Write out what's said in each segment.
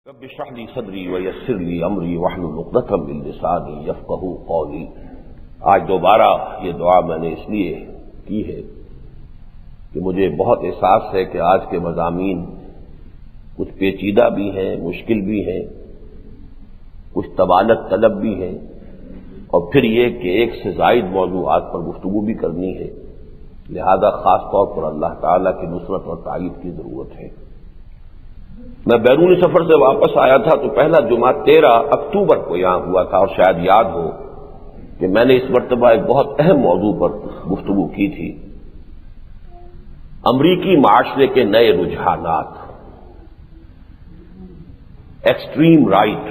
رب اشرح لي صدری ویسر لی امری واحلل عقدۃ من لسانی یفقہوا قولی۔ آج دوبارہ یہ دعا میں نے اس لیے کی ہے کہ مجھے بہت احساس ہے کہ آج کے مضامین کچھ پیچیدہ بھی ہیں، مشکل بھی ہیں، کچھ طوالت طلب بھی ہیں، اور پھر یہ کہ ایک سے زائد موضوعات پر گفتگو بھی کرنی ہے، لہذا خاص طور پر اللہ تعالیٰ کی نصرت اور تائید کی ضرورت ہے۔ میں بیرون سفر سے واپس آیا تھا تو پہلا جمعہ 13 اکتوبر کو یہاں ہوا تھا، اور شاید یاد ہو کہ میں نے اس مرتبہ ایک بہت اہم موضوع پر گفتگو کی تھی، امریکی معاشرے کے نئے رجحانات، ایکسٹریم رائٹ،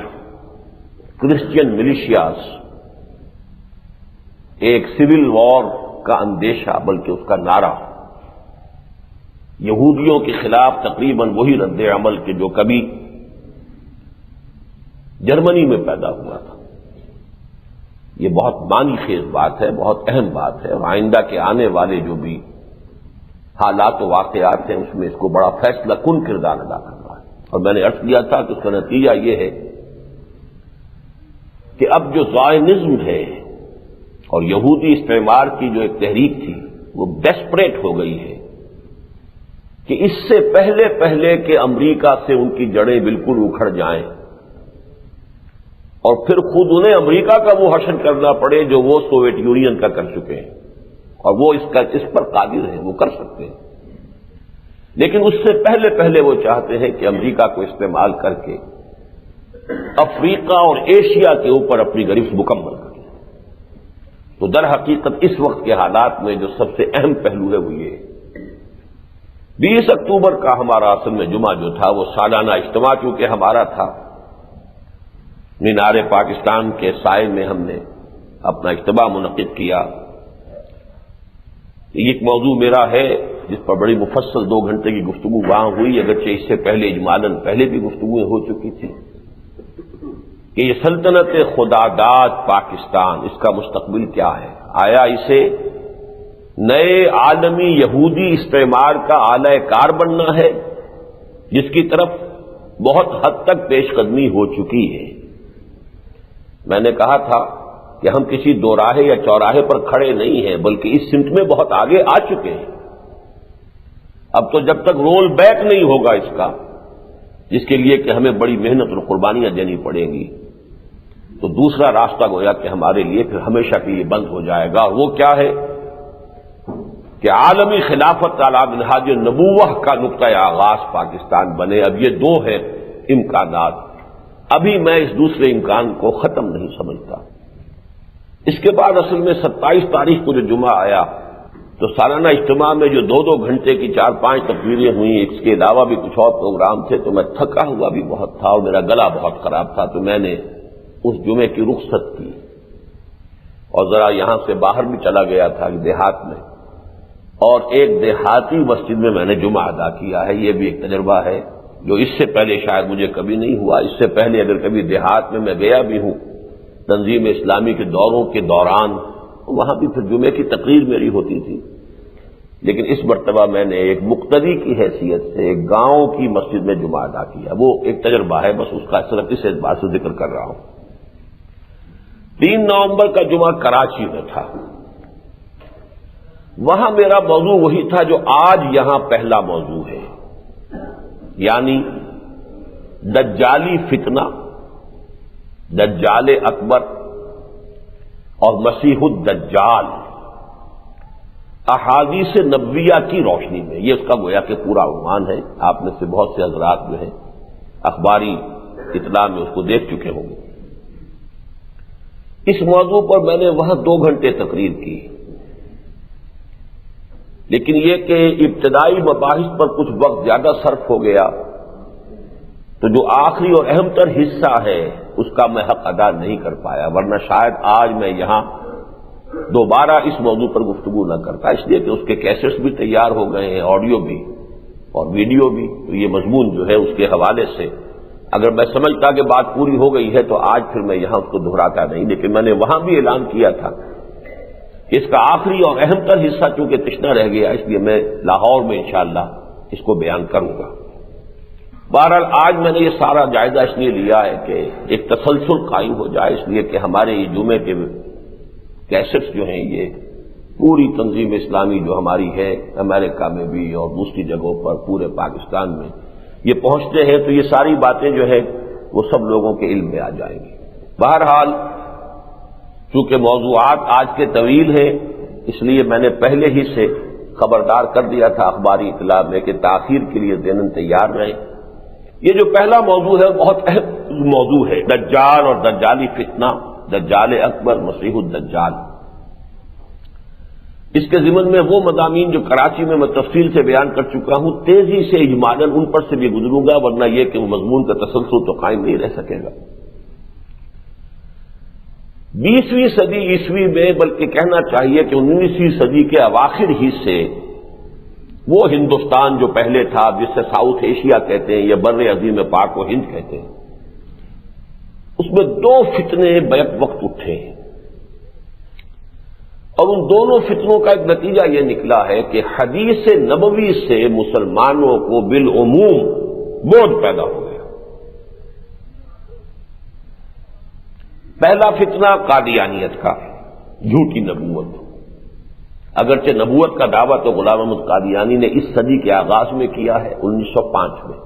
کرسچین ملیشیاز، ایک سول وار کا اندیشہ بلکہ اس کا نعرہ، یہودیوں کے خلاف تقریباً وہی رد عمل کہ جو کبھی جرمنی میں پیدا ہوا تھا۔ یہ بہت معنی خیز بات ہے، بہت اہم بات ہے، اور آئندہ کے آنے والے جو بھی حالات و واقعات ہیں اس میں اس کو بڑا فیصلہ کن کردار ادا کر رہا ہے۔ اور میں نے عرض کیا تھا کہ اس کا نتیجہ یہ ہے کہ اب جو زائنزم ہے اور یہودی استعمار کی جو ایک تحریک تھی وہ ڈیسپریٹ ہو گئی ہے کہ اس سے پہلے کہ امریکہ سے ان کی جڑیں بالکل اکھڑ جائیں اور پھر خود انہیں امریکہ کا وہ حشر کرنا پڑے جو وہ سوویت یونین کا کر چکے ہیں، اور وہ اس پر قادر ہیں، وہ کر سکتے ہیں، لیکن اس سے پہلے وہ چاہتے ہیں کہ امریکہ کو استعمال کر کے افریقہ اور ایشیا کے اوپر اپنی گرفت مکمل کریں۔ تو در حقیقت اس وقت کے حالات میں جو سب سے اہم پہلو ہے وہ یہ 20 اکتوبر کا ہمارا اصل میں جمعہ جو تھا وہ سالانہ اجتماع چونکہ ہمارا تھا، مینار پاکستان کے سائے میں ہم نے اپنا اجتماع منعقد کیا۔ ایک موضوع میرا ہے جس پر بڑی مفصل 2 گھنٹے کی گفتگو وہاں ہوئی، اگرچہ اس سے پہلے اجمالاً پہلے بھی گفتگویں ہو چکی تھی، کہ یہ سلطنت خداداد پاکستان، اس کا مستقبل کیا ہے؟ آیا اسے نئے عالمی یہودی استعمار کا اعلی کار بننا ہے جس کی طرف بہت حد تک پیش قدمی ہو چکی ہے؟ میں نے کہا تھا کہ ہم کسی دوراہے یا چوراہے پر کھڑے نہیں ہیں بلکہ اس سمت میں بہت آگے آ چکے ہیں۔ اب تو جب تک رول بیک نہیں ہوگا اس کا، جس کے لیے کہ ہمیں بڑی محنت اور قربانیاں دینی پڑیں گی، تو دوسرا راستہ گویا کہ ہمارے لیے پھر ہمیشہ کے لیے بند ہو جائے گا، اور وہ کیا ہے کہ عالمی خلافت علی منہاج النبوہ کا نقطۂ آغاز پاکستان بنے۔ اب یہ 2 ہیں امکانات، ابھی میں اس دوسرے امکان کو ختم نہیں سمجھتا۔ اس کے بعد اصل میں 27 تاریخ کو جو جمعہ آیا تو سالانہ اجتماع میں جو 2 گھنٹے کی 4-5 تقریریں ہوئیں، اس کے علاوہ بھی کچھ اور پروگرام تھے، تو میں تھکا ہوا بھی بہت تھا اور میرا گلا بہت خراب تھا، تو میں نے اس جمعے کی رخصت کی اور ذرا یہاں سے باہر بھی چلا گیا تھا دیہات میں، اور ایک دیہاتی مسجد میں میں نے جمعہ ادا کیا ہے۔ یہ بھی ایک تجربہ ہے جو اس سے پہلے شاید مجھے کبھی نہیں ہوا۔ اس سے پہلے اگر کبھی دیہات میں گیا بھی ہوں تنظیم اسلامی کے دوروں کے دوران، وہاں بھی پھر جمعے کی تقریر میری ہوتی تھی، لیکن اس مرتبہ میں نے ایک مقتدی کی حیثیت سے ایک گاؤں کی مسجد میں جمعہ ادا کیا۔ وہ ایک تجربہ ہے، بس اس کا صرف اس اعتبار سے ذکر کر رہا ہوں۔ 3 نومبر کا جمعہ کراچی میں تھا، وہاں میرا موضوع وہی تھا جو آج یہاں پہلا موضوع ہے، یعنی دجالی فتنہ، دجال اکبر اور مسیح الدجال، احادیث نبویہ کی روشنی میں۔ یہ اس کا گویا کہ پورا عنوان ہے۔ آپ میں سے بہت سے حضرات جو ہیں اخباری اطلاع میں اس کو دیکھ چکے ہوں گے۔ اس موضوع پر میں نے وہاں 2 گھنٹے تقریر کی، لیکن یہ کہ ابتدائی مباحث پر کچھ وقت زیادہ صرف ہو گیا، تو جو آخری اور اہم تر حصہ ہے اس کا میں حق ادا نہیں کر پایا، ورنہ شاید آج میں یہاں دوبارہ اس موضوع پر گفتگو نہ کرتا، اس لیے کہ اس کے کیسٹس بھی تیار ہو گئے ہیں، آڈیو بھی اور ویڈیو بھی، تو یہ مضمون جو ہے اس کے حوالے سے اگر میں سمجھتا کہ بات پوری ہو گئی ہے تو آج پھر میں یہاں اس کو دہراتا نہیں، لیکن میں نے وہاں بھی اعلان کیا تھا کہ اس کا آخری اور اہم تر حصہ چونکہ تشنا رہ گیا، اس لیے میں لاہور میں انشاءاللہ اس کو بیان کروں گا۔ بہرحال آج میں نے یہ سارا جائزہ اس لیے لیا ہے کہ ایک تسلسل قائم ہو جائے، اس لیے کہ ہمارے یہ جمعے کے کیسٹس جو ہیں یہ پوری تنظیم اسلامی جو ہماری ہے امریکہ میں بھی اور دوسری جگہوں پر پورے پاکستان میں یہ پہنچتے ہیں، تو یہ ساری باتیں جو ہے وہ سب لوگوں کے علم میں آ جائیں گی۔ بہرحال چونکہ موضوعات آج کے طویل ہیں، اس لیے میں نے پہلے ہی سے خبردار کر دیا تھا اخباری اطلاع میں کہ تاخیر کے لیے ذہناً تیار رہیں۔ یہ جو پہلا موضوع ہے بہت اہم موضوع ہے، دجال اور دجالی فتنہ، دجال اکبر مسیح الدجال۔ اس کے ضمن میں وہ مضامین جو کراچی میں تفصیل سے بیان کر چکا ہوں، تیزی سے اجمالاً ان پر سے بھی گزروں گا، ورنہ یہ کہ وہ مضمون کا تسلسل تو قائم نہیں رہ سکے گا۔ 20ویں صدی عیسوی میں، بلکہ کہنا چاہیے کہ 19ویں صدی کے اواخر ہی سے وہ ہندوستان جو پہلے تھا، جسے ساؤتھ ایشیا کہتے ہیں یا بر عظیم پاک و ہند کہتے ہیں، اس میں دو فتنے بیک وقت اٹھے ہیں، اور ان دونوں فتنوں کا ایک نتیجہ یہ نکلا ہے کہ حدیث نبوی سے مسلمانوں کو بالعموم بوجھ پیدا ہو گیا۔ پہلا فتنہ قادیانیت کا، جھوٹی نبوت۔ اگرچہ نبوت کا دعویٰ تو غلام احمد قادیانی نے اس صدی کے آغاز میں کیا ہے 1905 میں،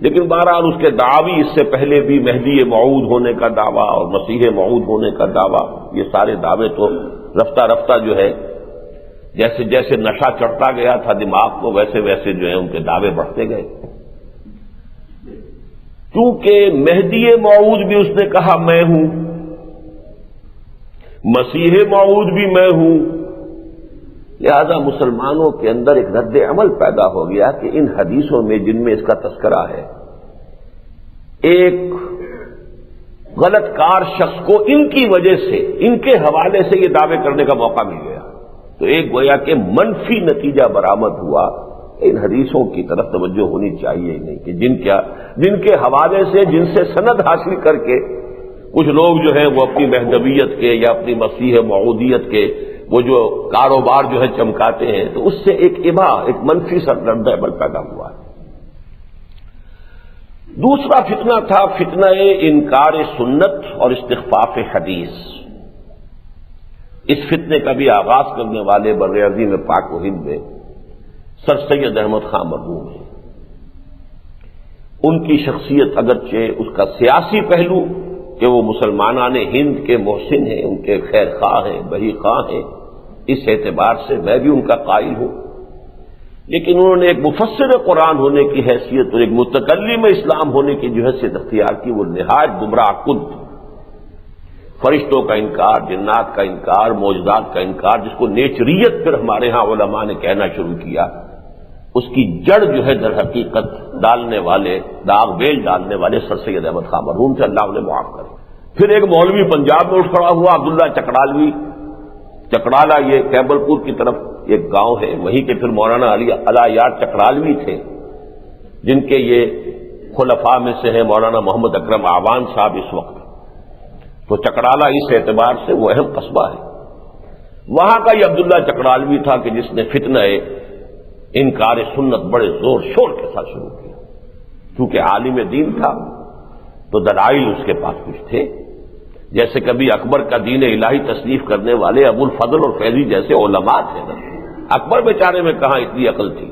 لیکن بہرحال اس کے دعوی اس سے پہلے بھی مہدی موعود ہونے کا دعویٰ اور مسیح موعود ہونے کا دعویٰ، یہ سارے دعوے تو رفتہ رفتہ جو ہے جیسے جیسے نشہ چڑھتا گیا تھا دماغ کو، ویسے ویسے جو ہے ان کے دعوے بڑھتے گئے۔ کیونکہ مہدی موعود بھی اس نے کہا میں ہوں، مسیح موعود بھی میں ہوں، لہذا مسلمانوں کے اندر ایک رد عمل پیدا ہو گیا کہ ان حدیثوں میں جن میں اس کا تذکرہ ہے، ایک غلط کار شخص کو ان کی وجہ سے، ان کے حوالے سے یہ دعوے کرنے کا موقع مل گیا، تو ایک گویا کہ منفی نتیجہ برآمد ہوا۔ ان حدیثوں کی طرف توجہ ہونی چاہیے ہی نہیں کہ جن کے حوالے سے، جن سے سند حاصل کر کے کچھ لوگ جو ہیں وہ اپنی مہدویت کے یا اپنی مسیح موعودیت کے وہ جو کاروبار جو ہے چمکاتے ہیں، تو اس سے ایک ابا، ایک منفی رد عمل پیدا ہوا ہے۔ دوسرا فتنہ تھا فتنہ انکار سنت اور استخفاف حدیث۔ اس فتنے کا بھی آغاز کرنے والے بر عظیم پاک و ہند میں سر سید احمد خان مرحوم ہیں۔ ان کی شخصیت اگرچہ اس کا سیاسی پہلو کہ وہ مسلمانان ہند کے محسن ہیں، ان کے خیر خواہ ہیں، بہی خواہ ہیں، اس اعتبار سے میں بھی ان کا قائل ہوں، لیکن انہوں نے ایک مفسر قرآن ہونے کی حیثیت اور ایک متکلم اسلام ہونے کی جو حیثیت اختیار کی، وہ نہایت گمراہ کن تھی۔ فرشتوں کا انکار، جنات کا انکار، معجزات کا انکار، جس کو نیچریت پھر ہمارے ہاں علماء نے کہنا شروع کیا، اس کی جڑ جو ہے در حقیقت ڈالنے والے، داغ بیل ڈالنے والے سر سید احمد خان مرحوم سے اللہ انہیں معاف کرے۔ پھر ایک مولوی پنجاب میں اٹھ کھڑا ہوا، عبداللہ چکڑالوی۔ چکڑالہ یہ کیبل پور کی طرف ایک گاؤں ہے، وہیں کے پھر مولانا علی یار چکڑالوی تھے، جن کے یہ خلفاء میں سے ہیں مولانا محمد اکرم آوان صاحب اس وقت۔ تو چکڑالہ اس اعتبار سے وہ اہم قصبہ ہے۔ وہاں کا یہ عبداللہ چکڑالوی تھا کہ جس نے فتنہ انکار سنت بڑے زور شور کے ساتھ شروع کیا۔ چونکہ عالم دین تھا تو دلائل اس کے پاس کچھ تھے، جیسے کبھی اکبر کا دین الہی تصنیف کرنے والے ابو الفضل اور فیضی جیسے علماء تھے نا، اکبر بیچارے میں کہاں اتنی عقل تھی۔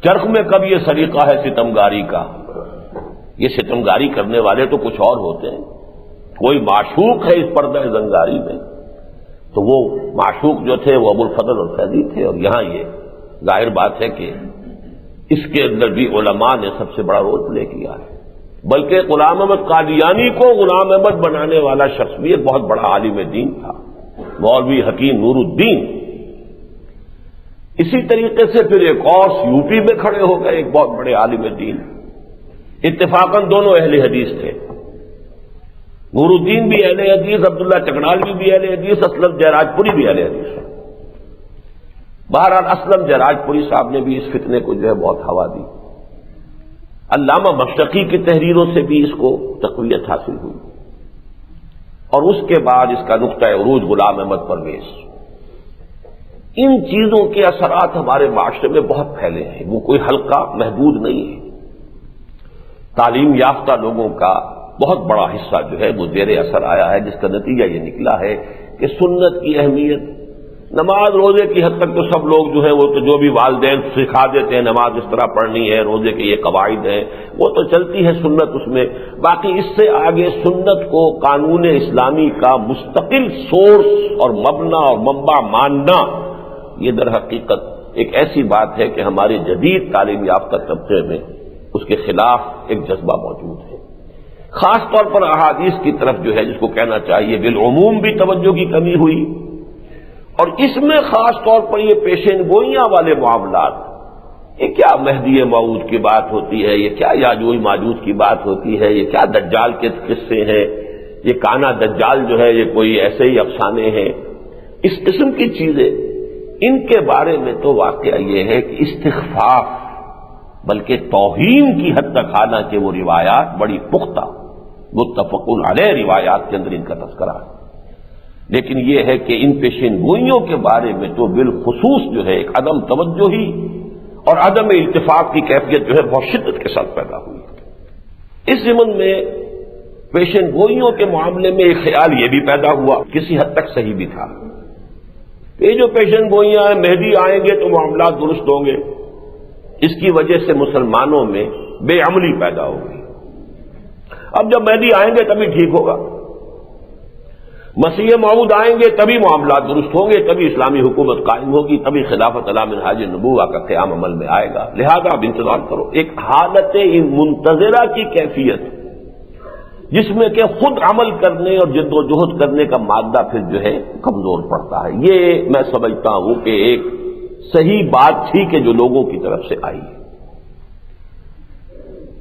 چرخ میں کب یہ سلیقہ ہے ستمگاری کا، یہ ستمگاری کرنے والے تو کچھ اور ہوتے ہیں، کوئی معشوق ہے اس پردہ زنگاری میں، تو وہ معشوق جو تھے وہ ابو الفضل اور فیضی تھے۔ اور یہاں یہ ظاہر بات ہے کہ اس کے اندر بھی علماء نے سب سے بڑا رول پلے کیا ہے، بلکہ غلام احمد قادیانی کو غلام احمد بنانے والا شخص بھی ایک بہت بڑا عالم دین تھا، مولوی حکیم نور الدین۔ اسی طریقے سے پھر ایک اور یوپی میں کھڑے ہو گئے ایک بہت بڑے عالم دین، اتفاقاً دونوں اہل حدیث تھے، نور الدین بھی اہل حدیث، عبداللہ چکڑالوی بھی اہل حدیث، اسلم جیراج پوری بھی اہل حدیث۔ بہرحال اسلم جیراج پوری صاحب نے بھی اس فتنے کو جو ہے بہت ہوا دی، علامہ مشتقی کی تحریروں سے بھی اس کو تقویت حاصل ہوئی، اور اس کے بعد اس کا نقطہ عروج غلام احمد پرویز۔ ان چیزوں کے اثرات ہمارے معاشرے میں بہت پھیلے ہیں، وہ کوئی حلقہ محدود نہیں ہے۔ تعلیم یافتہ لوگوں کا بہت بڑا حصہ جو ہے وہ زیر اثر آیا ہے، جس کا نتیجہ یہ نکلا ہے کہ سنت کی اہمیت، نماز روزے کی حد تک تو سب لوگ جو ہے وہ تو جو بھی والدین سکھا دیتے ہیں نماز اس طرح پڑھنی ہے، روزے کے یہ قواعد ہیں، وہ تو چلتی ہے سنت اس میں، باقی اس سے آگے سنت کو قانون اسلامی کا مستقل سورس اور مبنی اور منبع ماننا، یہ در حقیقت ایک ایسی بات ہے کہ ہمارے جدید تعلیم یافتہ طبقے میں اس کے خلاف ایک جذبہ موجود ہے۔ خاص طور پر احادیث کی طرف جو ہے جس کو کہنا چاہیے بالعموم بھی توجہ کی کمی ہوئی، اور اس میں خاص طور پر یہ پیشین گوئیاں والے معاملات، یہ کیا مہدی موعود کی بات ہوتی ہے، یہ کیا یاجوج ماجوج کی بات ہوتی ہے، یہ کیا دجال کے قصے ہیں، یہ کانا دجال جو ہے یہ کوئی ایسے ہی افسانے ہیں، اس قسم کی چیزیں، ان کے بارے میں تو واقعہ یہ ہے کہ استخفاف بلکہ توہین کی حد تک، حالانکہ وہ روایات بڑی پختہ متفق علیہ روایات کے اندر ان کا تذکرہ ہے، لیکن یہ ہے کہ ان پیشین گوئیوں کے بارے میں تو بالخصوص جو ہے ایک عدم توجہی اور عدم التفاق کی کیفیت جو ہے بہت شدت کے ساتھ پیدا ہوئی۔ اس ضمن میں پیشین گوئیوں کے معاملے میں ایک خیال یہ بھی پیدا ہوا، کسی حد تک صحیح بھی تھا، یہ جو پیشین گوئیاں ہیں مہدی آئیں گے تو معاملات درست ہوں گے، اس کی وجہ سے مسلمانوں میں بے عملی پیدا ہوگی۔ اب جب مہدی آئیں گے تبھی ٹھیک ہوگا، مسیح موعود آئیں گے تبھی معاملات درست ہوں گے، تبھی اسلامی حکومت قائم ہوگی، تبھی خلافت علی منہاج النبوہ کا قیام عمل میں آئے گا، لہذا اب انتظار کرو۔ ایک حالت منتظرہ کی کیفیت جس میں کہ خود عمل کرنے اور جد و جہد کرنے کا مادہ پھر جو ہے کمزور پڑتا ہے، یہ میں سمجھتا ہوں کہ ایک صحیح بات تھی کہ جو لوگوں کی طرف سے آئی،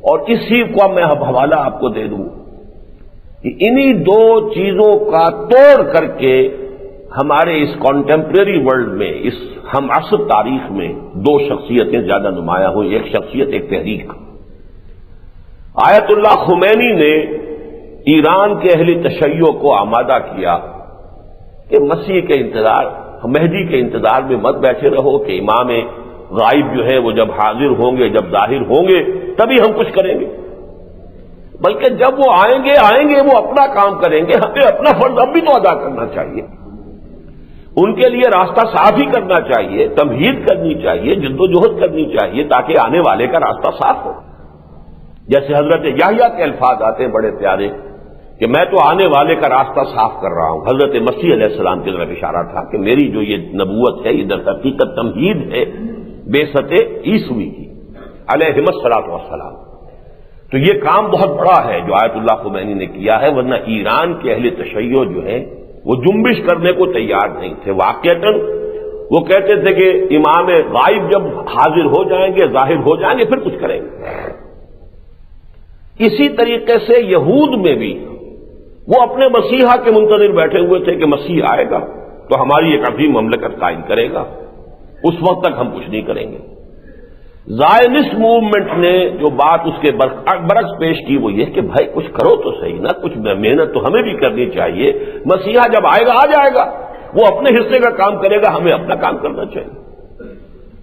اور اسی کو میں اب حوالہ آپ کو دے دوں کہ انہی دو چیزوں کا توڑ کر کے ہمارے اس کانٹمپریری ورلڈ میں، اس ہم عصر تاریخ میں دو شخصیتیں زیادہ نمایاں ہوئی، ایک شخصیت ایک تحریک۔ آیت اللہ خمینی نے ایران کے اہل تشیع کو آمادہ کیا کہ مسیح کے انتظار، مہدی کے انتظار میں مت بیٹھے رہو کہ امام غائب جو ہے وہ جب حاضر ہوں گے، جب ظاہر ہوں گے تبھی ہم کچھ کریں گے، بلکہ جب وہ آئیں گے وہ اپنا کام کریں گے، ہمیں اپنا فرض اب بھی تو ادا کرنا چاہیے، ان کے لیے راستہ صاف ہی کرنا چاہیے، تمہید کرنی چاہیے، جد و جہد کرنی چاہیے تاکہ آنے والے کا راستہ صاف ہو۔ جیسے حضرت یحییٰ کے الفاظ آتے ہیں بڑے پیارے کہ میں تو آنے والے کا راستہ صاف کر رہا ہوں، حضرت مسیح علیہ السلام کی طرف اشارہ تھا کہ میری جو یہ نبوت ہے یہ در حقیقت تمہید ہے بعثت عیسوی کی علیہ الصلوۃ والسلام۔ تو یہ کام بہت بڑا ہے جو آیت اللہ خمینی نے کیا ہے، ورنہ ایران کے اہل تشیع جو ہے وہ جنبش کرنے کو تیار نہیں تھے، واقعتاً وہ کہتے تھے کہ امام غائب جب حاضر ہو جائیں گے، ظاہر ہو جائیں گے، پھر کچھ کریں گے۔ اسی طریقے سے یہود میں بھی وہ اپنے مسیحا کے منتظر بیٹھے ہوئے تھے کہ مسیح آئے گا تو ہماری ایک عظیم مملکت قائم کرے گا، اس وقت تک ہم کچھ نہیں کریں گے۔ زائنسٹ موومنٹ نے جو بات اس کے برعکس پیش کی وہ یہ کہ بھائی کچھ کرو تو صحیح نا، کچھ محنت تو ہمیں بھی کرنی چاہیے، مسیحا جب آئے گا آ جائے گا، وہ اپنے حصے کا کام کرے گا، ہمیں اپنا کام کرنا چاہیے۔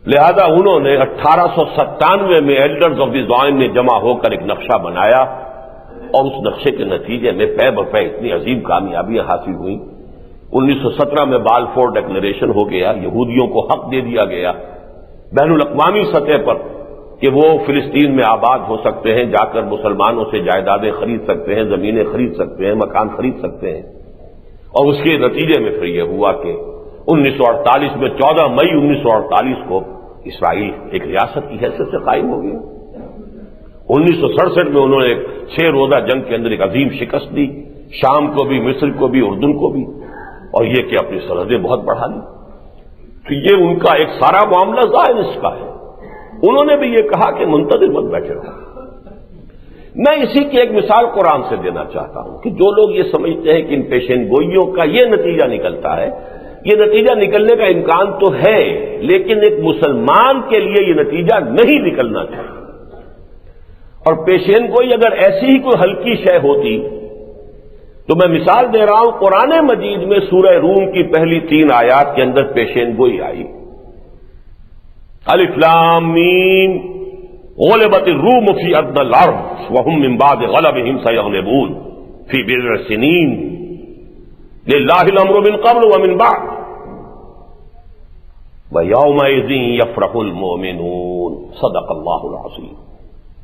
لہذا انہوں نے 1897 میں ایلڈرز آف دی زائن نے جمع ہو کر ایک نقشہ بنایا، اور اس نقشے کے نتیجے میں پے بپے اتنی عظیم کامیابیاں حاصل ہوئیں۔ 1917 میں بالفور ڈکلریشن ہو گیا، یہودیوں کو حق دے دیا گیا بین الاقوامی سطح پر کہ وہ فلسطین میں آباد ہو سکتے ہیں، جا کر مسلمانوں سے جائیدادیں خرید سکتے ہیں، زمینیں خرید سکتے ہیں، مکان خرید سکتے ہیں۔ اور اس کے نتیجے میں پھر یہ ہوا کہ 1948 میں 14 مئی 1948 کو اسرائیل ایک ریاست کی حیثیت سے قائم ہو گیا۔ 1967 میں انہوں نے 6 روزہ جنگ کے اندر ایک عظیم شکست دی، شام کو بھی، مصر کو بھی، اردن کو بھی، اور یہ کہ اپنی سرحدیں بہت بڑھا لی۔ تو یہ ان کا ایک سارا معاملہ زائنسٹ کا ہے۔ انہوں نے بھی یہ کہا کہ منتظر مت بیٹھے رہو۔ میں اسی کی ایک مثال قرآن سے دینا چاہتا ہوں کہ جو لوگ یہ سمجھتے ہیں کہ ان پیشین گوئیوں کا یہ نتیجہ نکلتا ہے، یہ نتیجہ نکلنے کا امکان تو ہے، لیکن ایک مسلمان کے لیے یہ نتیجہ نہیں نکلنا چاہیے۔ اور پیشین گوئی اگر ایسی ہی کوئی ہلکی شے ہوتی تو میں مثال دے رہا ہوں، قرآن مجید میں سورہ روم کی پہلی 3 آیات کے اندر پیشین گوئی آئی، الف لام میم غلبت الروم فی ادنی الارض وهم من بعد غلبهم سیغلبون فی بضع سنین للہ الامر من قبل ومن بعد ویومئذ یفرح المؤمنون صدق اللہ العظیم.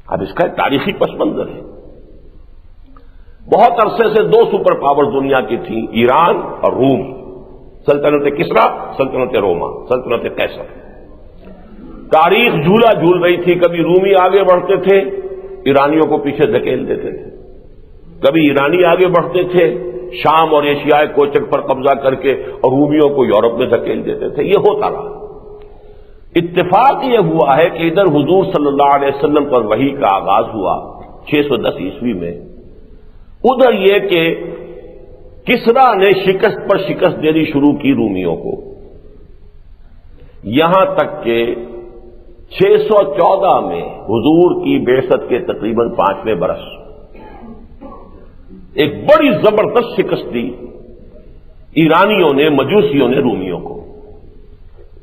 اب اس کا ایک تاریخی پس منظر ہے. بہت عرصے سے دو سپر پاور دنیا کی تھیں، ایران اور روم. سلطنت کسریٰ، سلطنت روما، سلطنت قیصر. تاریخ جھولا جھول رہی تھی. کبھی رومی آگے بڑھتے تھے، ایرانیوں کو پیچھے دھکیل دیتے تھے. کبھی ایرانی آگے بڑھتے تھے، شام اور ایشیائے کوچک پر قبضہ کر کے، اور رومیوں کو یورپ میں دھکیل دیتے تھے. یہ ہوتا رہا. اتفاق یہ ہوا ہے کہ ادھر حضور صلی اللہ علیہ وسلم پر وحی کا آغاز ہوا 610 عیسوی میں. ادھر یہ کہ کسریٰ نے شکست پر شکست دینی شروع کی رومیوں کو، یہاں تک کہ 614 میں حضور کی بعثت کے تقریباً 5ویں برس ایک بڑی زبردست شکست دی ایرانیوں نے، مجوسیوں نے رومیوں کو.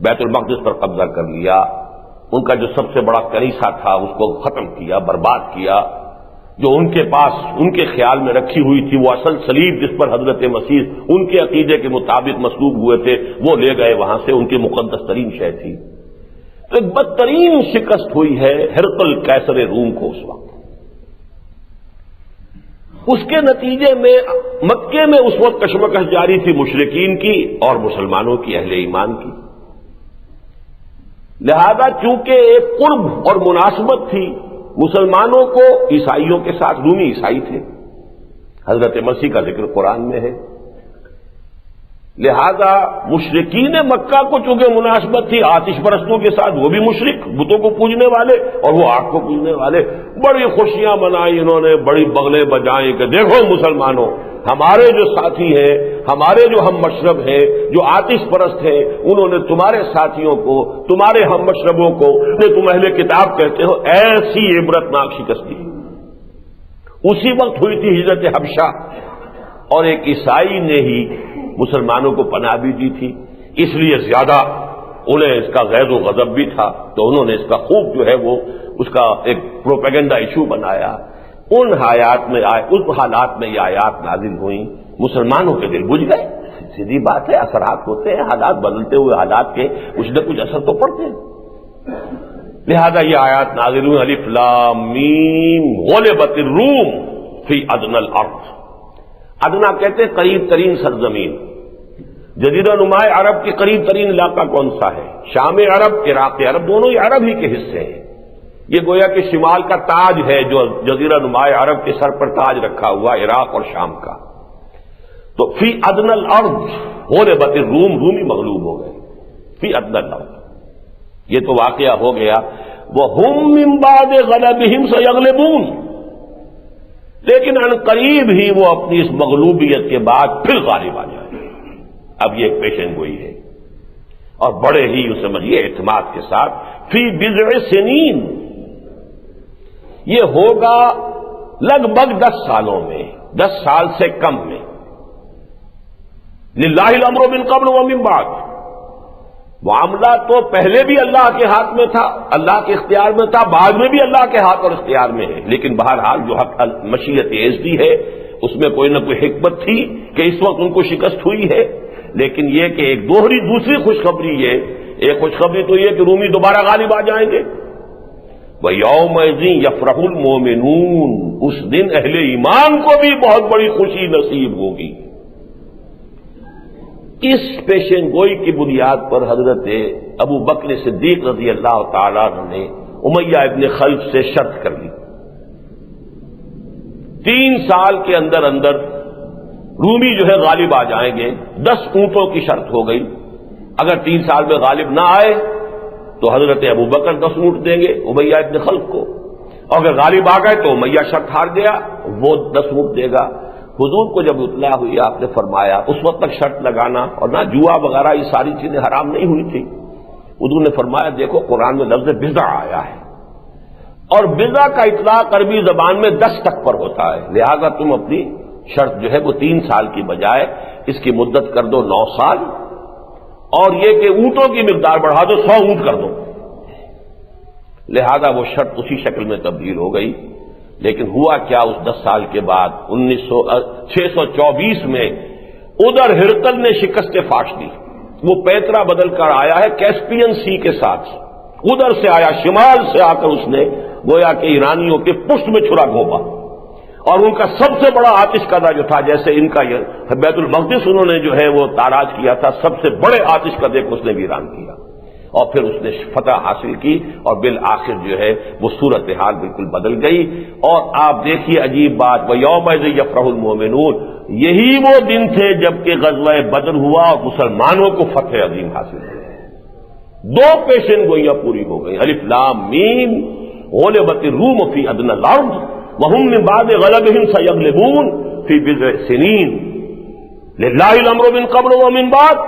بیت المقدس پر قبضہ کر لیا. ان کا جو سب سے بڑا کنیسہ تھا اس کو ختم کیا، برباد کیا. جو ان کے پاس ان کے خیال میں رکھی ہوئی تھی وہ اصل صلیب جس پر حضرت مسیح ان کے عقیدے کے مطابق مصلوب ہوئے تھے وہ لے گئے وہاں سے. ان کی مقدس ترین شے تھی. تو ایک بدترین شکست ہوئی ہے ہرقل قیصر روم کو اس وقت. اس کے نتیجے میں مکے میں اس وقت کشمکش جاری تھی مشرکین کی اور مسلمانوں کی، اہل ایمان کی. لہذا چونکہ ایک قرب اور مناسبت تھی مسلمانوں کو عیسائیوں کے ساتھ، رومی عیسائی تھے، حضرت مسیح کا ذکر قرآن میں ہے. لہذا مشرکین مکہ کو چونکہ مناسبت تھی آتش پرستوں کے ساتھ، وہ بھی مشرک، بتوں کو پوجنے والے اور وہ آگ کو پوجنے والے، بڑی خوشیاں منائی انہوں نے، بڑی بغلیں بجائیں کہ دیکھو مسلمانوں، ہمارے جو ساتھی ہیں، ہمارے جو ہم مشرب ہیں، جو آتش پرست ہیں، انہوں نے تمہارے ساتھیوں کو، تمہارے ہم مشربوں کو، تم اہل کتاب کہتے ہو، ایسی عبرتناک شکست دی. اسی وقت ہوئی تھی ہجرت حبشہ، اور ایک عیسائی نے ہی مسلمانوں کو پناہ بھی دی تھی، اس لیے زیادہ انہیں اس کا غیظ و غضب بھی تھا. تو انہوں نے اس کا خوب جو ہے وہ اس کا ایک پروپیگنڈا ایشو بنایا. ان حالات میں یہ آیات نازل ہوئیں، مسلمانوں کے دل بجھ گئے. سیدھی بات ہے، اثرات ہوتے ہیں، حالات بدلتے ہوئے حالات کے کچھ نہ کچھ اثر تو پڑتے ہیں. لہذا یہ آیات نازل ہوئی، الف لام میم غلبت الروم فی ادنی الارض. ادنا کہتے ہیں قریب ترین سرزمین. جزیرہ نما عرب کے قریب ترین علاقہ کون سا ہے؟ شام عرب، عراق عرب، دونوں ہی عرب ہی کے حصے ہیں. یہ گویا کہ شمال کا تاج ہے جو جزیرہ نما عرب کے سر پر تاج رکھا ہوا عراق اور شام کا. تو فی ادنی الارض غلبت الروم، رومی مغلوب ہو گئے فی ادنی الارض. یہ تو واقعہ ہو گیا. وَهُمْ مِنْ بَعْدِ غَلَبِهِمْ سَيَغْلِبُونَ، لیکن ان قریب ہی وہ اپنی اس مغلوبیت کے بعد پھر غالب آ جائیں. اب یہ ایک پیشن گوئی ہے اور بڑے ہی سمجھیے اعتماد کے ساتھ. فی بضع سنین، یہ ہوگا لگ بھگ 10 سالوں میں، 10 سال سے کم میں. للہ الامر من قبل ومن بعد، معاملہ تو پہلے بھی اللہ کے ہاتھ میں تھا، اللہ کے اختیار میں تھا، بعد میں بھی اللہ کے ہاتھ اور اختیار میں ہے. لیکن بہرحال جو حق مشیت عزتی ہے اس میں کوئی نہ کوئی حکمت تھی کہ اس وقت ان کو شکست ہوئی ہے. لیکن یہ کہ ایک دوسری خوشخبری یہ، ایک خوشخبری تو یہ کہ رومی دوبارہ غالب آ جائیں گے. وَيَوْمَئِذٍ يَفْرَحُ الْمُؤْمِنُونَ، اس دن اہل ایمان کو بھی بہت بڑی خوشی نصیب ہوگی. اس پیشن گوئی کی بنیاد پر حضرت ابو بکر صدیق رضی اللہ تعالیٰ نے امیہ ابن خلف سے شرط کر لی. 3 سال کے اندر اندر رومی جو ہے غالب آ جائیں گے. 10 اونٹوں کی شرط ہو گئی. اگر 3 سال میں غالب نہ آئے تو حضرت ابو بکر 10 اونٹ دیں گے امیہ ابن خلف کو، اور اگر غالب آ گئے تو امیہ شرط ہار گیا، وہ 10 اونٹ دے گا. حضور کو جب اطلاع ہوئی آپ نے فرمایا، اس وقت تک شرط لگانا اور نہ جوا وغیرہ یہ ساری چیزیں حرام نہیں ہوئی تھی. حضور نے فرمایا دیکھو قرآن میں لفظ بضع آیا ہے، اور بضع کا اطلاق عربی زبان میں 10 تک پر ہوتا ہے. لہذا تم اپنی شرط جو ہے وہ 3 سال کی بجائے اس کی مدت کر دو 9 سال، اور یہ کہ اونٹوں کی مقدار بڑھا دو، 100 اونٹ کر دو. لہذا وہ شرط اسی شکل میں تبدیل ہو گئی. لیکن ہوا کیا اس 10 سال کے بعد 624 میں ادھر ہرقل نے شکست فاش دی. وہ پیترا بدل کر آیا ہے کیسپین سی کے ساتھ، ادھر سے آیا، شمال سے آ کر اس نے گویا کہ ایرانیوں کے پشت میں چھرا گھونپا. اور ان کا سب سے بڑا آتش کدہ جو تھا، جیسے ان کا بیت المقدس انہوں نے جو ہے وہ تاراج کیا تھا، سب سے بڑے آتش کدے کو اس نے ویران کیا. اور پھر اس نے فتح حاصل کی اور بالآخر جو ہے وہ صورتحال بالکل بدل گئی. اور آپ دیکھیے عجیب بات، وَيَوْمَئِذٍ يَفْرَحُ الْمُؤْمِنُونَ، یہی وہ دن تھے جب کہ غزوہ بدر ہوا اور مسلمانوں کو فتح عظیم حاصل ہوئی. 2 پیشن گوئیاں پوری ہو گئی. الف لام میم، غلبت الروم فی ادنی الارض وهم من بعد غلبهم سيغلبون في بضع سنين لله الامر من قبل ومن بعد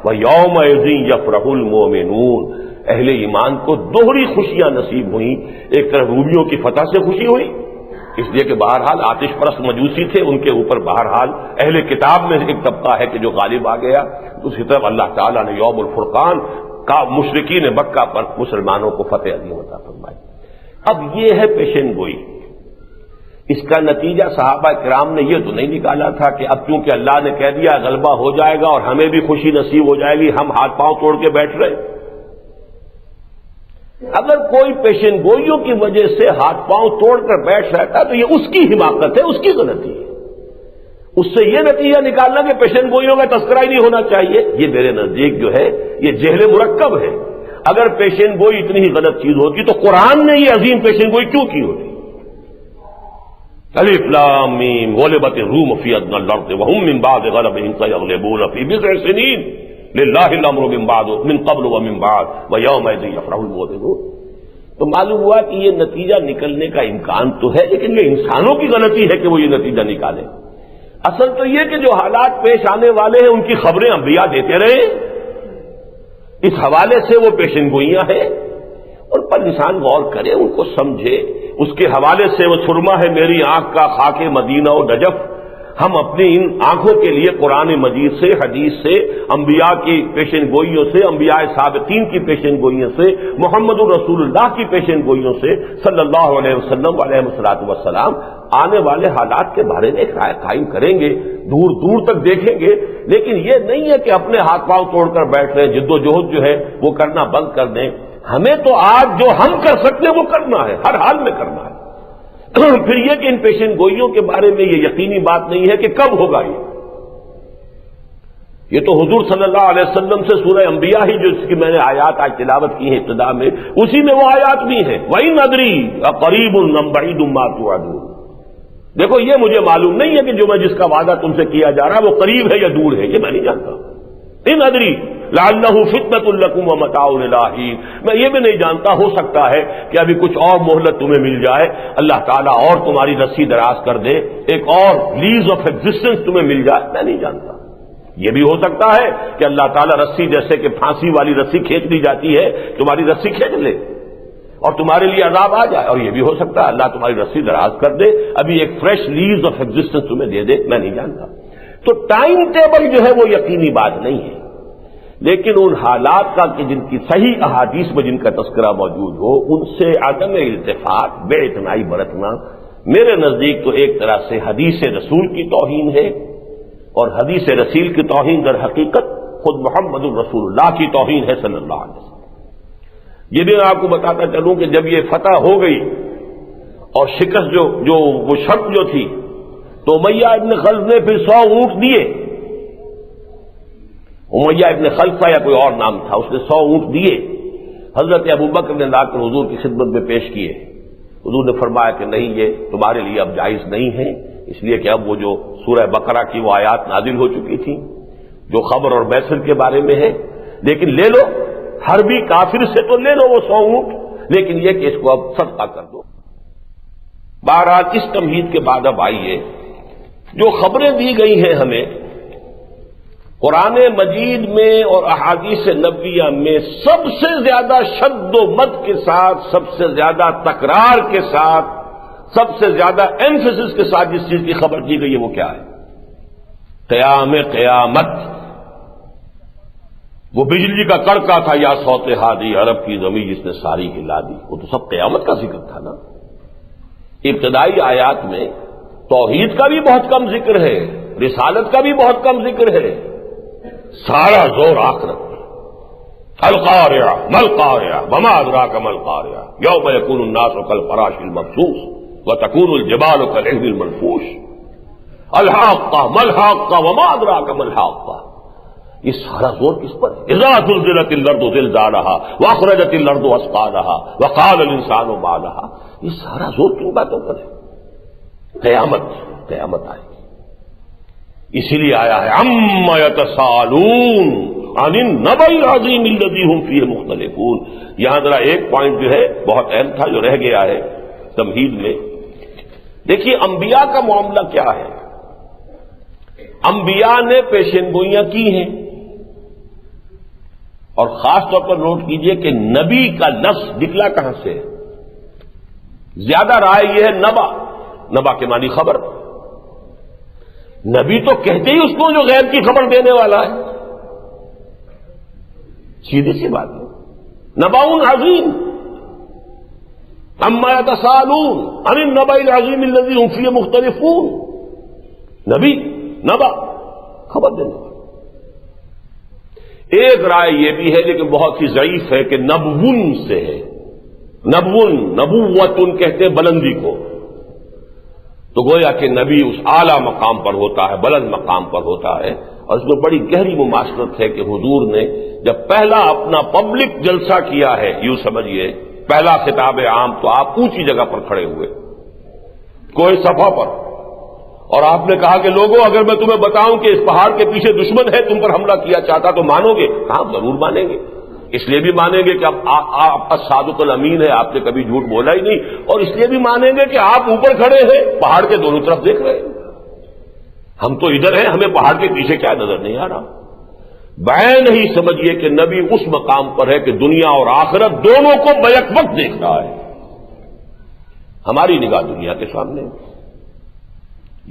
وَيَوْمَئِذٍ يَفْرَحُ الْمُؤْمِنُونَ. اہل ایمان کو دوہری خوشیاں نصیب ہوئیں. ایک طرف رومیوں کی فتح سے خوشی ہوئی، اس لیے کہ بہرحال آتش پرست مجوسی تھے، ان کے اوپر بہرحال اہل کتاب میں ایک طبقہ ہے کہ جو غالب آ گیا. دوسری طرف اللہ تعالیٰ نے یوم الفرقان کا مشرکین مکہ پر مسلمانوں کو فتح عظیم عطا فرمائی. اب یہ ہے پیشن گوئی. اس کا نتیجہ صحابہ کرام نے یہ تو نہیں نکالا تھا کہ اب چونکہ اللہ نے کہہ دیا غلبہ ہو جائے گا اور ہمیں بھی خوشی نصیب ہو جائے گی، ہم ہاتھ پاؤں توڑ کے بیٹھ رہے. اگر کوئی پیشن گوئیوں کی وجہ سے ہاتھ پاؤں توڑ کر بیٹھ رہتا تو یہ اس کی حماقت ہے، اس کی غلطی ہے. اس سے یہ نتیجہ نکالنا کہ پیشن گوئیوں کا تذکرہ ہی نہیں ہونا چاہیے، یہ میرے نزدیک جو ہے یہ جہل مرکب ہے. اگر پیشن گوئی اتنی ہی غلط چیز ہوتی تو قرآن نے یہ عظیم پیشن گوئی کیوں کی ہوتی؟ الف لام میم غلبت الروم فی ادنی الارض وهم من بعد غلبهم سيغلبون في بضع سنين لله الامر من قبل ومن بعد ويومئذ يفرح المؤمنون. تو معلوم ہوا کہ یہ نتیجہ نکلنے کا امکان تو ہے، لیکن یہ انسانوں کی غلطی ہے کہ وہ یہ نتیجہ نکالیں. اصل تو یہ کہ جو حالات پیش آنے والے ہیں ان کی خبریں انبیاء دیتے رہے، اس حوالے سے وہ پیشن گوئیاں ہیں. اور پر انسان غور کرے، ان کو سمجھے. اس کے حوالے سے وہ سرما ہے میری آنکھ کا خاک مدینہ و نجف. ہم اپنی ان آنکھوں کے لیے قرآن مجید سے، حدیث سے، انبیاء کی پیشن گوئیوں سے، انبیاء سابقین کی پیشن گوئیوں سے، محمد الرسول اللہ کی پیشن گوئیوں سے صلی اللہ علیہ وسلم علیہ الصلوۃ والسلام آنے والے حالات کے بارے میں ایک رائے قائم کریں گے، دور دور تک دیکھیں گے. لیکن یہ نہیں ہے کہ اپنے ہاتھ پاؤں توڑ کر بیٹھ رہے، جد و جہد جو ہے وہ کرنا بند کر دیں. ہمیں تو آج جو ہم کر سکتے ہیں وہ کرنا ہے، ہر حال میں کرنا ہے. پھر یہ کہ ان پیشن گوئیوں کے بارے میں یہ یقینی بات نہیں ہے کہ کب ہوگا. یہ تو حضور صلی اللہ علیہ وسلم سے سورہ انبیاء ہی جو اس کی میں نے آیات آج تلاوت کی ہیں ابتدا میں، اسی میں وہ آیات بھی ہیں. وَإِنْ أَدْرِي أَقَرِيبٌ أَمْ بَعِيدٌ مَا تُوعَدُونَ. دیکھو یہ مجھے معلوم نہیں ہے کہ جو میں جس کا وعدہ تم سے کیا جا رہا ہے وہ قریب ہے یا دور ہے، یہ میں نہیں جانتا. ان ادری لعلہ فتنۃ لکم ومتاع الی حین. میں یہ بھی نہیں جانتا، ہو سکتا ہے کہ ابھی کچھ اور مہلت تمہیں مل جائے، اللہ تعالیٰ اور تمہاری رسی دراز کر دے، ایک اور لیز آف ایگزسٹنس تمہیں مل جائے، میں نہیں جانتا. یہ بھی ہو سکتا ہے کہ اللہ تعالیٰ رسی جیسے کہ پھانسی والی رسی کھینچ لی جاتی ہے، تمہاری رسی کھینچ لے اور تمہارے لیے عذاب آ جائے. اور یہ بھی ہو سکتا ہے اللہ تمہاری رسی دراز کر دے، ابھی ایک فریش لیز آف ایگزسٹنس تمہیں دے دے، میں نہیں جانتا. تو ٹائم ٹیبل جو ہے وہ یقینی بات نہیں ہے، لیکن ان حالات کا کہ جن کی صحیح احادیث میں جن کا تذکرہ موجود ہو، ان سے عدم التفات، بے اعتنائی برتنا میرے نزدیک تو ایک طرح سے حدیث رسول کی توہین ہے. اور حدیث رسول کی توہین در حقیقت خود محمد الرسول اللہ کی توہین ہے صلی اللہ علیہ وسلم. یہ بھی میں آپ کو بتاتا چلوں کہ جب یہ فتح ہو گئی اور شکست جو وہ شرط جو تھی، تو امیہ ابن خلف نے پھر 100 اونٹ دیے. امیہ ابن خلفہ یا کوئی اور نام تھا، اس نے 100 اونٹ دیے. حضرت ابوبکر نے لا کر حضور کی خدمت میں پیش کیے. حضور نے فرمایا کہ نہیں، یہ تمہارے لیے اب جائز نہیں ہے، اس لیے کہ اب وہ جو سورہ بقرہ کی وہ آیات نازل ہو چکی تھی جو خبر اور بیسر کے بارے میں ہے. لیکن لے لو، حربی کافر سے تو لے لو وہ 100 اونٹ، لیکن یہ کہ اس کو اب صدقہ کر دو. بہرحال اس تمہید کے بعد اب آئیے جو خبریں دی گئی ہیں ہمیں قرآن مجید میں اور احادیث نبویہ میں، سب سے زیادہ شد و مد کے ساتھ، سب سے زیادہ تکرار کے ساتھ، سب سے زیادہ ایمفیسس کے ساتھ جس چیز کی خبر دی گئی ہے وہ کیا ہے؟ قیام قیامت. وہ بجلی کا کڑکا تھا یا صوت ہادی عرب کی زمین جس نے ساری ہلا دی، وہ تو سب قیامت کا ذکر تھا نا۔ ابتدائی آیات میں توحید کا بھی بہت کم ذکر ہے، رسالت کا بھی بہت کم ذکر ہے، سارا زور آخرت میں۔ القارعہ ملقارعہ وما ادراک ملقارعہ یوم یکون الناس کالفراش المبثوث وتکون الجبال کالعہن المنفوش الحاقہ ملحاقہ وما ادراک ملحاقہ۔ یہ سارا زور کس پر ہے؟ اذا زلزلت الارض زلزالہا واخرجت الارض اثقالہا وقال الانسان ما لہا۔ یہ سارا زور کن باتوں پر ہے؟ قیامت آئے گی، اسی لیے آیا ہے عما یتساءلون عن النبأ العظیم الذی ھم فیہ مختلفون۔ یہاں ذرا ایک پوائنٹ جو ہے بہت اہم تھا جو رہ گیا ہے تمہید میں۔ دیکھیے انبیاء کا معاملہ کیا ہے؟ انبیاء نے پیشین گوئیاں کی ہیں، اور خاص طور پر نوٹ کیجئے کہ نبی کا لفظ نکلا کہاں سے ہے؟ زیادہ رائے یہ ہے نبا کے معنی خبر۔ نبی تو کہتے ہی اس کو جو غیب کی خبر دینے والا ہے، سیدھی سی بات ہے۔ نبأ عظیم عما یتساءلون عن النبأ العظیم الذی ھم فیہ مختلفون۔ نبی نبا خبر دینے والا۔ ایک رائے یہ بھی ہے لیکن بہت ہی ضعیف ہے کہ نبون سے ہے۔ نبوتن کہتے ہیں بلندی کو، تو گویا کہ نبی اس اعلیٰ مقام پر ہوتا ہے، بلند مقام پر ہوتا ہے، اور اس میں بڑی گہری مماثلت ہے کہ حضور نے جب پہلا اپنا پبلک جلسہ کیا ہے، یوں سمجھیے پہلا خطاب عام، تو آپ اونچی جگہ پر کھڑے ہوئے کوئی صفحہ پر، اور آپ نے کہا کہ لوگوں اگر میں تمہیں بتاؤں کہ اس پہاڑ کے پیچھے دشمن ہے تم پر حملہ کیا چاہتا تو مانو گے؟ ہاں ضرور مانیں گے، اس لیے بھی مانیں گے کہ اب آپ کا صادق الامین ہے، آپ نے کبھی جھوٹ بولا ہی نہیں، اور اس لیے بھی مانیں گے کہ آپ اوپر کھڑے ہیں پہاڑ کے دونوں طرف دیکھ رہے ہیں، ہم تو ادھر ہیں، ہمیں پہاڑ کے پیچھے کیا نظر نہیں آ رہا۔ بعین ہی سمجھیے کہ نبی اس مقام پر ہے کہ دنیا اور آخرت دونوں کو بیک وقت دیکھ رہا ہے۔ ہماری نگاہ دنیا کے سامنے،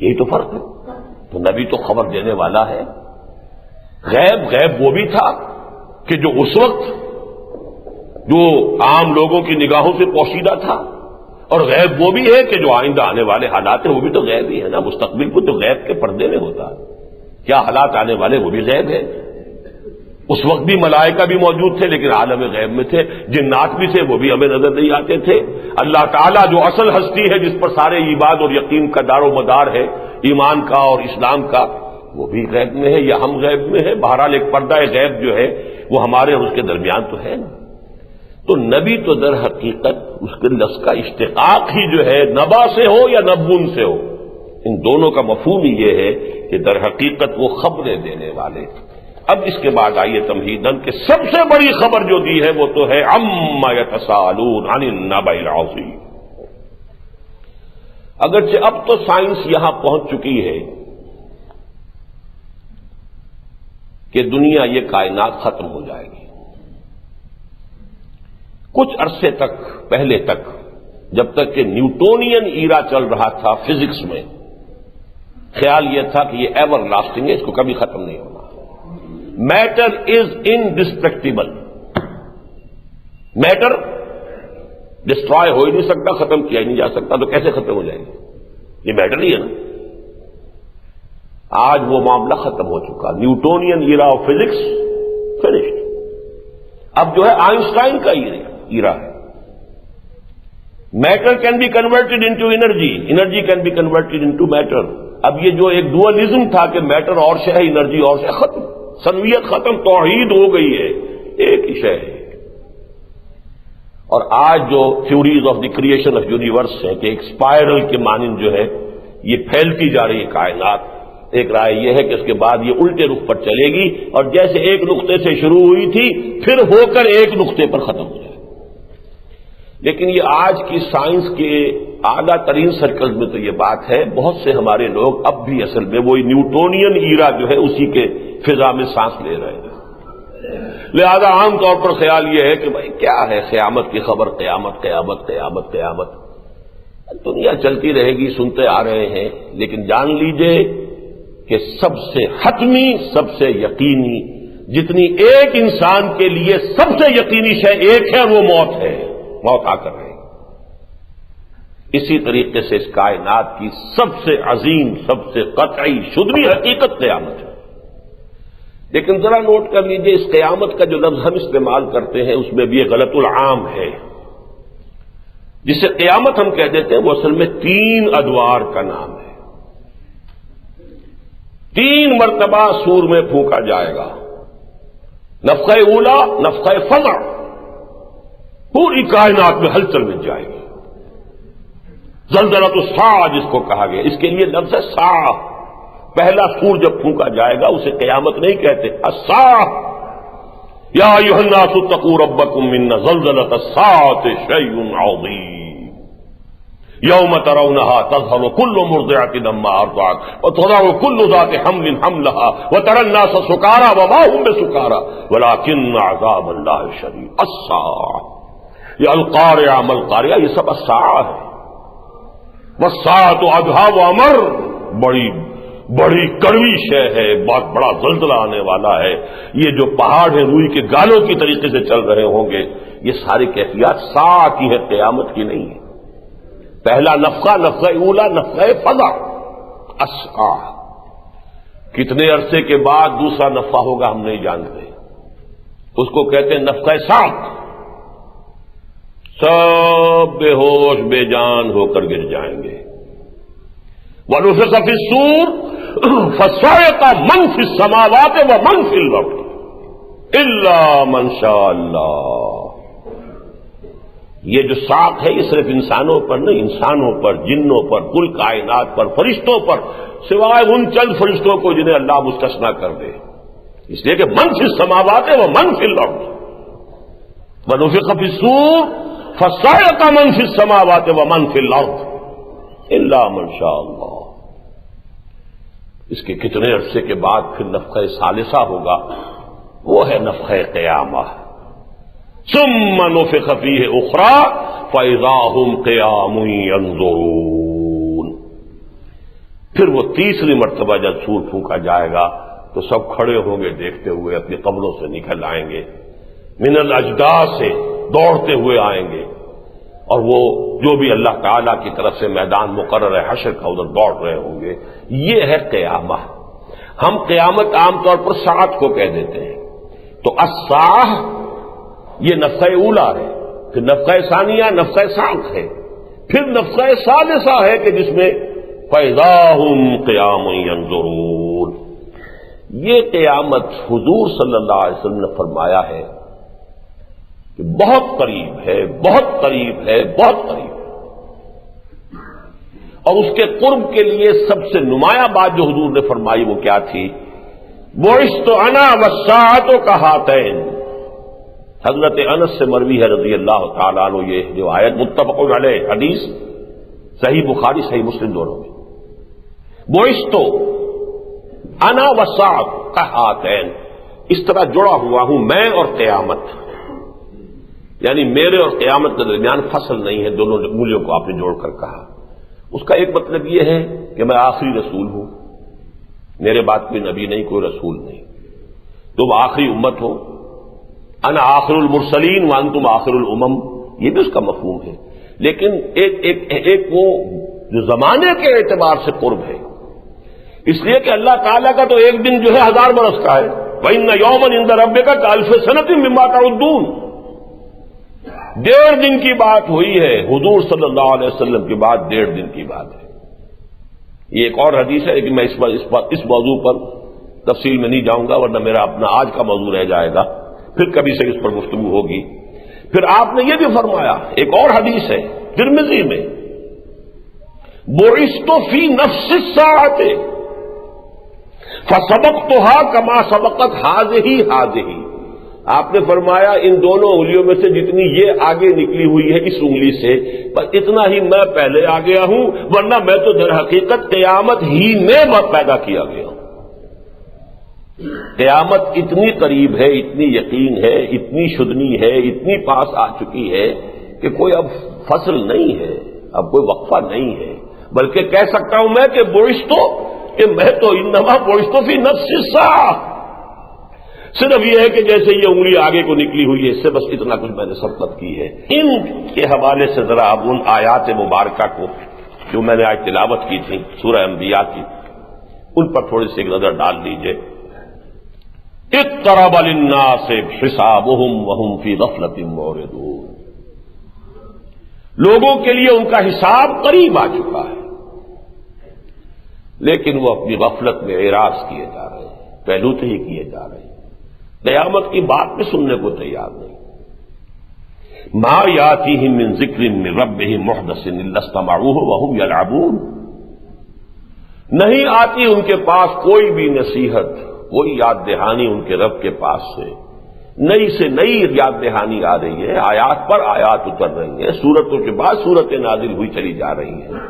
یہی تو فرق ہے۔ تو نبی تو خبر دینے والا ہے۔ غیب وہ بھی تھا کہ جو اس وقت جو عام لوگوں کی نگاہوں سے پوشیدہ تھا، اور غیب وہ بھی ہے کہ جو آئندہ آنے والے حالات ہیں وہ بھی تو غیب ہی ہے نا۔ مستقبل کو تو غیب کے پردے میں ہوتا ہے، کیا حالات آنے والے وہ بھی غیب ہے۔ اس وقت بھی ملائکہ بھی موجود تھے لیکن عالم غیب میں تھے، جنات بھی تھے وہ بھی ہمیں نظر نہیں آتے تھے۔ اللہ تعالیٰ جو اصل ہستی ہے جس پر سارے ایمان اور یقین کا دار و مدار ہے، ایمان کا اور اسلام کا، وہ بھی غیب میں ہے یا ہم غیب میں ہے۔ بہرحال ایک پردہ غیب جو ہے وہ ہمارے اور اس کے درمیان تو ہے نا۔ تو نبی تو در حقیقت اس کے لفظ کا اشتقاق ہی جو ہے نبا سے ہو یا نبون سے ہو، ان دونوں کا مفہوم ہی یہ ہے کہ در حقیقت وہ خبریں دینے والے۔ اب اس کے بعد آئیے تمہیداً کہ سب سے بڑی خبر جو دی ہے وہ تو ہے عما یتساءلون عن النبأ العظیم۔ اگرچہ اب تو سائنس یہاں پہنچ چکی ہے کہ دنیا یہ کائنات ختم ہو جائے گی۔ کچھ عرصے تک پہلے تک جب تک کہ نیوٹونین ایرا چل رہا تھا فزکس میں، خیال یہ تھا کہ یہ ایور لاسٹنگ ہے، اس کو کبھی ختم نہیں ہونا۔ میٹر از انڈسٹرکٹیبل، میٹر ڈسٹرائے ہو ہی نہیں سکتا، ختم کیا ہی نہیں جا سکتا، تو کیسے ختم ہو جائے گی؟ یہ میٹر ہی ہے نا۔ آج وہ معاملہ ختم ہو چکا، Newtonian era of physics finished. اب جو ہے آئنسٹائن کا ایرا ہے۔ Matter can be converted into energy, energy can be converted into matter. اب یہ جو ایک ڈوئلزم تھا کہ میٹر اور شے ہے انرجی اور شے، ختم، سنویت ختم، توحید ہو گئی ہے، ایک ہی شے ہے۔ اور آج جو theories of the creation of universe ہے کہ ایک اسپائرل کے مانند جو ہے یہ پھیلتی جا رہی ہے کائنات، ایک رائے یہ ہے کہ اس کے بعد یہ الٹے رخ پر چلے گی، اور جیسے ایک نقطے سے شروع ہوئی تھی پھر ہو کر ایک نقطے پر ختم ہو جائے۔ لیکن یہ آج کی سائنس کے اعلیٰ ترین سرکلز میں تو یہ بات ہے، بہت سے ہمارے لوگ اب بھی اصل میں وہی نیوٹونین ایرا جو ہے اسی کے فضا میں سانس لے رہے ہیں۔ لہذا عام طور پر خیال یہ ہے کہ بھائی کیا ہے قیامت کی خبر، قیامت قیامت قیامت قیامت، دنیا چلتی رہے گی، سنتے آ رہے ہیں، لیکن جان لیجئے کہ سب سے حتمی، سب سے یقینی جتنی ایک انسان کے لیے سب سے یقینی شے ایک ہے، وہ موت ہے، موت آ کر رہے گی۔ اسی طریقے سے اس کائنات کی سب سے عظیم، سب سے قطعی شدنی حقیقت قیامت ہے۔ لیکن ذرا نوٹ کر لیجئے، اس قیامت کا جو لفظ ہم استعمال کرتے ہیں اس میں بھی یہ غلط العام ہے۔ جسے قیامت ہم کہہ دیتے ہیں وہ اصل میں 3 ادوار کا نام ہے۔ 3 مرتبہ سور میں پھونکا جائے گا، نفخہ اولا، نفخہ فزع، پوری کائنات میں ہلچل مچ جائے گی۔ زلزلۃ الساعہ جس کو کہا گیا، اس کے لیے لفظ ہے ساعہ۔ پہلا سور جب پھونکا جائے گا اسے قیامت نہیں کہتے، الساعہ۔ یا ایھا الناس اتقوا ربکم ان زلزلۃ الساعۃ شیء عظیم یوم ترونها تذهل كل مرضعة عما ارضعت وتضع كل ذات حمل حملها وترى الناس سكارى وما هم بسكارى ولكن عذاب الله شديد۔ الساعة یا القارعة ما القارعة، یہ سب الساعہ ہے۔ والساعة أدهى وأمر، بڑی کڑوی شے ہے، بہت بڑا زلزلہ آنے والا ہے۔ یہ جو پہاڑ ہیں روئی کے گالوں کی طریقے سے چل رہے ہوں گے، یہ ساری کیفیات ساعہ کی ہے، قیامت کی نہیں ہے۔ پہلا نفخہ، نفخہ اولا، نفخہ فزع، الساعہ۔ کتنے عرصے کے بعد دوسرا نفخہ ہوگا ہم نہیں جانتے، اس کو کہتے ہیں نفخہ صاعق۔ سب بے ہوش بے جان ہو کر گر جائیں گے۔ وَنُفِخَ فِي الصُّورِ فَصَعِقَ مَن فِي السَّمَاوَاتِ وَمَن فِي الْأَرْضِ إِلَّا مَن شَاءَ اللَّهُ۔ یہ جو صاعق ہے یہ صرف انسانوں پر نہیں، انسانوں پر، جنوں پر، کل کائنات پر، فرشتوں پر، سوائے ان چند فرشتوں کو جنہیں اللہ مستثنیٰ کر دے، اس لیے کہ من فی السماوات ومن فی الارض۔ وَنُفِخَ فِي الصُّورِ فَصَعِقَ مَن فِي السَّمَاوَاتِ وَمَن فِي الْأَرْضِ إِلَّا مَن شَاءَ اللَّهُ۔ اس کے کتنے عرصے کے بعد پھر نفخہ ثالثہ ہوگا، وہ ہے نفخہ قیامہ۔ ثُمَّ نُفِخَ فِيهِ أُخْرَىٰ فَإِذَا هُمْ قِيَامٌ يَنظُرُونَ۔ پھر وہ تیسری مرتبہ جب سور پھونکا جائے گا تو سب کھڑے ہوں گے دیکھتے ہوئے، اپنی قبروں سے نکل آئیں گے، من الاجداث سے دوڑتے ہوئے آئیں گے، اور وہ جو بھی اللہ تعالیٰ کی طرف سے میدان مقرر ہے حشر کا ادھر دوڑ رہے ہوں گے۔ یہ ہے قیامہ۔ ہم قیامت عام طور پر ساعت کو کہہ دیتے ہیں، تو الساعہ یہ نفخہ اولا ہے، پھر نفخہ ثانیہ نفخہ صاعق ہے، پھر نفخہ ثالثہ ہے کہ جس میں فَإِذَا هُمْ قِيَامٌ يَنظُرُونَ۔ یہ قیامت حضور صلی اللہ علیہ وسلم نے فرمایا ہے کہ بہت قریب ہے، بہت قریب ہے، بہت قریب ہے۔ اور اس کے قرب کے لیے سب سے نمایاں بات جو حضور نے فرمائی وہ کیا تھی؟ بُعِثْتُ أَنَا وَالسَّاعَةُ كَهَاتَيْنِ۔ حضرت انس سے مروی ہے رضی اللہ تعالیٰ عنہ یہ جو آیت، متفق علیہ حدیث، صحیح بخاری صحیح مسلم دونوں میں۔ بُعِثْتُ أَنَا وَالسَّاعَةُ كَهَاتَيْنِ، اس طرح جڑا ہوا ہوں میں اور قیامت، یعنی میرے اور قیامت کے درمیان فصل نہیں ہے، دونوں انگلیوں کو آپ نے جوڑ کر کہا۔ اس کا ایک مطلب یہ ہے کہ میں آخری رسول ہوں، میرے بعد کوئی نبی نہیں، کوئی رسول نہیں، تم آخری امت ہو، انا آخر المرسلین وانتم آخر الامم، یہ بھی اس کا مفہوم ہے۔ لیکن ایک وہ جو زمانے کے اعتبار سے قرب ہے، اس لیے کہ اللہ تعالیٰ کا تو ایک دن جو ہے 1000 برس کا ہے، وَإِنَّ يَوْمًا عِندَ رَبِّكَ كَأَلْفِ سَنَةٍ مِّمَّا تَعُدُّونَ۔ 1.5 دن کی بات ہوئی ہے، حضور صلی اللہ علیہ وسلم کے بعد 1.5 دن کی بات ہے۔ یہ ایک اور حدیث ہے کہ میں اس موضوع پر تفصیل میں نہیں جاؤں گا، ورنہ میرا اپنا آج کا موضوع رہ جائے گا، پھر کبھی سے اس پر گفتگو ہوگی۔ پھر آپ نے یہ بھی فرمایا، ایک اور حدیث ہے ترمذی میں، بُعِثْتُ فِي نَفْسِ السَّاعَةِ فَسَبَقْتُهَا كَمَا سَبَقَتْ هَٰذِهِ۔ آپ نے فرمایا ان دونوں انگلیوں میں سے جتنی یہ آگے نکلی ہوئی ہے اس انگلی سے، بس اتنا ہی میں پہلے آ گیا ہوں، ورنہ میں تو در حقیقت قیامت ہی میں پیدا کیا گیا ہوں۔ قیامت اتنی قریب ہے، اتنی یقین ہے، اتنی شدنی ہے، اتنی پاس آ چکی ہے کہ کوئی اب فصل نہیں ہے، اب کوئی وقفہ نہیں ہے، بلکہ کہہ سکتا ہوں میں کہ بُعِثْتُ، کہ میں تو انما بُعِثْتُ فِي نَفْسِ السَّاعَةِ، صرف یہ ہے کہ جیسے یہ انگلی آگے کو نکلی ہوئی ہے، اس سے بس اتنا کچھ میں نے سبقت کی ہے۔ ان کے حوالے سے ذرا اب ان آیات مبارکہ کو جو میں نے آج تلاوت کی تھی سورہ انبیاء کی، ان پر تھوڑی سی ایک نظر ڈال لیجئے۔ اقترب للناس حسابهم وهم فی غفلۃ معرضون، لوگوں کے لیے ان کا حساب قریب آ چکا ہے، لیکن وہ اپنی غفلت میں اعراض کیے جا رہے ہیں، پہلوتے ہی کیے جا رہے ہیں، قیامت کی بات بھی سننے کو تیار نہیں۔ ما یاتیہم من ذکر من ربہم محدث الا استمعوہ وہم یلعبون، نہیں آتی ان کے پاس کوئی بھی نصیحت، کوئی یاد دہانی ان کے رب کے پاس سے، نئی سے نئی یاد دہانی آ رہی ہے، آیات پر آیات اتر رہی ہیں، سورتوں کے بعد سورتیں نازل ہوئی چلی جا رہی ہیں۔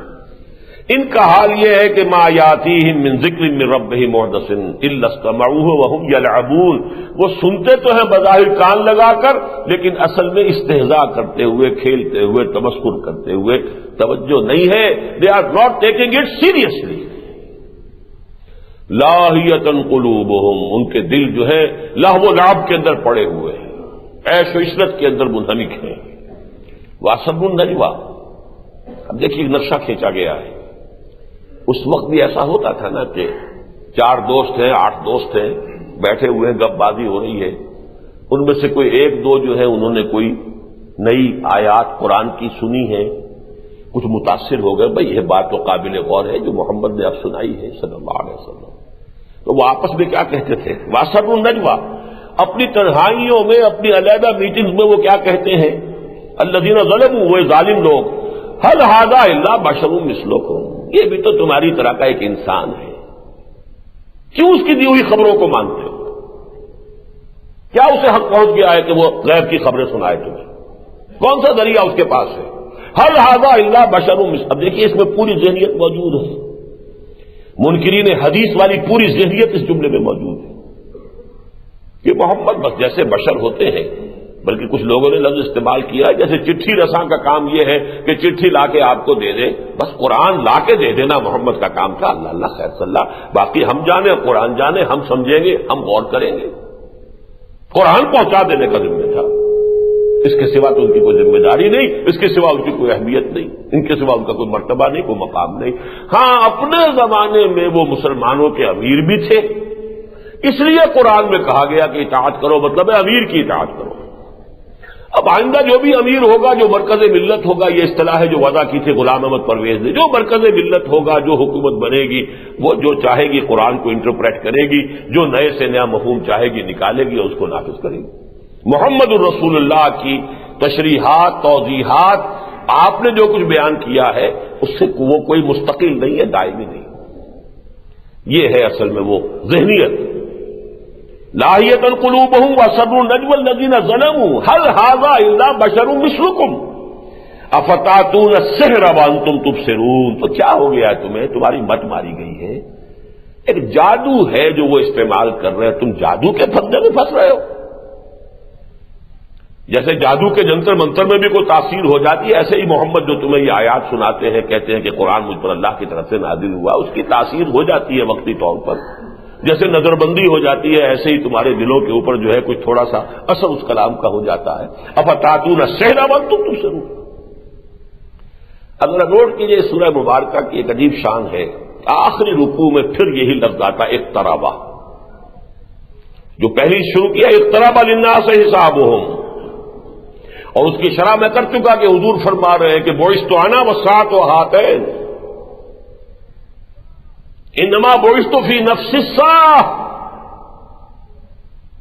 ان کا حال یہ ہے کہ ما یاتیہم من ذکر من ربہم محدث الا استمعوہ وہم یلعبون، وہ سنتے تو ہیں بظاہر کان لگا کر، لیکن اصل میں استہزاء کرتے ہوئے، کھیلتے ہوئے، تمسخر کرتے ہوئے، توجہ نہیں ہے، they are not taking it seriously. لاہیۃ قلوبہم، ان کے دل جو ہے لہو و لعب کے اندر پڑے ہوئے ہیں، عیش و عشرت کے اندر منہمک ہیں۔ واسب النجویٰ، اب دیکھیے نقشہ کھینچا گیا ہے۔ اس وقت بھی ایسا ہوتا تھا نا کہ 4 دوست ہیں، 8 دوست ہیں، بیٹھے ہوئے ہیں، گپ بازی ہو رہی ہے، ان میں سے کوئی 1-2 جو ہے انہوں نے کوئی نئی آیات قرآن کی سنی ہے، کچھ متاثر ہو گئے، بھئی یہ بات تو قابل غور ہے جو محمد نے اب سنائی ہے صلی اللہ علیہ وسلم، تو وہ آپس میں کیا کہتے تھے؟ واسب النجویٰ، اپنی تنہائیوں میں، اپنی علیحدہ میٹنگز میں وہ کیا کہتے ہیں؟ الذین ظلموا، وہ ظالم لوگ، هل هذا الا بشر مثلکم، یہ بھی تو تمہاری طرح کا ایک انسان ہے، کیوں اس کی دی ہوئی خبروں کو مانتے ہو؟ کیا اسے حق پہنچ گیا ہے کہ وہ غیب کی خبریں سنائے تمہیں؟ کون سا ذریعہ اس کے پاس ہے؟ هل هذا الا بشر مثلکم، اب دیکھیے اس میں پوری ذہنیت موجود ہے، منکرین حدیث والی پوری ذہنیت اس جملے میں موجود ہے کہ محمد بس جیسے بشر ہوتے ہیں، بلکہ کچھ لوگوں نے لفظ استعمال کیا ہے جیسے چٹھی رساں کا کام یہ ہے کہ چٹھی لا کے آپ کو دے دے، بس قرآن لا کے دے دینا محمد کا کام تھا، اللہ اللہ خیر صلی اللہ، باقی ہم جانے، قرآن جانے، ہم سمجھیں گے، ہم غور کریں گے، قرآن پہنچا دینے کا ذمہ تھا، اس کے سوا تو ان کی کوئی ذمہ داری نہیں، اس کے سوا ان کی کوئی اہمیت نہیں، ان کے سوا ان کا کوئی مرتبہ نہیں، کوئی مقام نہیں۔ ہاں اپنے زمانے میں وہ مسلمانوں کے امیر بھی تھے، اس لیے قرآن میں کہا گیا کہ اطاعت کرو، مطلب ہے امیر کی اطاعت کرو۔ اب آئندہ جو بھی امیر ہوگا، جو مرکز ملت ہوگا، یہ اصطلاح ہے جو وضع کی تھی غلام احمد پرویز نے، جو مرکز ملت ہوگا، جو حکومت بنے گی، وہ جو چاہے گی قرآن کو انٹرپریٹ کرے گی، جو نئے سے نیا مفہوم چاہے گی نکالے گی اور اس کو نافذ کرے گی۔ محمد الرسول اللہ کی تشریحات، توضیحات، آپ نے جو کچھ بیان کیا ہے اس سے وہ کوئی مستقل نہیں ہے، دائمی نہیں، یہ ہے اصل میں وہ ذہنیت۔ لاہیۃ قلوبہم واسروا النجوى الذین ظلموا هل هذا الا بشر مثلکم افتاتون السحر وانتم تبصرون، تو کیا ہو گیا تمہیں؟ تمہاری مت ماری گئی ہے، ایک جادو ہے جو وہ استعمال کر رہے ہیں، تم جادو کے پھندے میں پھنس رہے ہو۔ جیسے جادو کے جنتر منتر میں بھی کوئی تاثیر ہو جاتی ہے، ایسے ہی محمد جو تمہیں یہ آیات سناتے ہیں، کہتے ہیں کہ قرآن مجھ پر اللہ کی طرف سے نازل ہوا، اس کی تاثیر ہو جاتی ہے وقتی طور پر، جیسے نظر بندی ہو جاتی ہے، ایسے ہی تمہارے دلوں کے اوپر جو ہے کچھ تھوڑا سا اثر اس کلام کا ہو جاتا ہے۔ افتاتون السحر وانتم تبصرون، اگر نوٹ کیجئے سورہ مبارکہ کی ایک عجیب شان ہے، آخری رکوع میں پھر یہی لفظ آتا ہے اقترب، جو پہلی شروع کیا اقترب للناس حسابہم، اور اس کی شرح میں کر چکا کہ حضور فرما رہے ہیں کہ بعثت انا والساعۃ ہاتین، انما بعثت فی نفس الساعہ،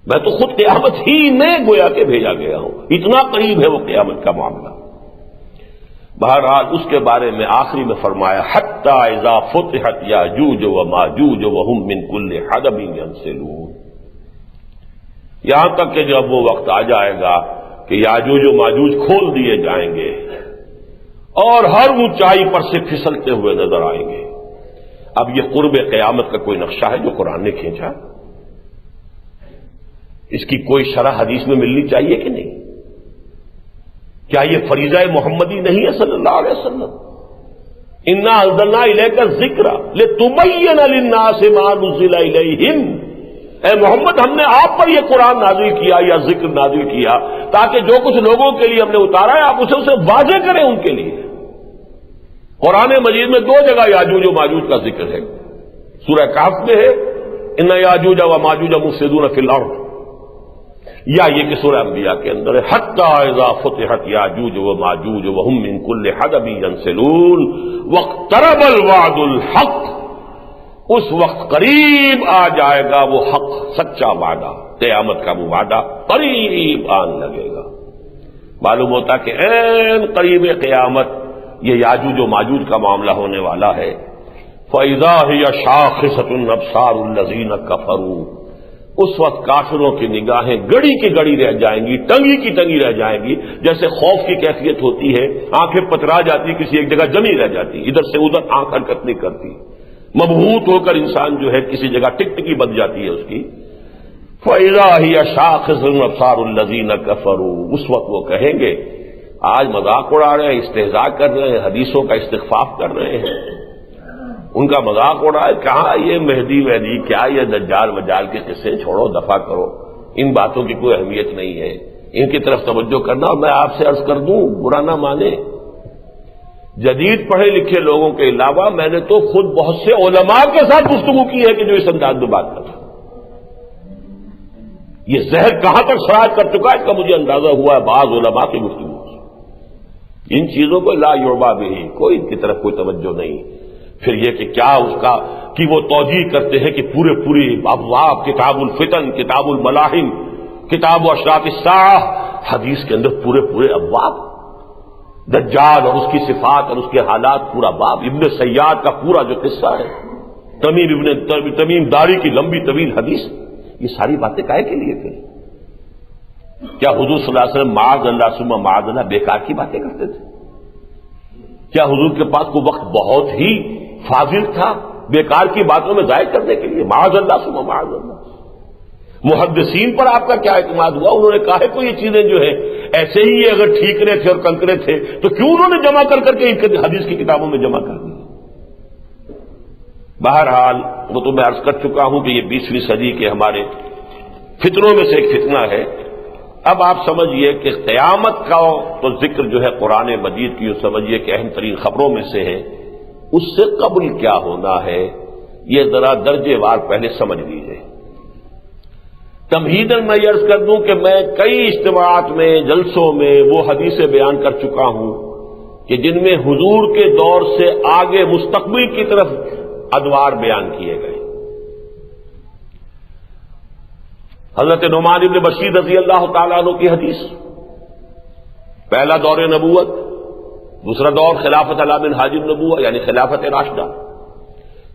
میں تو خود قیامت ہی میں گویا کہ بھیجا گیا ہوں، اتنا قریب ہے وہ قیامت کا معاملہ۔ بہرحال اس کے بارے میں آخری میں فرمایا حتی اذا فتحت یاجوج وماجوج وهم من کل حدب ینسلون، یہاں تک کہ جب وہ وقت آ جائے گا کہ یاجوج و ماجوج کھول دیے جائیں گے اور ہر اونچائی پر سے پھسلتے ہوئے نظر آئیں گے۔ اب یہ قرب قیامت کا کوئی نقشہ ہے جو قرآن نے کھینچا؟ اس کی کوئی شرح حدیث میں ملنی چاہیے کہ نہیں؟ کیا یہ فریضہ محمدی نہیں ہے صلی اللہ علیہ وسلم؟ انا انزلنا الیک الذکر لتبین للناس ما نزل الیہم، اے محمد ہم نے آپ پر یہ قرآن نازل کیا یا ذکر نازل کیا تاکہ جو کچھ لوگوں کے لیے ہم نے اتارا ہے آپ اسے واضح کریں ان کے لیے۔ قرآن مجید میں 2 جگہ یاجوج و ماجوج کا ذکر ہے، سورہ کہف میں ہے ان یاجوج و ماجوج مفسدون فی الارض، یا یہ کہ سورہ انبیاء کے اندر ہے حتی اذا فتحت یاجوج و ماجوج وهم من کل حدب ینسلون واقترب الوعد الحق، اس وقت قریب آ جائے گا وہ حق سچا وعدہ، قیامت کا وہ وعدہ قریب آن لگے گا۔ معلوم ہوتا کہ عین قریب قیامت یہ یاجوج و ماجوج کا معاملہ ہونے والا ہے۔ فَإِذَا هِيَ شَاخِصَةٌ أَبْصَارُ الَّذِينَ كَفَرُوا، اس وقت کافروں کی نگاہیں گڑی کی گڑی رہ جائیں گی، ٹنگی کی ٹنگی رہ جائیں گی، جیسے خوف کی کیفیت ہوتی ہے، آنکھیں پترا جاتی، کسی ایک جگہ جمی رہ جاتی، ادھر سے ادھر آنکھ حرکت نہیں کرتی، مبہوت ہو کر انسان جو ہے کسی جگہ ٹکٹکی بن جاتی ہے اس کی۔ فَإِذَا هِيَ شَاخِصَةٌ أَبْصَارُ الَّذِينَ كَفَرُوا، اس وقت وہ کہیں گے، آج مذاق اڑا رہے ہیں، استہزاء کر رہے ہیں، حدیثوں کا استخفاف کر رہے ہیں، ان کا مذاق اڑائے، کہاں یہ مہدی وہدی، کیا یہ دجال وجال کے قصے، چھوڑو، دفع کرو، ان باتوں کی کوئی اہمیت نہیں ہے، ان کی طرف توجہ کرنا۔ اور میں آپ سے عرض کر دوں، برا نہ مانے، جدید پڑھے لکھے لوگوں کے علاوہ میں نے تو خود بہت سے علماء کے ساتھ گفتگو کی ہے کہ جو اس انداز میں بات کرتا، یہ زہر کہاں تک سرایت کر چکا ہے اس کا مجھے اندازہ ہوا ہے بعض علماء کی گفتگو سے۔ ان چیزوں کو لا یعبا بہ، کوئی ان کی طرف کوئی توجہ نہیں۔ پھر یہ کہ کیا اس کا کہ وہ توجیہ کرتے ہیں کہ پورے ابواب، کتاب الفتن، کتاب الملاحم، کتاب و اشراط الساعہ، حدیث کے اندر پورے ابواب، دجال اور اس کی صفات اور اس کے حالات پورا باب، ابن سیاد کا پورا جو قصہ ہے، تمیم داری کی لمبی طویل حدیث، یہ ساری باتیں کائے کے لیے پھر؟ کیا حضور صلی اللہ علیہ وسلم معاذ اللہ ثم معاذ اللہ بیکار کی باتیں کرتے تھے؟ کیا حضور کے پاس کوئی وقت بہت ہی فاضل تھا بیکار کی باتوں میں ضائع کرنے کے لیے؟ معاذ اللہ ثم معاذ اللہ۔ محدثین پر آپ کا کیا اعتماد ہوا؟ انہوں نے کہا کہ یہ چیزیں جو ہیں ایسے ہی اگر ٹھیکرے تھے اور کنکرے تھے تو کیوں انہوں نے جمع کر کے حدیث کی کتابوں میں جمع کر دی؟ بہرحال وہ تو میں عرض کر چکا ہوں کہ یہ 20ویں صدی کے ہمارے فتنوں میں سے ایک فتنہ ہے۔ اب آپ سمجھئے کہ قیامت کا تو ذکر جو ہے قرآن مجید کی، سمجھئے کہ اہم ترین خبروں میں سے ہے، اس سے قبل کیا ہونا ہے یہ ذرا درجے وار پہلے سمجھ لیجیے۔ تمہیداً میں یہ عرض کر دوں کہ میں کئی اجتماعات میں، جلسوں میں وہ حدیثیں بیان کر چکا ہوں کہ جن میں حضور کے دور سے آگے مستقبل کی طرف ادوار بیان کیے گئے۔ حضرت نعمان بن بشیر رضی اللہ تعالیٰ عنہ کی حدیث، پہلا دور نبوت، دوسرا دور خلافت علی منہاج النبوہ یعنی خلافت راشدہ،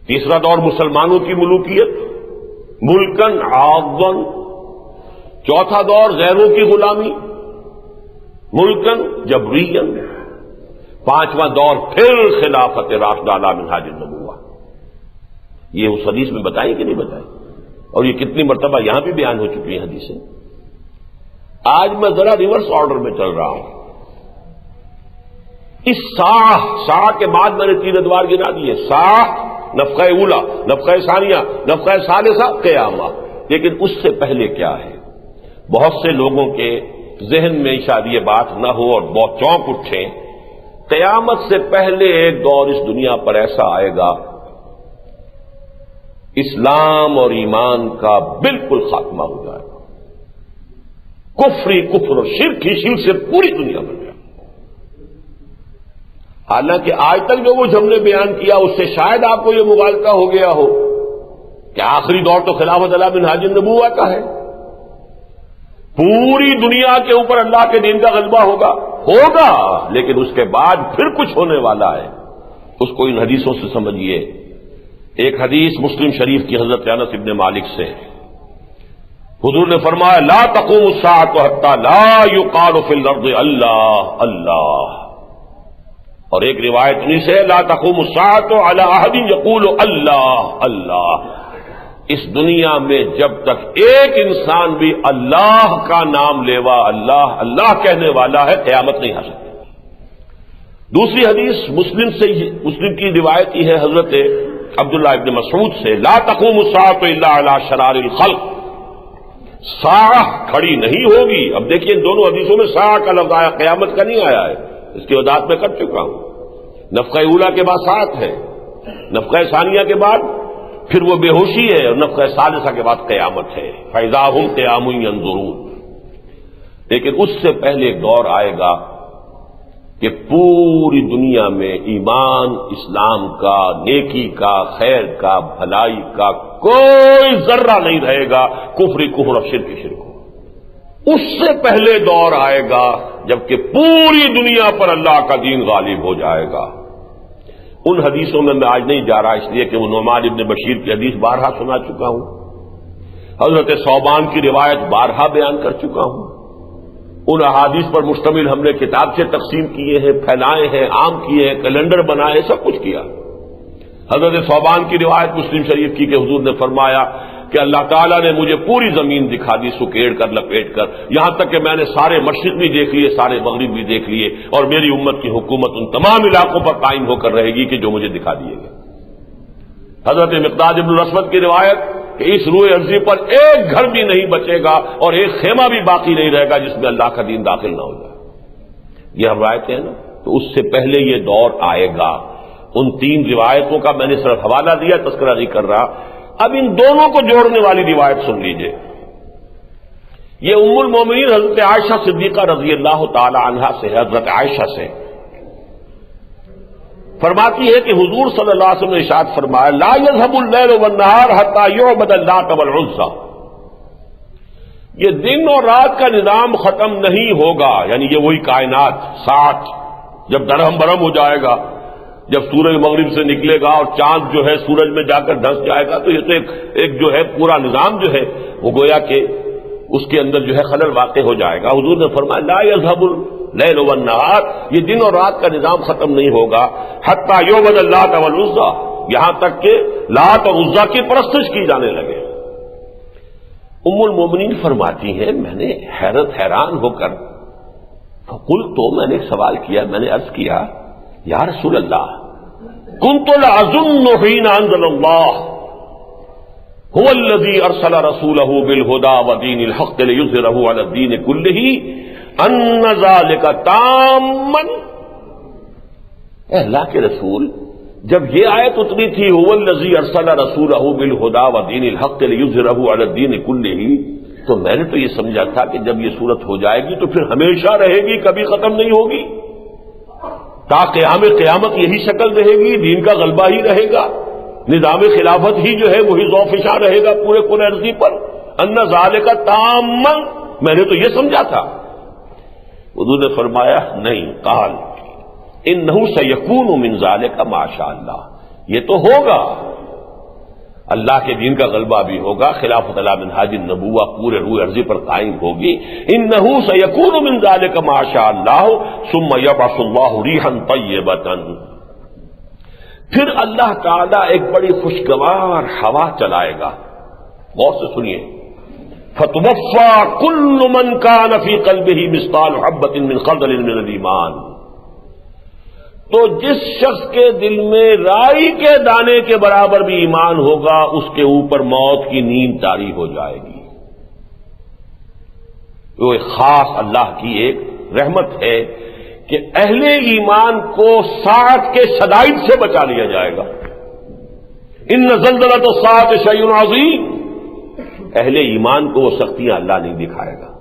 تیسرا دور مسلمانوں کی ملوکیت ملکن عاضن، چوتھا دور غیروں کی غلامی ملکن جبرین، پانچواں دور پھر خلافت راشدہ علی منہاج النبوہ۔ یہ اس حدیث میں بتائیں کہ نہیں بتائیں؟ اور یہ کتنی مرتبہ یہاں بھی بیان ہو چکی ہیں حدیثیں۔ آج میں ذرا ریورس آرڈر میں چل رہا ہوں۔ اس ساہ کے بعد میں نے 3 ادوار گنا دیے، ساہ، نفخہ اولا، نفخہ ثانیہ، نفخہ ثالثہ، قیامہ۔ لیکن اس سے پہلے کیا ہے؟ بہت سے لوگوں کے ذہن میں شاید یہ بات نہ ہو اور بہت چونک اٹھیں، قیامت سے پہلے ایک دور اس دنیا پر ایسا آئے گا اسلام اور ایمان کا بالکل خاتمہ ہو جائے گا، کفر اور شرک ہی شرک سے پوری دنیا بن جائے۔ حالانکہ آج تک جو کچھ ہم نے بیان کیا اس سے شاید آپ کو یہ مغالطہ ہو گیا ہو کہ آخری دور تو خلافت علی منہاج النبوہ کا ہے، پوری دنیا کے اوپر اللہ کے دین کا غلبہ ہوگا، لیکن اس کے بعد پھر کچھ ہونے والا ہے، اس کو ان حدیثوں سے سمجھیے۔ ایک حدیث مسلم شریف کی حضرت انس ابن مالک سے، حضور نے فرمایا لا تقوم الساعة حتى لا يقال في الارض اللہ اللہ، اور ایک روایت انہی سے لا تقوم الساعة على احد يقول اللہ اللہ، اس دنیا میں جب تک ایک انسان بھی اللہ کا نام لیوا، اللہ اللہ کہنے والا ہے، قیامت نہیں آ سکتی۔ دوسری حدیث مسلم کی روایت ہی ہے حضرت عبداللہ ابن مسعود سے لا تقوم الساعة الا على شرار الخلق، ساعہ کھڑی نہیں ہوگی. اب دیکھیے ان دونوں حدیثوں میں ساعہ کا لفظ آیا، قیامت کا نہیں آیا ہے. اس کی وضاحت میں کر چکا ہوں. نفخہ اولا کے بعد ساعت ہے، نفخہ ثانیہ کے بعد پھر وہ بے ہوشی ہے، اور نفخہ ثالثہ کے بعد قیامت ہے. فَإِذَا هُمْ قِيَامٌ يَنظُرُونَ. لیکن اس سے پہلے ایک دور آئے گا کہ پوری دنیا میں ایمان، اسلام کا، نیکی کا، خیر کا، بھلائی کا کوئی ذرہ نہیں رہے گا، کفر اور شرک ہو. اس سے پہلے دور آئے گا جبکہ پوری دنیا پر اللہ کا دین غالب ہو جائے گا. ان حدیثوں میں آج نہیں جا رہا، اس لیے کہ وہ نعمان ابن بشیر کی حدیث بارہا سنا چکا ہوں، حضرت ثوبان کی روایت بارہا بیان کر چکا ہوں. ان احادیث پر مشتمل ہم نے کتاب سے تقسیم کیے ہیں، پھیلائے ہیں، عام کیے ہیں، کیلنڈر بنائے، سب کچھ کیا. حضرت ثوبان کی روایت مسلم شریف کی کہ حضور نے فرمایا کہ اللہ تعالیٰ نے مجھے پوری زمین دکھا دی، سکیڑ کر، لپیٹ کر، یہاں تک کہ میں نے سارے مشرق بھی دیکھ لیے، سارے مغرب بھی دیکھ لیے، اور میری امت کی حکومت ان تمام علاقوں پر قائم ہو کر رہے گی کہ جو مجھے دکھا دیے گئے. حضرت مقداد ابن الاسود کی روایت کہ اس روئے ارضی پر ایک گھر بھی نہیں بچے گا اور ایک خیمہ بھی باقی نہیں رہے گا جس میں اللہ کا دین داخل نہ ہو جائے. یہ ہم روایتیں ہیں نا. تو اس سے پہلے یہ دور آئے گا. ان تین روایتوں کا میں نے صرف حوالہ دیا، تذکرہ نہیں کر رہا. اب ان دونوں کو جوڑنے والی روایت سن لیجئے. یہ ام المومنین حضرت عائشہ صدیقہ رضی اللہ تعالی عنہا سے، حضرت عائشہ سے فرماتی ہے کہ حضور صلی اللہ علیہ وسلم نے ارشاد فرمایا لا يذهب الليل والنهار حتى يعبد اللات والعزى. یہ دن اور رات کا نظام ختم نہیں ہوگا، یعنی یہ وہی کائنات ساتھ جب درہم برہم ہو جائے گا، جب سورج مغرب سے نکلے گا اور چاند جو ہے سورج میں جا کر دھنس جائے گا، تو یہ تو ایک جو ہے پورا نظام جو ہے وہ گویا کہ اس کے اندر جو ہے خلل واقع ہو جائے گا. حضور نے فرمایا لا يذهب اللیل والنہار، یہ دن اور رات کا نظام ختم نہیں ہوگا حتی یعبد اللات والعزی، یہاں تک کہ لات اور عزی کی پرستش کی جانے لگے. ام المومنین فرماتی ہیں میں نے حیران ہو کر فقلت، تو میں نے ایک سوال کیا، میں نے عرض کیا یا رسول اللہ كنت لأظن حين أنزل الله هو الذي أرسل رسوله بالهدى ودين الحق ليظهره على الدين كله أن ذلك تاما. اللہ کے رسول جب یہ آیت اتری تھی هو الذي أرسل رسوله بالهدى ودين الحق ليظهره على الدين كله، تو میں نے تو یہ سمجھا تھا کہ جب یہ صورت ہو جائے گی تو پھر ہمیشہ رہے گی، کبھی ختم نہیں ہوگی، تا قیامت یہی شکل رہے گی، دین کا غلبہ ہی رہے گا، نظام خلافت ہی جو ہے وہی ذوفشاں رہے گا پورے ارضی پر. ان ذالک تاما، میں نے تو یہ سمجھا تھا. حضور نے فرمایا نہیں، قال انہ سیکون من ذالک ما شاء اللہ، یہ تو ہوگا، اللہ کے دین کا غلبہ بھی ہوگا، خلافت علی منہاج النبوہ پورے روئے ارضی پر قائم ہوگی. انہ سیکون من ذالک ما شاء اللہ ثم یبعث اللہ ریحا طیبۃ، پھر اللہ تعالی ایک بڑی خوشگوار ہوا چلائے گا. غور سے سنیے، فتوفى كل من كان في قلبه مثقال حبة من خردل من الایمان، تو جس شخص کے دل میں رائی کے دانے کے برابر بھی ایمان ہوگا اس کے اوپر موت کی نیند طاری ہو جائے گی. وہ ایک خاص اللہ کی ایک رحمت ہے کہ اہل ایمان کو ساعت کے شدائد سے بچا لیا جائے گا. ان زلزلۃ الساعۃ شیء عظیم، اہل ایمان کو وہ سختیاں اللہ نہیں دکھائے گا،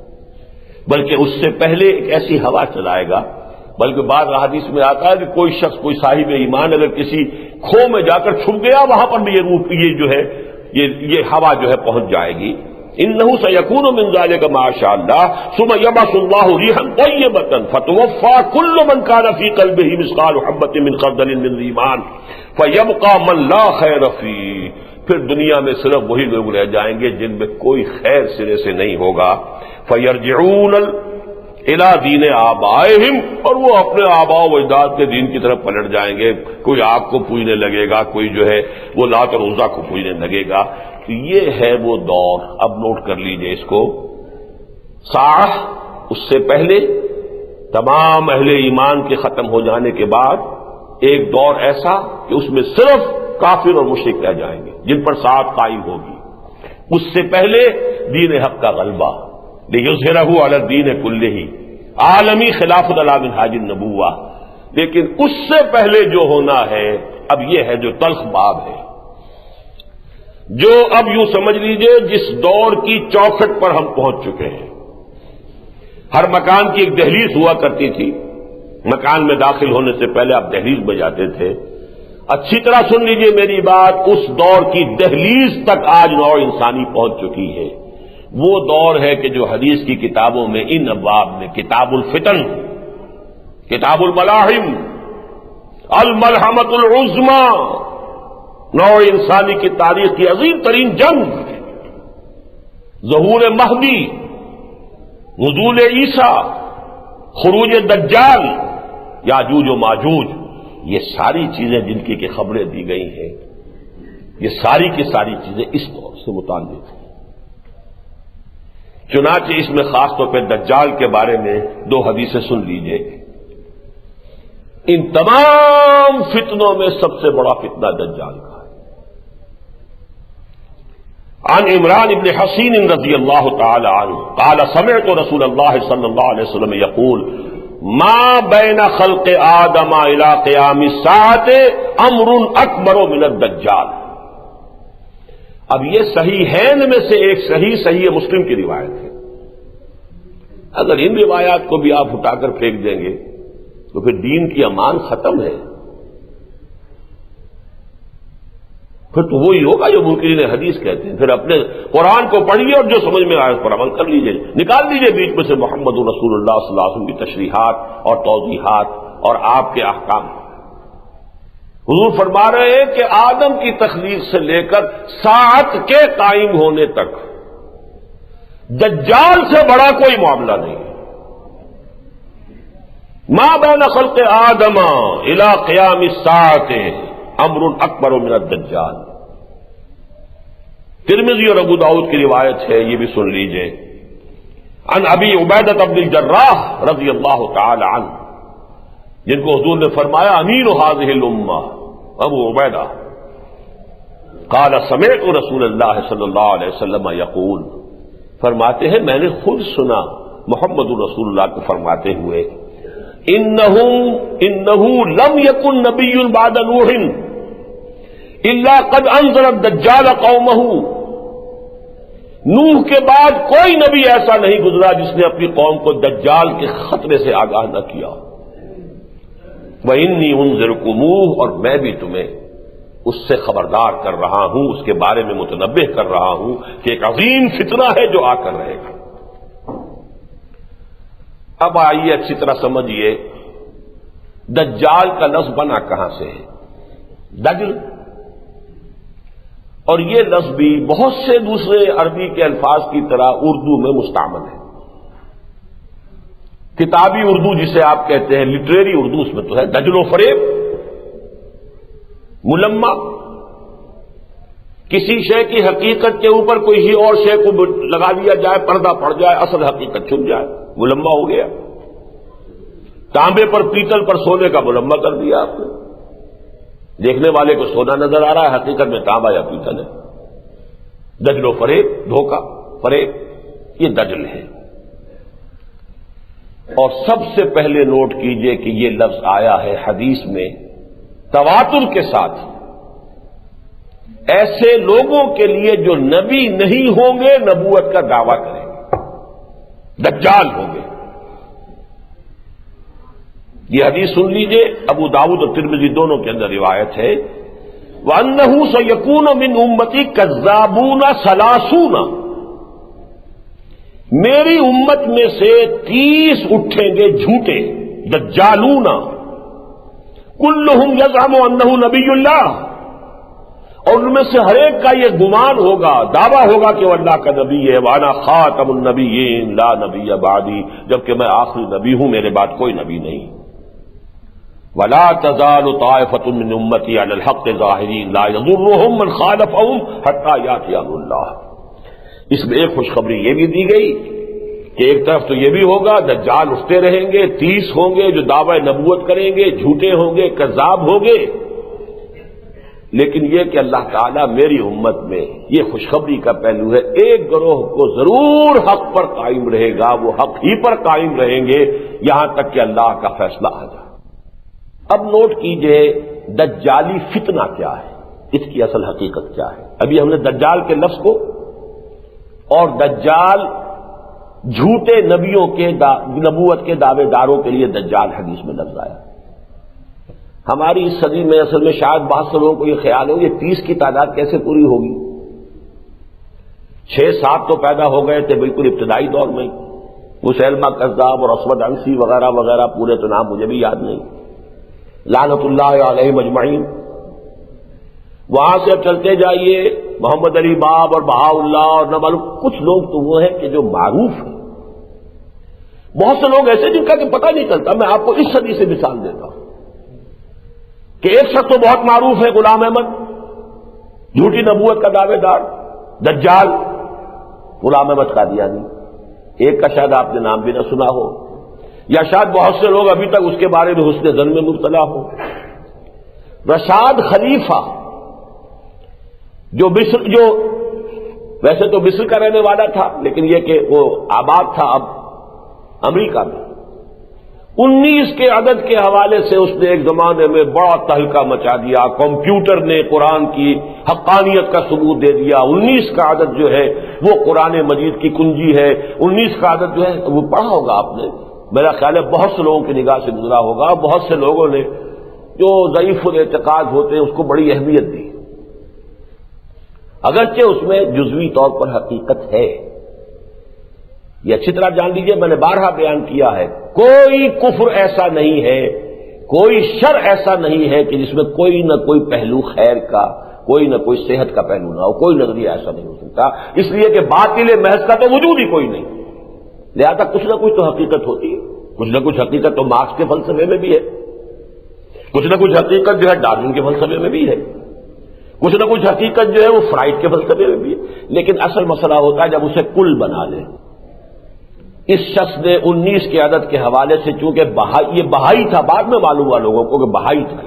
بلکہ اس سے پہلے ایک ایسی ہوا چلائے گا. بلکہ بعض احادیث میں آتا ہے کہ کوئی شخص، کوئی صاحب ایمان اگر کسی کھو میں جا کر چھپ گیا، وہاں پر بھی یہ جو ہے یہ ہوا جو ہے پہنچ جائے گی. انہ سیکون من ذلک ما شاء اللہ ثم یبعث اللہ ریحا طیبۃ فتوفى كل من كان في قلبه مثقال حبة من خردل من ایمان فیبقى من لا خیر فیہ، پھر دنیا میں صرف وہی لوگ رہ جائیں گے جن میں کوئی خیر سرے سے نہیں ہوگا. فیرجعون الی دین آبائہم، اور وہ اپنے آباء و اجداد کے دین کی طرف پلٹ جائیں گے. کوئی آگ کو پوجنے لگے گا، کوئی جو ہے وہ لات اور عزیٰ کو پوجنے لگے گا. تو یہ ہے وہ دور. اب نوٹ کر لیجئے اس کو. ساعہ، اس سے پہلے تمام اہل ایمان کے ختم ہو جانے کے بعد ایک دور ایسا کہ اس میں صرف کافر اور مشرک رہ جائیں گے جن پر ساعت قائم ہوگی. اس سے پہلے دین حق کا غلبہ، لیظہرہ علی الدین کلہ، عالمی خلافت علی منہاج النبوہ۔ لیکن اس سے پہلے جو ہونا ہے اب یہ ہے جو تلخ باب ہے، جو اب یوں سمجھ لیجئے جس دور کی چوکھٹ پر ہم پہنچ چکے ہیں۔ ہر مکان کی ایک دہلیز ہوا کرتی تھی، مکان میں داخل ہونے سے پہلے آپ دہلیز میں جاتے تھے۔ اچھی طرح سن لیجئے میری بات، اس دور کی دہلیز تک آج نوع انسانی پہنچ چکی ہے۔ وہ دور ہے کہ جو حدیث کی کتابوں میں ان ابواب میں کتاب الفتن، کتاب الملاحم، الملحمۃ العظمی، نوع انسانی کی تاریخ کی عظیم ترین جنگ، ظہور مہدی، نزول عیسیٰ، خروج دجال، یاجوج و ماجوج، یہ ساری چیزیں جن کی کہ خبریں دی گئی ہیں، یہ ساری کی ساری چیزیں اس دور سے متعلق ہیں۔ چنانچہ اس میں خاص طور پہ دجال کے بارے میں 2 حدیثیں سن لیجئے۔ ان تمام فتنوں میں سب سے بڑا فتنہ دجال کا ہے۔ عن عمران بن حسین رضی اللہ تعالی عنہ قال سمعت رسول اللہ صلی اللہ علیہ وسلم یقول ما بین خلق آدم الى قیام الساعۃ امر اکبر من الدجال۔ اب یہ صحیحین میں سے ایک صحیح مسلم کی روایت ہے۔ اگر ان روایات کو بھی آپ اٹھا کر پھینک دیں گے تو پھر دین کی امان ختم ہے، پھر تو وہی ہوگا جو منکرین حدیث کہتے ہیں۔ پھر اپنے قرآن کو پڑھیے اور جو سمجھ میں آئے اس پر عمل کر لیجیے، نکال دیجیے بیچ میں سے محمد رسول اللہ صلی اللہ علیہ وسلم کی تشریحات اور توضیحات اور آپ کے احکام۔ حضور فرما رہے ہیں کہ آدم کی تخلیق سے لے کر ساعت کے قائم ہونے تک دجال سے بڑا کوئی معاملہ نہیں ہے۔ ما بین خلق آدم الی قیام الساعۃ امر اکبر من الدجال۔ ترمذی اور ابو داؤد کی روایت ہے، یہ بھی سن لیجئے۔ عن ابی عبیدہ بن الجراح رضی اللہ تعالی عنہ، جن کو حضور نے فرمایا امین هذه الامہ، ابو عبیدہ، قال سمعت رسول اللہ صلی اللہ علیہ وسلم یقول، فرماتے ہیں میں نے خود سنا محمد رسول اللہ کو فرماتے ہوئے انه لم يكن نبي بعد نوح الا قد انذر الدجال قومه۔ نوح کے بعد کوئی نبی ایسا نہیں گزرا جس نے اپنی قوم کو دجال کے خطرے سے آگاہ نہ کیا۔ وَإِنِّي أُنذِرُكُمُوهُ، اور میں بھی تمہیں اس سے خبردار کر رہا ہوں، اس کے بارے میں متنبہ کر رہا ہوں کہ ایک عظیم فتنہ ہے جو آ کر رہے گا۔ اب آئیے اچھی طرح سمجھیے دجال کا لفظ بنا کہاں سے ہے؟ دجل، اور یہ لفظ بھی بہت سے دوسرے عربی کے الفاظ کی طرح اردو میں مستعمل ہے۔ کتابی اردو جسے آپ کہتے ہیں، لٹریری اردو، اس میں تو ہے دجل و فریب، ملمہ، کسی شے کی حقیقت کے اوپر کوئی ہی اور شے کو لگا دیا جائے، پردہ پڑ جائے، اصل حقیقت چھپ جائے، ملمہ ہو گیا۔ تانبے پر پیتل پر سونے کا ملمہ کر دیا آپ نے، دیکھنے والے کو سونا نظر آ رہا ہے، حقیقت میں تانبا یا پیتل ہے۔ دجل و فریب، دھوکہ، فریب، یہ دجل ہے۔ اور سب سے پہلے نوٹ کیجئے کہ یہ لفظ آیا ہے حدیث میں تواتر کے ساتھ، ایسے لوگوں کے لیے جو نبی نہیں ہوں گے، نبوت کا دعویٰ کریں گے، دجال ہوں گے۔ یہ حدیث سن لیجئے، ابو داؤد اور ترمذی دونوں کے اندر روایت ہے، وَأَنَّهُ سَيَكُونُ مِنْ أُمَّتِي كَذَّابُونَ ثَلَاثُونَ، میری امت میں سے 30 اٹھیں گے جھوٹے، دجالون، كلهم يزعم أنه نبي اللہ، اور ان میں سے ہر ایک کا یہ گمان ہوگا، دعویٰ ہوگا کہ وہ اللہ کا نبی ہے، وَأَنَا خَاتَمُ النَّبِيِّينَ لَا نَبِيَّ بَعْدِي، جبکہ میں آخری نبی ہوں، میرے بعد کوئی نبی نہیں۔ وَلَا تَزَالُ طَائِفَةٌ مِّنْ أُمَّتِي عَلَى الْحَقِّ ظَاهِرِينَ لَا يَضُرُّهُم مَّنْ خَالَفَهُمْ حَتَّىٰ يَأْتِيَ أَمْرُ اللَّهِ۔ اس میں ایک خوشخبری یہ بھی دی گئی کہ ایک طرف تو یہ بھی ہوگا دجال اٹھتے رہیں گے، 30 ہوں گے جو دعوی نبوت کریں گے، جھوٹے ہوں گے، کذاب ہوں گے، لیکن یہ کہ اللہ تعالیٰ میری امت میں یہ خوشخبری کا پہلو ہے، ایک گروہ کو ضرور حق پر قائم رہے گا، وہ حق ہی پر قائم رہیں گے یہاں تک کہ اللہ کا فیصلہ آ جائے۔ اب نوٹ کیجئے دجالی فتنہ کیا ہے، اس کی اصل حقیقت کیا ہے۔ ابھی ہم نے دجال کے لفظ کو اور دجال جھوٹے نبیوں کے نبوت کے دعوے داروں کے لیے دجال حدیث میں لفظ آیا۔ ہماری اس صدی میں اصل میں شاید بہت سے لوگوں کو یہ خیال ہو یہ 30 کی تعداد کیسے پوری ہوگی۔ 6-7 تو پیدا ہو گئے تھے بالکل ابتدائی دور میں، مسیلمہ کذاب اور اسود عنسی وغیرہ وغیرہ، پورے تو نام مجھے بھی یاد نہیں، لعنت اللہ علیہم اجمعین۔ وہاں سے اب چلتے جائیے محمد علی باب اور بہاء اللہ اور نہ معلوم کچھ لوگ تو وہ ہیں کہ جو معروف ہیں، بہت سے لوگ ایسے جن کا کہ پتہ نہیں چلتا۔ میں آپ کو اس صدی سے مثال دیتا ہوں کہ ایک شخص تو بہت معروف ہے، غلام احمد، جھوٹی نبوت کا دعوے دار، دجال، غلام احمد قادیانی۔ ایک کا شاید آپ نے نام بھی نہ سنا ہو، یا شاید بہت سے لوگ ابھی تک اس کے بارے میں حسن ظن میں مبتلا ہو۔ رشاد خلیفہ جو ویسے تو مصر کا رہنے والا تھا، لیکن یہ کہ وہ آباد تھا اب امریکہ میں، 19 کے عدد کے حوالے سے اس نے ایک زمانے میں بڑا تہلکہ مچا دیا۔ کمپیوٹر نے قرآن کی حقانیت کا ثبوت دے دیا۔ 19 کا عدد جو ہے وہ قرآن مجید کی کنجی ہے۔ 19 کا عدد جو ہے وہ پڑھا ہوگا آپ نے، میرا خیال ہے بہت سے لوگوں کی نگاہ سے گزرا ہوگا۔ بہت سے لوگوں نے جو ضعیف الاعتقاد ہوتے ہیں اس کو بڑی اہمیت دی، اگرچہ اس میں جزوی طور پر حقیقت ہے۔ یہ اچھی طرح جان لیجئے، میں نے بارہا بیان کیا ہے، کوئی کفر ایسا نہیں ہے، کوئی شر ایسا نہیں ہے کہ جس میں کوئی نہ کوئی پہلو خیر کا، کوئی نہ کوئی صحت کا پہلو نہ ہو، کوئی نظریہ ایسا نہیں ہو سکتا، اس لیے کہ باطل محض کا تو وجود ہی کوئی نہیں، لہذا کچھ نہ کچھ تو حقیقت ہوتی ہے۔ کچھ نہ کچھ حقیقت تو مارکس کے فلسفے میں بھی ہے، کچھ نہ کچھ حقیقت جو ہے ڈارون کے فلسفے میں بھی ہے، کچھ نہ کچھ حقیقت جو ہے وہ فرائڈ کے فلسفے میں بھی ہے، لیکن اصل مسئلہ ہوتا ہے جب اسے کل بنا لیں۔ اس شخص نے 19 کے عدد کے حوالے سے، چونکہ یہ بہائی تھا، بعد میں معلوم ہوا لوگوں کو کہ بہائی تھا،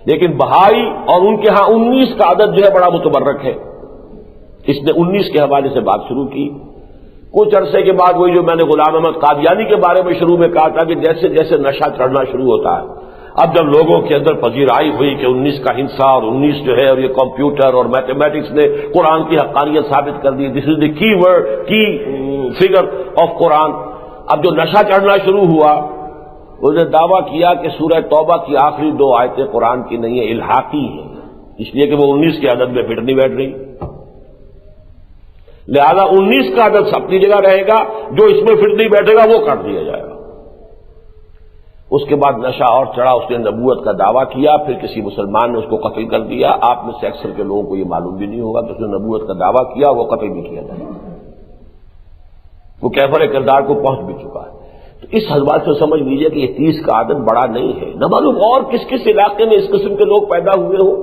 لیکن بہائی اور ان کے ہاں 19 کا عدد جو ہے بڑا متبرک ہے۔ اس نے 19 کے حوالے سے بات شروع کی۔ کچھ عرصے کے بعد وہی جو میں نے غلام احمد قادیانی کے بارے میں شروع میں کہا تھا کہ جیسے جیسے نشہ چڑھنا شروع ہوتا ہے، اب جب لوگوں کے اندر پذیرائی ہوئی کہ 19 کا ہنسا اور 19 جو ہے اور یہ کمپیوٹر اور میتھمیٹکس نے قرآن کی حقانیت ثابت کر دی، دس از دی کی ورڈ، کی فگر آف قرآن، اب جو نشہ چڑھنا شروع ہوا، اس نے دعویٰ کیا کہ سورہ توبہ کی آخری 2 آیتیں قرآن کی نہیں ہیں، الحاقی ہیں، اس لیے کہ وہ 19 کے عدد میں فٹ نہیں بیٹھ رہی، لہذا 19 کا عدد اپنی جگہ رہے گا، جو اس میں فٹ نہیں بیٹھے گا وہ کاٹ دیا جائے گا۔ اس کے بعد نشہ اور چڑھا، اس نے نبوت کا دعویٰ کیا، پھر کسی مسلمان نے اس کو قتل کر دیا۔ آپ میں سے اکثر کے لوگوں کو یہ معلوم بھی نہیں ہوگا کہ اس نے نبوت کا دعویٰ کیا، وہ قتل بھی کیا جائے، وہ کیفر کردار کو پہنچ بھی چکا ہے۔ تو اس حوالے سے سمجھ لیجئے کہ یہ 30 کا عدد بڑا نہیں ہے۔ نہ معلوم اور کس کس علاقے میں اس قسم کے لوگ پیدا ہوئے ہوں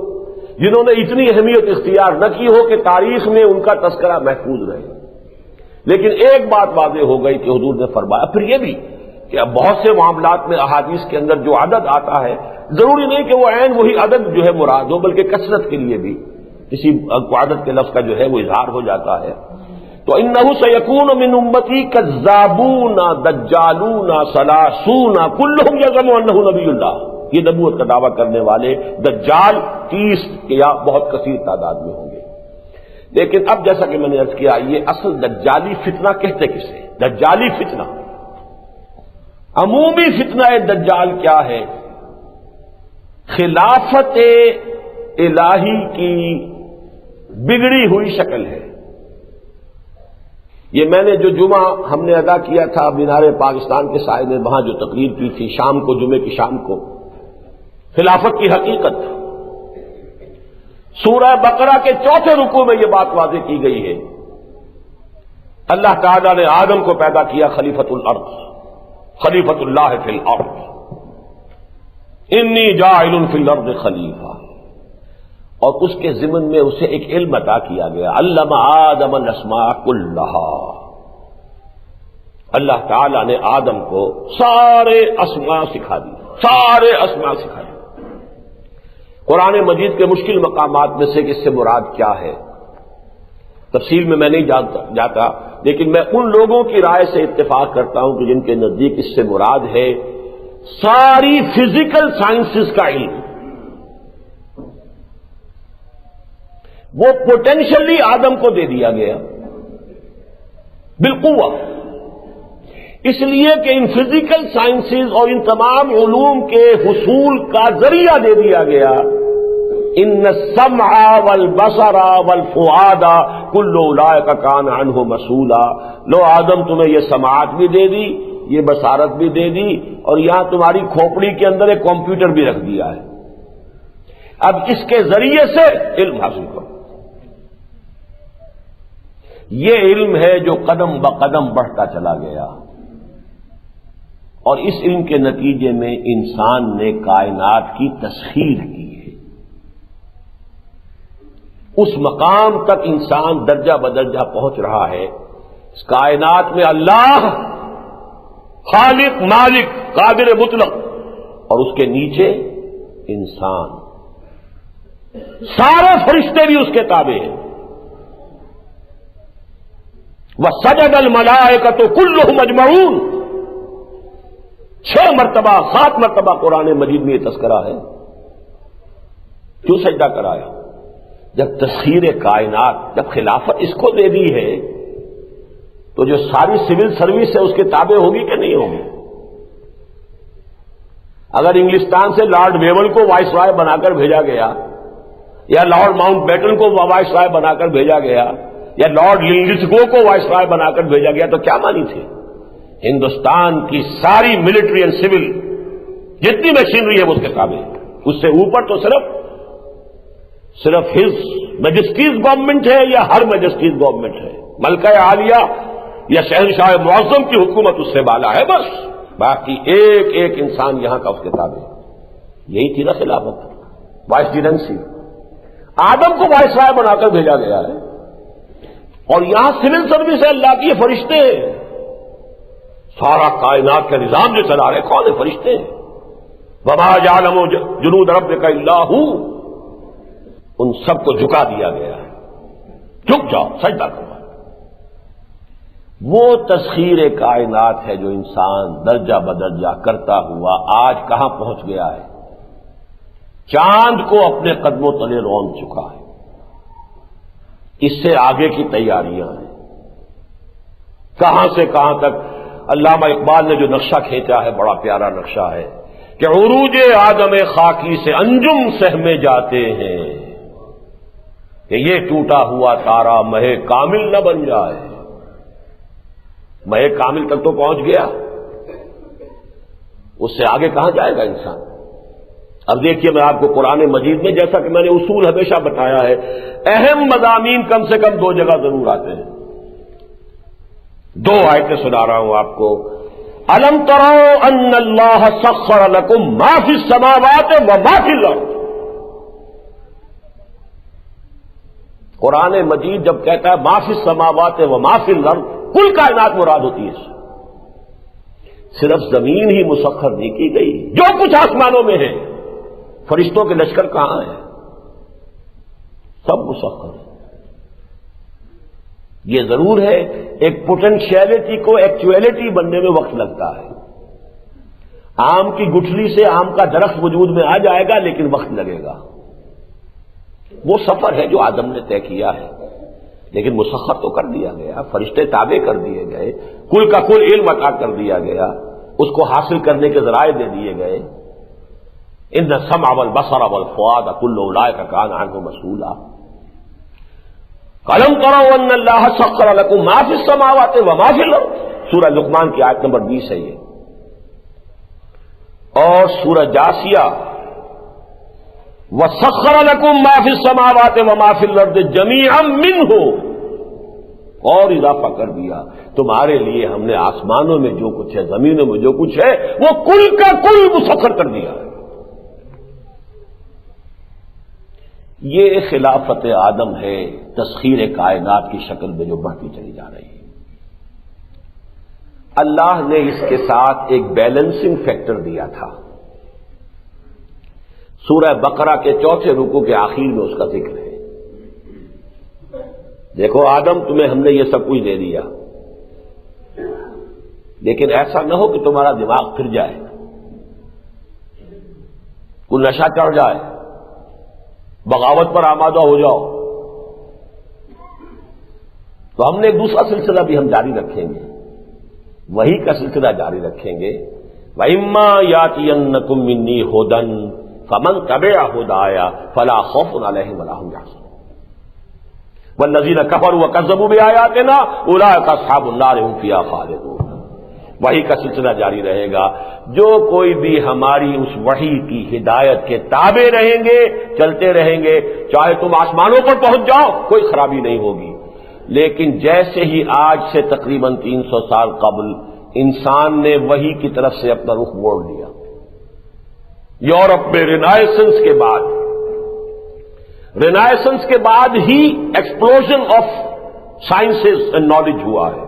جنہوں نے اتنی اہمیت اختیار نہ کی ہو کہ تاریخ میں ان کا تذکرہ محفوظ رہے، لیکن ایک بات واضح ہو گئی کہ حضور نے فرمایا، پھر یہ بھی کہ اب بہت سے معاملات میں احادیث کے اندر جو عدد آتا ہے ضروری نہیں کہ وہ عین وہی عدد جو ہے مراد ہو، بلکہ کثرت کے لیے بھی کسی عدد کے لفظ کا جو ہے وہ اظہار ہو جاتا ہے۔ تو انہ سیکون من امتی کذابون دجالون ثلاثون کلہم یزعم انہ نبی اللہ، یہ نبوت کا دعویٰ کرنے والے دجال 30 یا بہت کثیر تعداد میں ہوں گے۔ لیکن اب جیسا کہ میں نے عرض کیا، یہ اصل دجالی فتنہ کہتے کسے؟ دجالی فتنہ، عمومی فتنہ دجال کیا ہے؟ خلافت الہی کی بگڑی ہوئی شکل ہے۔ یہ میں نے جو جمعہ ہم نے ادا کیا تھا مینار پاکستان کے سائے میں، وہاں جو تقریر کی تھی شام کو، جمعے کی شام کو، خلافت کی حقیقت، سورہ بقرہ کے 4تھے رکوع میں یہ بات واضح کی گئی ہے۔ اللہ تعالیٰ نے آدم کو پیدا کیا خلیفۃ الارض، خلیفۃ اللہ فی الارض، انی جاعل فی الارض خلیفہ، اور اس کے ضمن میں اسے ایک علم عطا کیا گیا، علم آدم الاسماء کلہا، اللہ تعالیٰ نے آدم کو سارے اسماء سکھا دی، سارے اسماء سکھا دی۔ قرآن مجید کے مشکل مقامات میں سے کہ اس سے مراد کیا ہے، تفصیل میں نہیں جاتا، لیکن میں ان لوگوں کی رائے سے اتفاق کرتا ہوں کہ جن کے نزدیک اس سے مراد ہے ساری فزیکل سائنسز کا علم۔ وہ پوٹینشلی آدم کو دے دیا گیا بالقوہ، اس لیے کہ ان فزیکل سائنسز اور ان تمام علوم کے حصول کا ذریعہ دے دیا گیا۔ ان السمع والبصر والفؤاد کل اولئک کان عنہ مسئولا۔ لو آدم تمہیں یہ سماعت بھی دے دی، یہ بصارت بھی دے دی، اور یہاں تمہاری کھوپڑی کے اندر ایک کمپیوٹر بھی رکھ دیا ہے، اب اس کے ذریعے سے علم حاصل کرو۔ یہ علم ہے جو قدم بقدم بڑھتا چلا گیا، اور اس علم کے نتیجے میں انسان نے کائنات کی تسخیر کی ہے۔ اس مقام تک انسان درجہ بدرجہ پہنچ رہا ہے، اس کائنات میں اللہ خالق مالک قادر مطلق، اور اس کے نیچے انسان، سارے فرشتے بھی اس کے تابع ہیں۔ وَسَجَدَ الْمَلَائِكَةُ كُلُّهُمْ أَجْمَعُونَ، 6 مرتبہ 7 مرتبہ قرآن مجید میں یہ تذکرہ ہے۔ کیوں سجدہ کرایا؟ جب تسخیر کائنات، جب خلافت اس کو دے دی ہے تو جو ساری سول سروس ہے اس کے تابع ہوگی کہ نہیں ہوگی؟ اگر انگلستان سے لارڈ ویول کو وائس رائے بنا کر بھیجا گیا، یا لارڈ ماؤنٹ بیٹن کو وائس رائے بنا کر بھیجا گیا، یا لارڈ لنگسگو کو وائس رائے بنا کر بھیجا گیا، تو کیا مانی تھی؟ ہندوستان کی ساری ملٹری اینڈ سول جتنی مشینری ہے وہ اس کے تابع ہے۔ اس سے اوپر تو صرف ہز میجسٹیز گورنمنٹ ہے، یا ہر میجسٹیز گورنمنٹ ہے، ملکہ عالیہ یا شہنشاہ معظم کی حکومت اس سے بالا ہے، بس باقی ایک ایک انسان یہاں کا اس کے تابع ہے۔ یہی تھی نا خلافت، وائس ریجنسی۔ آدم کو وائس رائے بنا کر بھیجا گیا ہے، اور یہاں سول سروس ہے اللہ کی، یہ فرشتے ہیں، سارا کائنات کا نظام جو چلا رہے کون ہے؟ فرشتے ہیں۔ وما یعلم جنود ربک الا ھو، ان سب کو جھکا دیا گیا ہے، جھک جاؤ سجدہ کرو۔ وہ تسخیر کائنات ہے جو انسان درجہ بدرجہ کرتا ہوا آج کہاں پہنچ گیا ہے؟ چاند کو اپنے قدموں تلے رون چکا ہے۔ اس سے آگے کی تیاریاں ہیں، کہاں سے کہاں تک۔ علامہ اقبال نے جو نقشہ کھینچا ہے بڑا پیارا نقشہ ہے کہ عروج آدم خاکی سے انجم سہمے جاتے ہیں، کہ یہ ٹوٹا ہوا تارا مہ کامل نہ بن جائے۔ مہ کامل تک تو پہنچ گیا، اس سے آگے کہاں جائے گا انسان؟ اب دیکھیے، میں آپ کو قرآن مجید میں، جیسا کہ میں نے اصول ہمیشہ بتایا ہے، اہم مضامین کم سے کم 2 جگہ ضرور آتے ہیں۔ 2 آیتیں سنا رہا ہوں آپ کو۔ الم تروا ان اللہ سخر لکم ما فی السماوات وما فی الارض۔ قرآن مجید جب کہتا ہے ما فی السماوات وما فی الارض، کل کائنات مراد ہوتی ہے، صرف زمین ہی مسخر نہیں کی گئی، جو کچھ آسمانوں میں ہے، فرشتوں کے لشکر کہاں ہیں؟ سب مسخر ہے۔ یہ ضرور ہے ایک پوٹینشیلٹی کو ایکچویلٹی بننے میں وقت لگتا ہے۔ آم کی گٹھلی سے آم کا درخت وجود میں آ جائے گا، لیکن وقت لگے گا۔ وہ سفر ہے جو آدم نے طے کیا ہے، لیکن مسخر تو کر دیا گیا، فرشتے تابع کر دیے گئے، کل کا کل علم عطا کر دیا گیا، اس کو حاصل کرنے کے ذرائع دے دیے گئے۔ ان السمع والبصر والفؤاد کل اولئک کان عنہ مسئولا۔ الم تروا ان اللہ سخر لکم ما فی السماوات وما فی الارض، سورہ لقمان کی آیت نمبر 20 ہے یہ۔ اور سورہ جاسیہ وَسَخَّرَ لَكُم مَّا فِي السَّمَاوَاتِ وَمَا فِي الْأَرْضِ جَمِيعًا مِّنْهُ، اور اضافہ کر دیا تمہارے لیے ہم نے آسمانوں میں جو کچھ ہے، زمینوں میں جو کچھ ہے، وہ کل کا کل مسخر کر دیا ہے۔ یہ خلافت آدم ہے، تسخیر کائنات کی شکل میں جو بڑھتی چلی جا رہی ہے۔ اللہ نے اس کے ساتھ ایک بیلنسنگ فیکٹر دیا تھا۔ سورہ بقرہ کے 4 رکوع کے آخر میں اس کا ذکر ہے۔ دیکھو آدم، تمہیں ہم نے یہ سب کچھ دے دیا، لیکن ایسا نہ ہو کہ تمہارا دماغ پھر جائے، کوئی نشہ چڑھ جائے، بغاوت پر آمادہ ہو جاؤ۔ تو ہم نے ایک دوسرا سلسلہ بھی ہم جاری رکھیں گے، وہی کا سلسلہ جاری رکھیں گے۔ وَإِمَّا يَأْتِيَنَّكُم مِّنِّي هُدًى فَمَن تَبِعَ هُدَايَ فَلَا خَوْفٌ عَلَيْهِمْ وَلَا هُمْ يَحْزَنُونَ وَالَّذِينَ كَفَرُوا وَكَذَّبُوا بِآيَاتِنَا أُولَٰئِكَ أَصْحَابُ النَّارِ هُمْ فِيهَا خَالِدُونَ۔ وحی کا سلسلہ جاری رہے گا۔ جو کوئی بھی ہماری اس وحی کی ہدایت کے تابع رہیں گے، چلتے رہیں گے، چاہے تم آسمانوں پر پہنچ جاؤ، کوئی خرابی نہیں ہوگی۔ لیکن جیسے ہی آج سے تقریباً 300 سال قبل انسان نے وحی کی طرف سے اپنا رخ موڑ لیا، یورپ میں رینائسنس کے بعد ہی explosion of sciences and knowledge ہوا ہے۔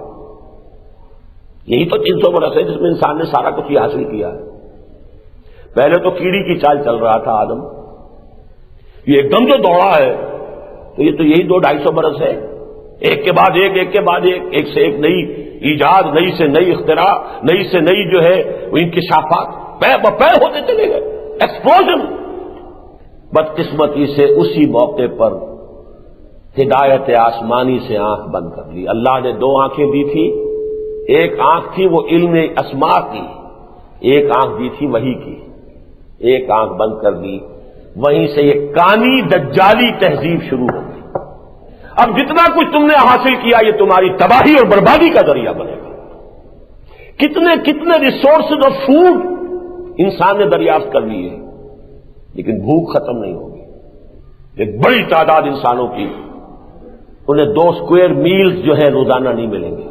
یہی تو 300 برس ہے جس میں انسان نے سارا کچھ یہ حاصل کیا ہے۔ پہلے تو کیڑی کی چال چل رہا تھا آدم، یہ ایک دم جو دوڑا ہے تو یہ تو یہی 200-250 برس ہے، ایک کے بعد ایک، ایک کے بعد ایک، ایک سے ایک نئی ایجاد، نئی سے نئی اختراع، نئی سے نئی جو ہے وہ انکشافات پے بپے ہوتے چلے گئے، ایکسپلوژن۔ بدقسمتی سے اسی موقع پر ہدایت آسمانی سے آنکھ بند کر لی۔ اللہ نے 2 آنکھیں دی تھی، ایک آنکھ تھی وہ علم اسماء کی، ایک آنکھ دی تھی وحی کی، ایک آنکھ بند کر دی۔ وہیں سے یہ کانی دجالی تہذیب شروع ہو گئی۔ اب جتنا کچھ تم نے حاصل کیا یہ تمہاری تباہی اور بربادی کا ذریعہ بنے گا۔ کتنے کتنے ریسورسز آف فوڈ انسان نے دریافت کر لیے، لیکن بھوک ختم نہیں ہوگی۔ ایک بڑی تعداد انسانوں کی، انہیں 2 اسکوائر میلز جو ہے روزانہ نہیں ملیں گے،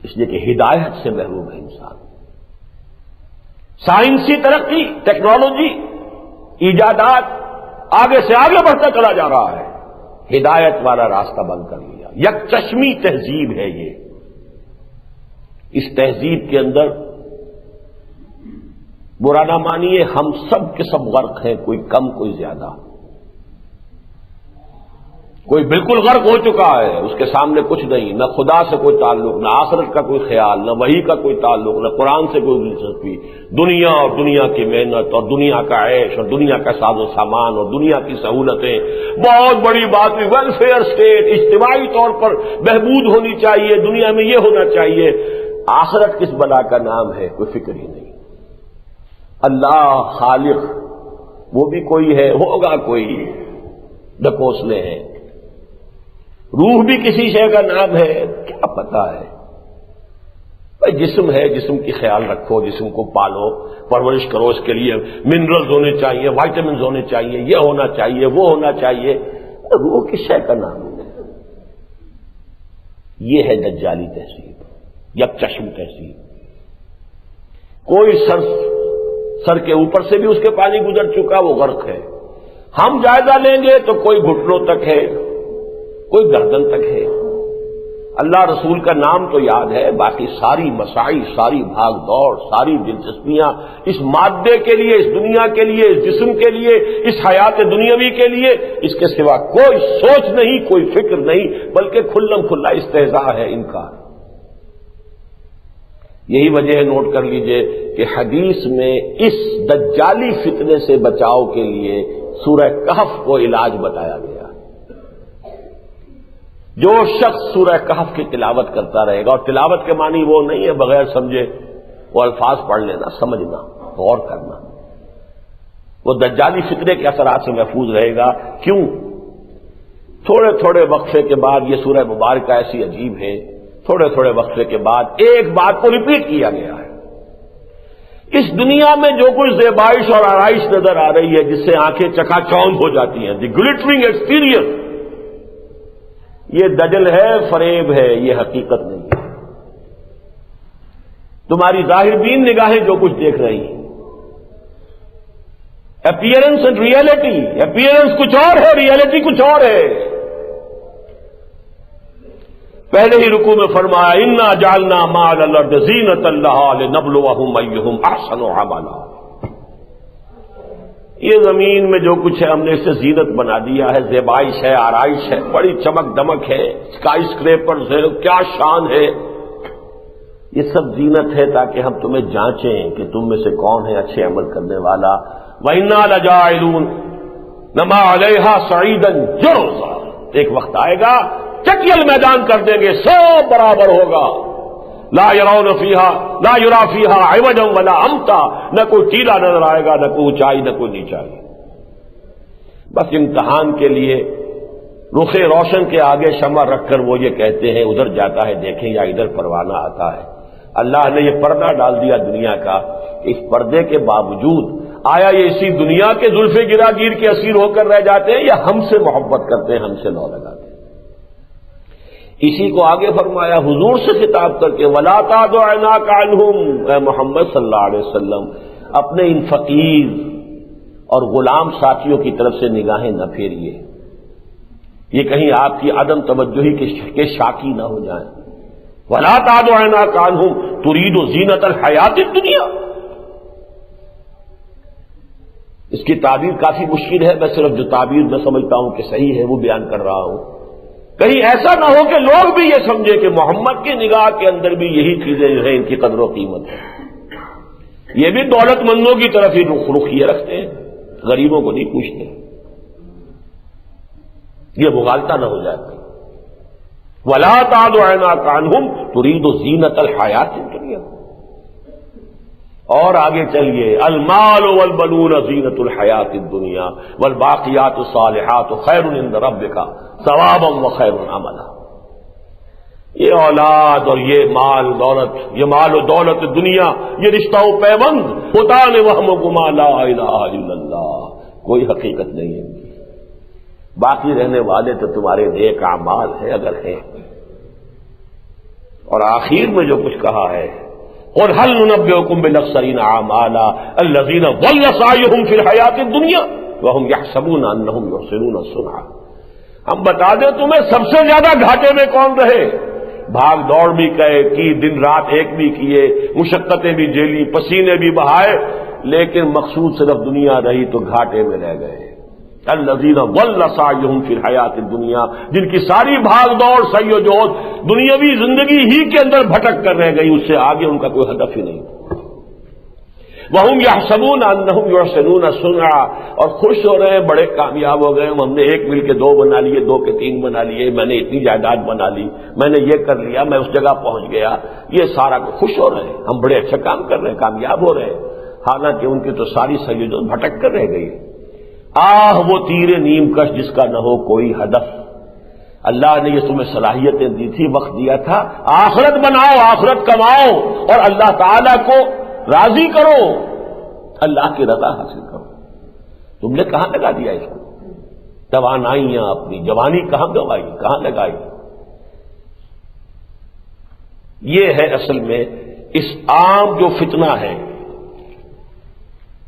اس لیے کہ ہدایت سے محروم ہے انسان۔ سائنسی ترقی، ٹیکنالوجی، ایجادات آگے سے آگے بڑھتا چلا جا رہا ہے، ہدایت والا راستہ بند کر لیا۔ یک چشمی تہذیب ہے یہ۔ اس تہذیب کے اندر برا نہ مانیے، ہم سب کے سب غرق ہیں، کوئی کم کوئی زیادہ۔ کوئی بالکل غرق ہو چکا ہے، اس کے سامنے کچھ نہیں، نہ خدا سے کوئی تعلق، نہ آخرت کا کوئی خیال، نہ وحی کا کوئی تعلق، نہ قرآن سے کوئی دلچسپی۔ دنیا اور دنیا کی محنت اور دنیا کا عیش اور دنیا کا ساز و سامان اور دنیا کی سہولتیں، بہت بڑی بات ہے۔ ویلفیئر اسٹیٹ، اجتماعی طور پر بہبود ہونی چاہیے، دنیا میں یہ ہونا چاہیے۔ آخرت کس بلا کا نام ہے، کوئی فکر ہی نہیں۔ اللہ خالق وہ بھی کوئی ہے، ہوگا کوئی، ڈکوسلے ہیں۔ روح بھی کسی شے کا نام ہے، کیا پتا ہے۔ بھائی جسم ہے، جسم کی خیال رکھو، جسم کو پالو، پرورش کرو، اس کے لیے منرلز ہونے چاہیے، وائٹامنز ہونے چاہیے، یہ ہونا چاہیے، وہ ہونا چاہیے۔ روح کس شے کا نام ہے؟ یہ ہے دجالی تہذیب، یک چشم تہذیب۔ کوئی سر کے اوپر سے بھی اس کے پانی گزر چکا، وہ غرق ہے۔ ہم جائزہ لیں گے تو کوئی گھٹنوں تک ہے، کوئی گردن تک ہے۔ اللہ رسول کا نام تو یاد ہے، باقی ساری مساعی، ساری بھاگ دوڑ، ساری دلچسپیاں اس مادے کے لیے، اس دنیا کے لیے، اس جسم کے لیے، اس حیات دنیاوی کے لیے، اس کے سوا کوئی سوچ نہیں، کوئی فکر نہیں، بلکہ کھلم کھلا استہزاء ہے، انکار۔ یہی وجہ ہے، نوٹ کر لیجئے کہ حدیث میں اس دجالی فتنے سے بچاؤ کے لیے سورہ کہف کو علاج بتایا گیا۔ جو شخص سورہ کہف کی تلاوت کرتا رہے گا، اور تلاوت کے معنی وہ نہیں ہے بغیر سمجھے وہ الفاظ پڑھ لینا، سمجھنا، غور کرنا، وہ دجالی فتنے کے اثرات سے محفوظ رہے گا۔ کیوں؟ تھوڑے تھوڑے وقفے کے بعد، یہ سورہ مبارکہ ایسی عجیب ہے، تھوڑے تھوڑے وقفے کے بعد ایک بات کو ریپیٹ کیا گیا ہے۔ اس دنیا میں جو کچھ زیبائش اور آرائش نظر آ رہی ہے، جس سے آنکھیں چکا چوند ہو جاتی ہیں، دی گلٹرنگ ایکسپیرئنس، یہ دجل ہے، فریب ہے، یہ حقیقت نہیں ہے۔ تمہاری ظاہر بین نگاہیں جو کچھ دیکھ رہی ہیں، اپیئرنس اینڈ ریئلٹی، اپیئرنس کچھ اور ہے، ریئلٹی کچھ اور ہے۔ پہلے ہی رکوع میں فرمایا انا جعلنا ما علی الارض زینۃ لہا لنبلوہم ایہم احسن عملا۔ یہ زمین میں جو کچھ ہے ہم نے اسے زینت بنا دیا ہے، زیبائش ہے، آرائش ہے، بڑی چمک دمک ہے، اسکائی اسکریپرز ہے، کیا شان ہے، یہ سب زینت ہے تاکہ ہم تمہیں جانچیں کہ تم میں سے کون ہے اچھے عمل کرنے والا۔ وَإِنَّا لَجَاعِلُونَ نَمَا عَلَيْهَا صَعِيدًا جُرُزًا، ایک وقت آئے گا چٹیل میدان کر دیں گے، سب برابر ہوگا، لا يرون فيها لا يرى فيها عوجا ولا امتا، نہ کوئی ٹیلا نظر آئے گا، نہ کوئی اونچائی نہ کوئی نیچائی، بس امتحان کے لیے رخ روشن کے آگے شمع رکھ کر وہ یہ کہتے ہیں ادھر جاتا ہے دیکھیں یا ادھر پروانہ آتا ہے۔ اللہ نے یہ پردہ ڈال دیا دنیا کا، اس پردے کے باوجود آیا یہ اسی دنیا کے زلف گراگیر کے اسیر ہو کر رہ جاتے ہیں یا ہم سے محبت کرتے ہیں، ہم سے لو لگاتے ہیں؟ اسی کو آگے فرمایا حضور سے خطاب کر کے وَلَا تَعْدُ عَيْنَاكَ عَنْهُمْ، اے محمد صلی اللہ علیہ وسلم اپنے ان فقیر اور غلام ساتھیوں کی طرف سے نگاہیں نہ پھیریے، یہ کہیں آپ کی عدم توجہی کے شاکی نہ ہو جائیں۔ وَلَا تَعْدُ عَيْنَاكَ عَنْهُمْ تُرِيدُ زِينَةَ الْحَيَاةِ الدُّنْيَا، اس کی تعبیر کافی مشکل ہے، میں صرف جو تعبیر میں سمجھتا ہوں کہ صحیح ہے وہ بیان کر رہا ہوں۔ کہیں ایسا نہ ہو کہ لوگ بھی یہ سمجھے کہ محمد کی نگاہ کے اندر بھی یہی چیزیں جو ہیں ان کی قدر و قیمت ہے، یہ بھی دولت مندوں کی طرف ہی رخیے رکھتے ہیں، غریبوں کو نہیں پوچھتے، یہ مغالطہ نہ ہو جائے۔ وَلَا تَعْدُ عَيْنَاكَ عَنْهُمْ تُرِيدُ زِينَةَ الْحَيَاةِ الدُّنْيَا، اور آگے چلیے المال والبنون زینۃ الحیات الدنیا والباقیات الصالحات خیر عند ربک ثوابا وخیر عملا، یہ اولاد اور یہ مال دولت، یہ مال و دولت دنیا، یہ رشتہ و پیوند ہوتا نے وہم و گما لا الہ الا اللہ، کوئی حقیقت نہیں ہے، باقی رہنے والے تو تمہارے نیک اعمال ہیں اگر ہیں۔ اور آخر میں جو کچھ کہا ہے قُلْ هَلْ نُنَبِّئُكُم بِالْأَخْسَرِينَ أَعْمَالًا الَّذِينَ ضَلَّ سَعْيُهُمْ فِي الْحَيَاةِ الدُّنْيَا وَهُمْ يَحْسَبُونَ أَنَّهُمْ يُحْسِنُونَ صُنْعًا، ہم بتا دیں تمہیں سب سے زیادہ گھاٹے میں کون رہے، بھاگ دوڑ بھی کی، دن رات ایک بھی کیے، مشقتیں بھی جھیلی، پسینے بھی بہائے، لیکن مقصود صرف دنیا رہی تو گھاٹے میں رہ گئے۔ الذین ضل سعیہم فی الحیات الدنیا، جن کی ساری بھاگ دوڑ سعی و جہد دنیاوی زندگی ہی کے اندر بھٹک کر رہ گئی، اس سے آگے ان کا کوئی ہدف ہی نہیں۔ وہم یحسبون انہم یحسنون صنعا، اور خوش ہو رہے ہیں بڑے کامیاب ہو گئے، ہم نے ایک مل کے 2 بنا لیے، 2 کے 3 بنا لیے، میں نے اتنی جائیداد بنا لی، میں نے یہ کر لیا، میں اس جگہ پہنچ گیا، یہ سارا خوش ہو رہے ہیں، ہم بڑے اچھا کام کر رہے ہیں، کامیاب ہو رہے ہیں، حالانکہ ان کی تو ساری سعی و جہد بھٹک کر رہ گئی۔ وہ تیر نیم کش جس کا نہ ہو کوئی ہدف، اللہ نے یہ تمہیں صلاحیتیں دی تھی، وقت دیا تھا، آخرت بناؤ، آخرت کماؤ اور اللہ تعالی کو راضی کرو، اللہ کی رضا حاصل کرو۔ تم نے کہاں لگا دیا اس کو؟ توانائیاں اپنی جوانی کہاں گوائی، کہاں لگائی؟ یہ ہے اصل میں اس عام جو فتنہ ہے،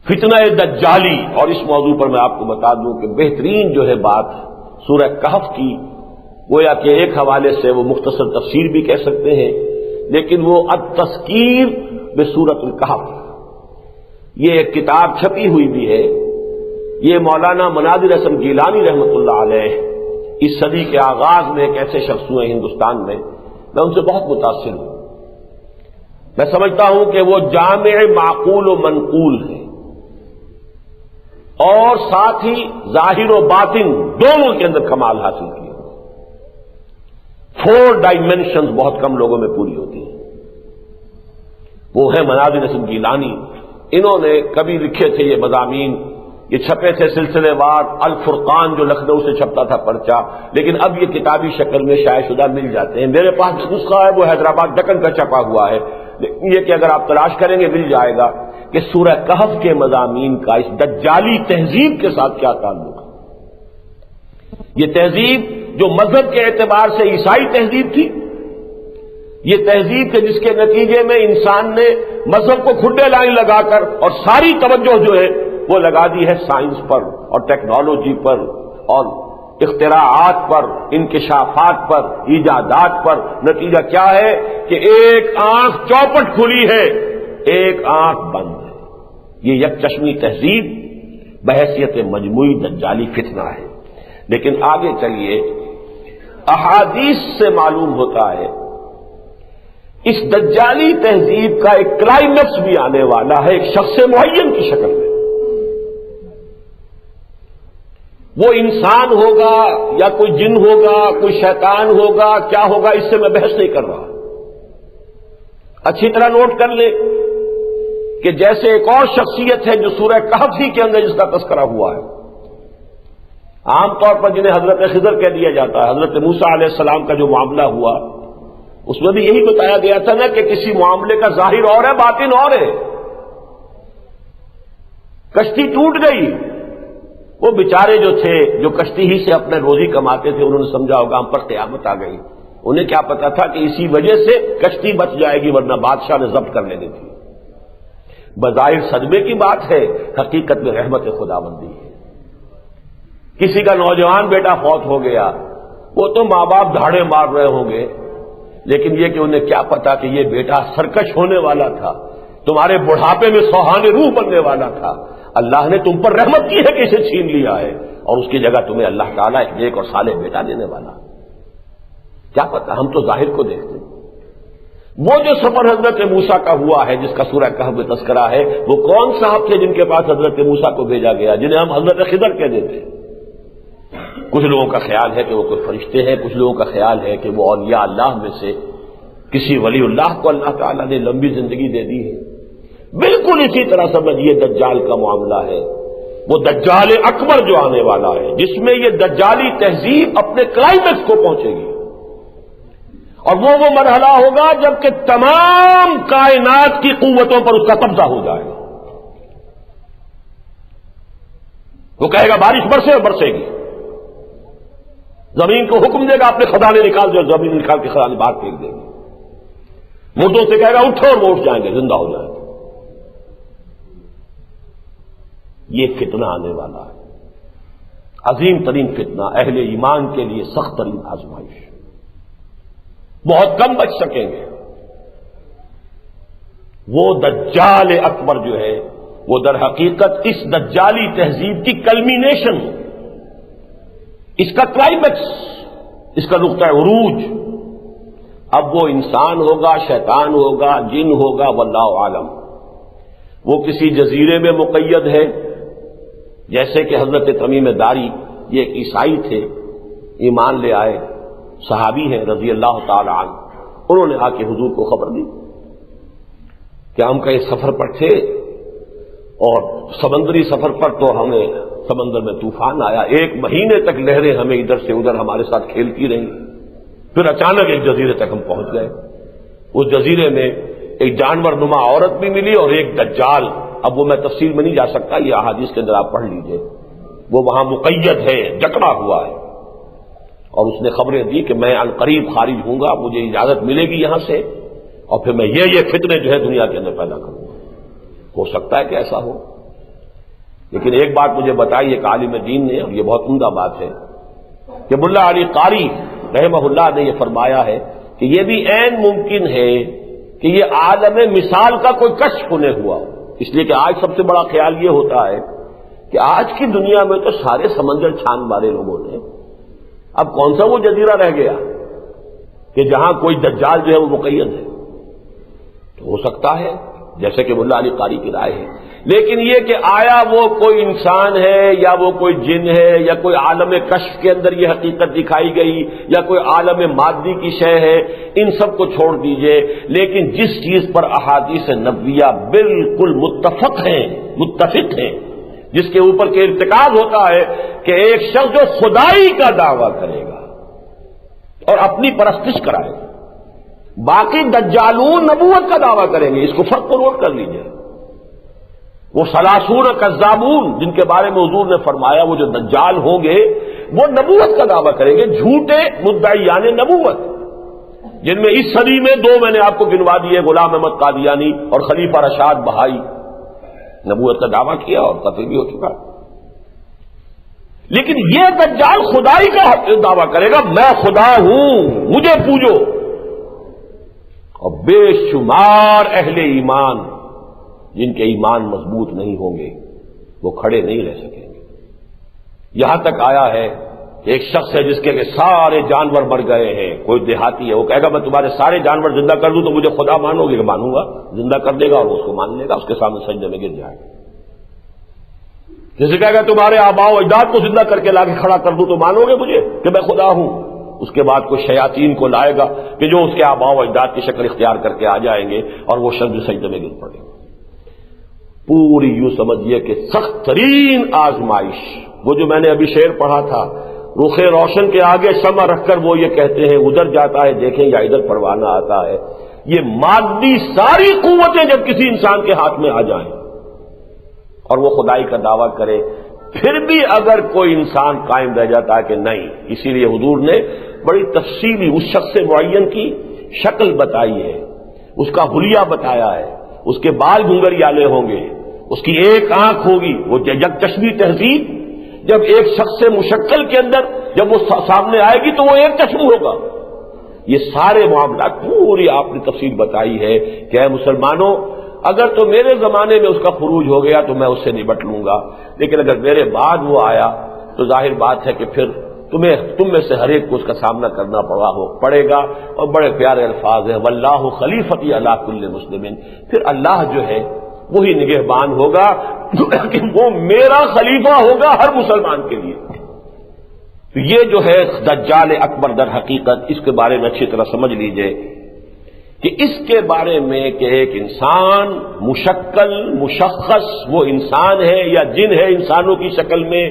فتنہ دجالی، اور اس موضوع پر میں آپ کو بتا دوں کہ بہترین جو ہے بات سورہ کہف کی، گویا کہ ایک حوالے سے وہ مختصر تفسیر بھی کہہ سکتے ہیں، لیکن وہ التذکیر بسورۃ الکہف، یہ ایک کتاب چھپی ہوئی بھی ہے، یہ مولانا مناظر حسن گیلانی رحمۃ اللہ علیہ اس صدی کے آغاز میں ایک ایسے شخص ہوئے ہندوستان میں ان سے بہت متاثر ہوں، میں سمجھتا ہوں کہ وہ جامع معقول و منقول ہے، اور ساتھ ہی ظاہر و باطن دونوں کے اندر کمال حاصل کیا۔ 4 ڈائمینشنز بہت کم لوگوں میں پوری ہوتی ہیں، وہ ہے مناظر حسن گیلانی، انہوں نے کبھی لکھے تھے یہ مضامین، یہ چھپے تھے سلسلے وار، الفرقان جو لکھنؤ سے چھپتا تھا پرچہ، لیکن اب یہ کتابی شکل میں شائع شدہ مل جاتے ہیں، میرے پاس جو نسخہ ہے وہ حیدرآباد دکن کا چھپا ہوا ہے، یہ کہ اگر آپ تلاش کریں گے مل جائے گا کہ سورہ کہف کے مضامین کا اس دجالی تہذیب کے ساتھ کیا تعلق ہے۔ یہ تہذیب جو مذہب کے اعتبار سے عیسائی تہذیب تھی، یہ تہذیب کے جس کے نتیجے میں انسان نے مذہب کو کھڈے لائن لگا کر اور ساری توجہ جو ہے وہ لگا دی ہے سائنس پر اور ٹیکنالوجی پر اور اختراعات پر، انکشافات پر، ایجادات پر، نتیجہ کیا ہے کہ ایک آنکھ چوپٹ کھلی ہے، ایک آنکھ بند ہے۔ یہ یک چشمی تہذیب بحیثیت مجموعی دجالی فتنہ ہے۔ لیکن آگے چلیے، احادیث سے معلوم ہوتا ہے اس دجالی تہذیب کا ایک کلائمیکس بھی آنے والا ہے ایک شخص معین کی شکل میں۔ وہ انسان ہوگا یا کوئی جن ہوگا، کوئی شیطان ہوگا، کیا ہوگا، اس سے میں بحث نہیں کر رہا۔ اچھی طرح نوٹ کر لیں کہ جیسے ایک اور شخصیت ہے جو سورہ کہف ہی کے اندر جس کا تذکرہ ہوا ہے، عام طور پر جنہیں حضرت خضر کہہ دیا جاتا ہے، حضرت موسیٰ علیہ السلام کا جو معاملہ ہوا اس میں بھی یہی بتایا گیا تھا نا کہ کسی معاملے کا ظاہر اور ہے، باطن اور ہے۔ کشتی ٹوٹ گئی، وہ بیچارے جو تھے جو کشتی ہی سے اپنے روزی کماتے تھے، انہوں نے سمجھا ہوگا ہم پر قیامت آ گئی۔ انہیں کیا پتا تھا کہ اسی وجہ سے کشتی بچ جائے گی، ورنہ بادشاہ نے ضبط کر لینی تھی۔ بظاہر صدمے کی بات ہے، حقیقت میں رحمت خداوندی ہے۔ کسی کا نوجوان بیٹا فوت ہو گیا، وہ تو ماں باپ دھاڑے مار رہے ہوں گے، لیکن یہ کہ انہیں کیا پتا کہ یہ بیٹا سرکش ہونے والا تھا، تمہارے بڑھاپے میں سوہانے روح بننے والا تھا۔ اللہ نے تم پر رحمت کی ہے کہ اسے چھین لیا ہے، اور اس کی جگہ تمہیں اللہ تعالیٰ ایک نیک اور صالح بیٹا دینے والا۔ کیا پتا، ہم تو ظاہر کو دیکھتے ہیں۔ وہ جو سفر حضرت موسیٰ کا ہوا ہے جس کا سورہ کہف میں تذکرہ ہے، وہ کون صاحب تھے جن کے پاس حضرت موسیٰ کو بھیجا گیا، جنہیں ہم حضرت خضر کہہ دیتے ہیں؟ کچھ لوگوں کا خیال ہے کہ وہ کوئی فرشتے ہیں، کچھ لوگوں کا خیال ہے کہ وہ اولیاء اللہ میں سے کسی ولی اللہ کو اللہ تعالیٰ نے لمبی زندگی دے دی ہے۔ بالکل اسی طرح سمجھیے دجال کا معاملہ ہے، وہ دجال اکبر جو آنے والا ہے، جس میں یہ دجالی تہذیب اپنے کلائمیکس کو پہنچے گی، اور وہ مرحلہ ہوگا جبکہ تمام کائنات کی قوتوں پر اس کا قبضہ ہو جائے گا۔ وہ کہے گا بارش برسے اور برسے گی، زمین کو حکم دے گا اپنے خزانے نکال دو، زمین نکال کے خزانے باہر پھینک دے گی، مردوں سے کہے گا اٹھو اور وہ اٹھ جائیں گے، زندہ ہو جائیں گے۔ یہ فتنہ آنے والا ہے، عظیم ترین فتنہ، اہل ایمان کے لیے سخت ترین آزمائش، بہت کم بچ سکیں گے۔ وہ دجال اکبر جو ہے وہ در حقیقت اس دجالی تہذیب کی کلمینیشن، اس کا کلائمیکس، اس کا نقطہ عروج۔ اب وہ انسان ہوگا، شیطان ہوگا، جن ہوگا، واللہ عالم۔ وہ کسی جزیرے میں مقید ہے، جیسے کہ حضرت تمیم داری، یہ ایک عیسائی تھے، ایمان لے آئے، صحابی ہیں رضی اللہ تعالی عنہ۔ انہوں نے آ کے حضور کو خبر دی کہ ہم کہیں سفر پر تھے، اور سمندری سفر پر تو ہمیں سمندر میں طوفان آیا، 1 مہینے تک لہریں ہمیں ادھر سے ادھر ہمارے ساتھ کھیلتی رہیں، پھر اچانک ایک جزیرے تک ہم پہنچ گئے۔ اس جزیرے میں ایک جانور نما عورت بھی ملی اور ایک دجال، اب وہ میں تفصیل میں نہیں جا سکتا، یہ احادیث کے اندر آپ پڑھ لیجئے، وہ وہاں مقید ہے، جکڑا ہوا ہے، اور اس نے خبریں دی کہ میں عنقریب خارج ہوں گا، مجھے اجازت ملے گی یہاں سے، اور پھر میں یہ فتنے جو ہے دنیا کے اندر پیدا کروں گا۔ ہو سکتا ہے کہ ایسا ہو، لیکن ایک بات مجھے بتائی ایک عالم دین نے، اور یہ بہت عمدہ بات ہے، کہ ملا علی قاری رحمہ اللہ نے یہ فرمایا ہے کہ یہ بھی عین ممکن ہے کہ یہ عالم مثال کا کوئی کشف انہیں ہوا ہو، اس لیے کہ آج سب سے بڑا خیال یہ ہوتا ہے کہ آج کی دنیا میں تو سارے سمندر چھان مارے لوگوں نے، اب کون سا وہ جزیرہ رہ گیا کہ جہاں کوئی دجال جو ہے وہ مقید ہے؟ تو ہو سکتا ہے جیسے کہ ملا علی قاری کی رائے ہے، لیکن یہ کہ آیا وہ کوئی انسان ہے یا وہ کوئی جن ہے یا کوئی عالم کشف کے اندر یہ حقیقت دکھائی گئی یا کوئی عالم مادی کی شے ہے، ان سب کو چھوڑ دیجئے، لیکن جس چیز پر احادیث نبویہ بالکل متفق ہیں، جس کے اوپر کے ارتکاز ہوتا ہے کہ ایک شخص جو خدائی کا دعویٰ کرے گا اور اپنی پرستش کرائے گا، باقی دجالون نبوت کا دعویٰ کریں گے، اس کو فرق کو نوٹ کر لیجئے۔ وہ سلاسون کذابون جن کے بارے میں حضور نے فرمایا وہ جو دجال ہوں گے وہ نبوت کا دعویٰ کریں گے، جھوٹے مدعیان نبوت، جن میں اس صدی میں 2 میں نے آپ کو گنوا دیے، غلام احمد قادیانی اور خلیفہ رشاد بہائی، نبوت کا دعویٰ کیا اور قتل بھی ہو چکا۔ لیکن یہ دجال خدائی کا دعویٰ کرے گا، میں خدا ہوں، مجھے پوجو، اور بے شمار اہل ایمان جن کے ایمان مضبوط نہیں ہوں گے وہ کھڑے نہیں رہ سکیں گے۔ یہاں تک آیا ہے کہ ایک شخص ہے جس کے سارے جانور مر گئے ہیں، کوئی دیہاتی ہے، وہ کہے گا میں تمہارے سارے جانور زندہ کر دوں تو مجھے خدا مانو گے؟ کہ مانوں گا، زندہ کر دے گا اور وہ اس کو مان لے گا، اس کے سامنے سجدے میں گر جائے گا۔ جیسے کہے گا تمہارے آباء و اجداد کو زندہ کر کے لا کے کھڑا کر دوں تو مانو گے مجھے کہ میں خدا ہوں؟ اس کے بعد کوئی شیاطین کو لائے گا کہ جو اس کے آباء و اجداد کی شکل اختیار کر کے آ جائیں گے اور وہ شخص سجدے میں گر پڑے گا۔ پوری یوں سمجھیے کہ سخت ترین آزمائش، وہ جو میں نے ابھی شعر پڑھا تھا، رخ روشن کے آگے شمع رکھ کر وہ یہ کہتے ہیں ادھر جاتا ہے دیکھیں یا ادھر پروانہ آتا ہے، یہ مادی ساری قوتیں جب کسی انسان کے ہاتھ میں آ جائیں اور وہ خدائی کا دعویٰ کرے، پھر بھی اگر کوئی انسان قائم رہ جاتا ہے کہ نہیں، اسی لیے حضور نے بڑی تفصیلی اس شخص سے معین کی شکل بتائی ہے، اس کا حلیہ بتایا ہے، اس کے بال گھنگریالے ہوں گے، اس کی ایک آنکھ ہوگی، وہ یک چشمی تہذیب جب ایک شخص سے مشکل کے اندر جب وہ سامنے آئے گی تو وہ ایک چشم ہوگا۔ یہ سارے معاملات پوری آپ نے تفصیل بتائی ہے کہ اے مسلمانوں، اگر تو میرے زمانے میں اس کا خروج ہو گیا تو میں اس سے نبٹ لوں گا، لیکن اگر میرے بعد وہ آیا تو ظاہر بات ہے کہ پھر تم میں سے ہر ایک کو اس کا سامنا کرنا پڑے گا۔ اور بڑے پیارے الفاظ ہیں، واللہ خلیفتی علی کل مسلم، پھر اللہ جو ہے وہی نگہبان ہوگا کہ وہ میرا خلیفہ ہوگا ہر مسلمان کے لیے۔ تو یہ جو ہے دجال اکبر در حقیقت، اس کے بارے میں اچھی طرح سمجھ لیجئے کہ اس کے بارے میں کہ ایک انسان مشکل مشخص وہ انسان ہے یا جن ہے انسانوں کی شکل میں،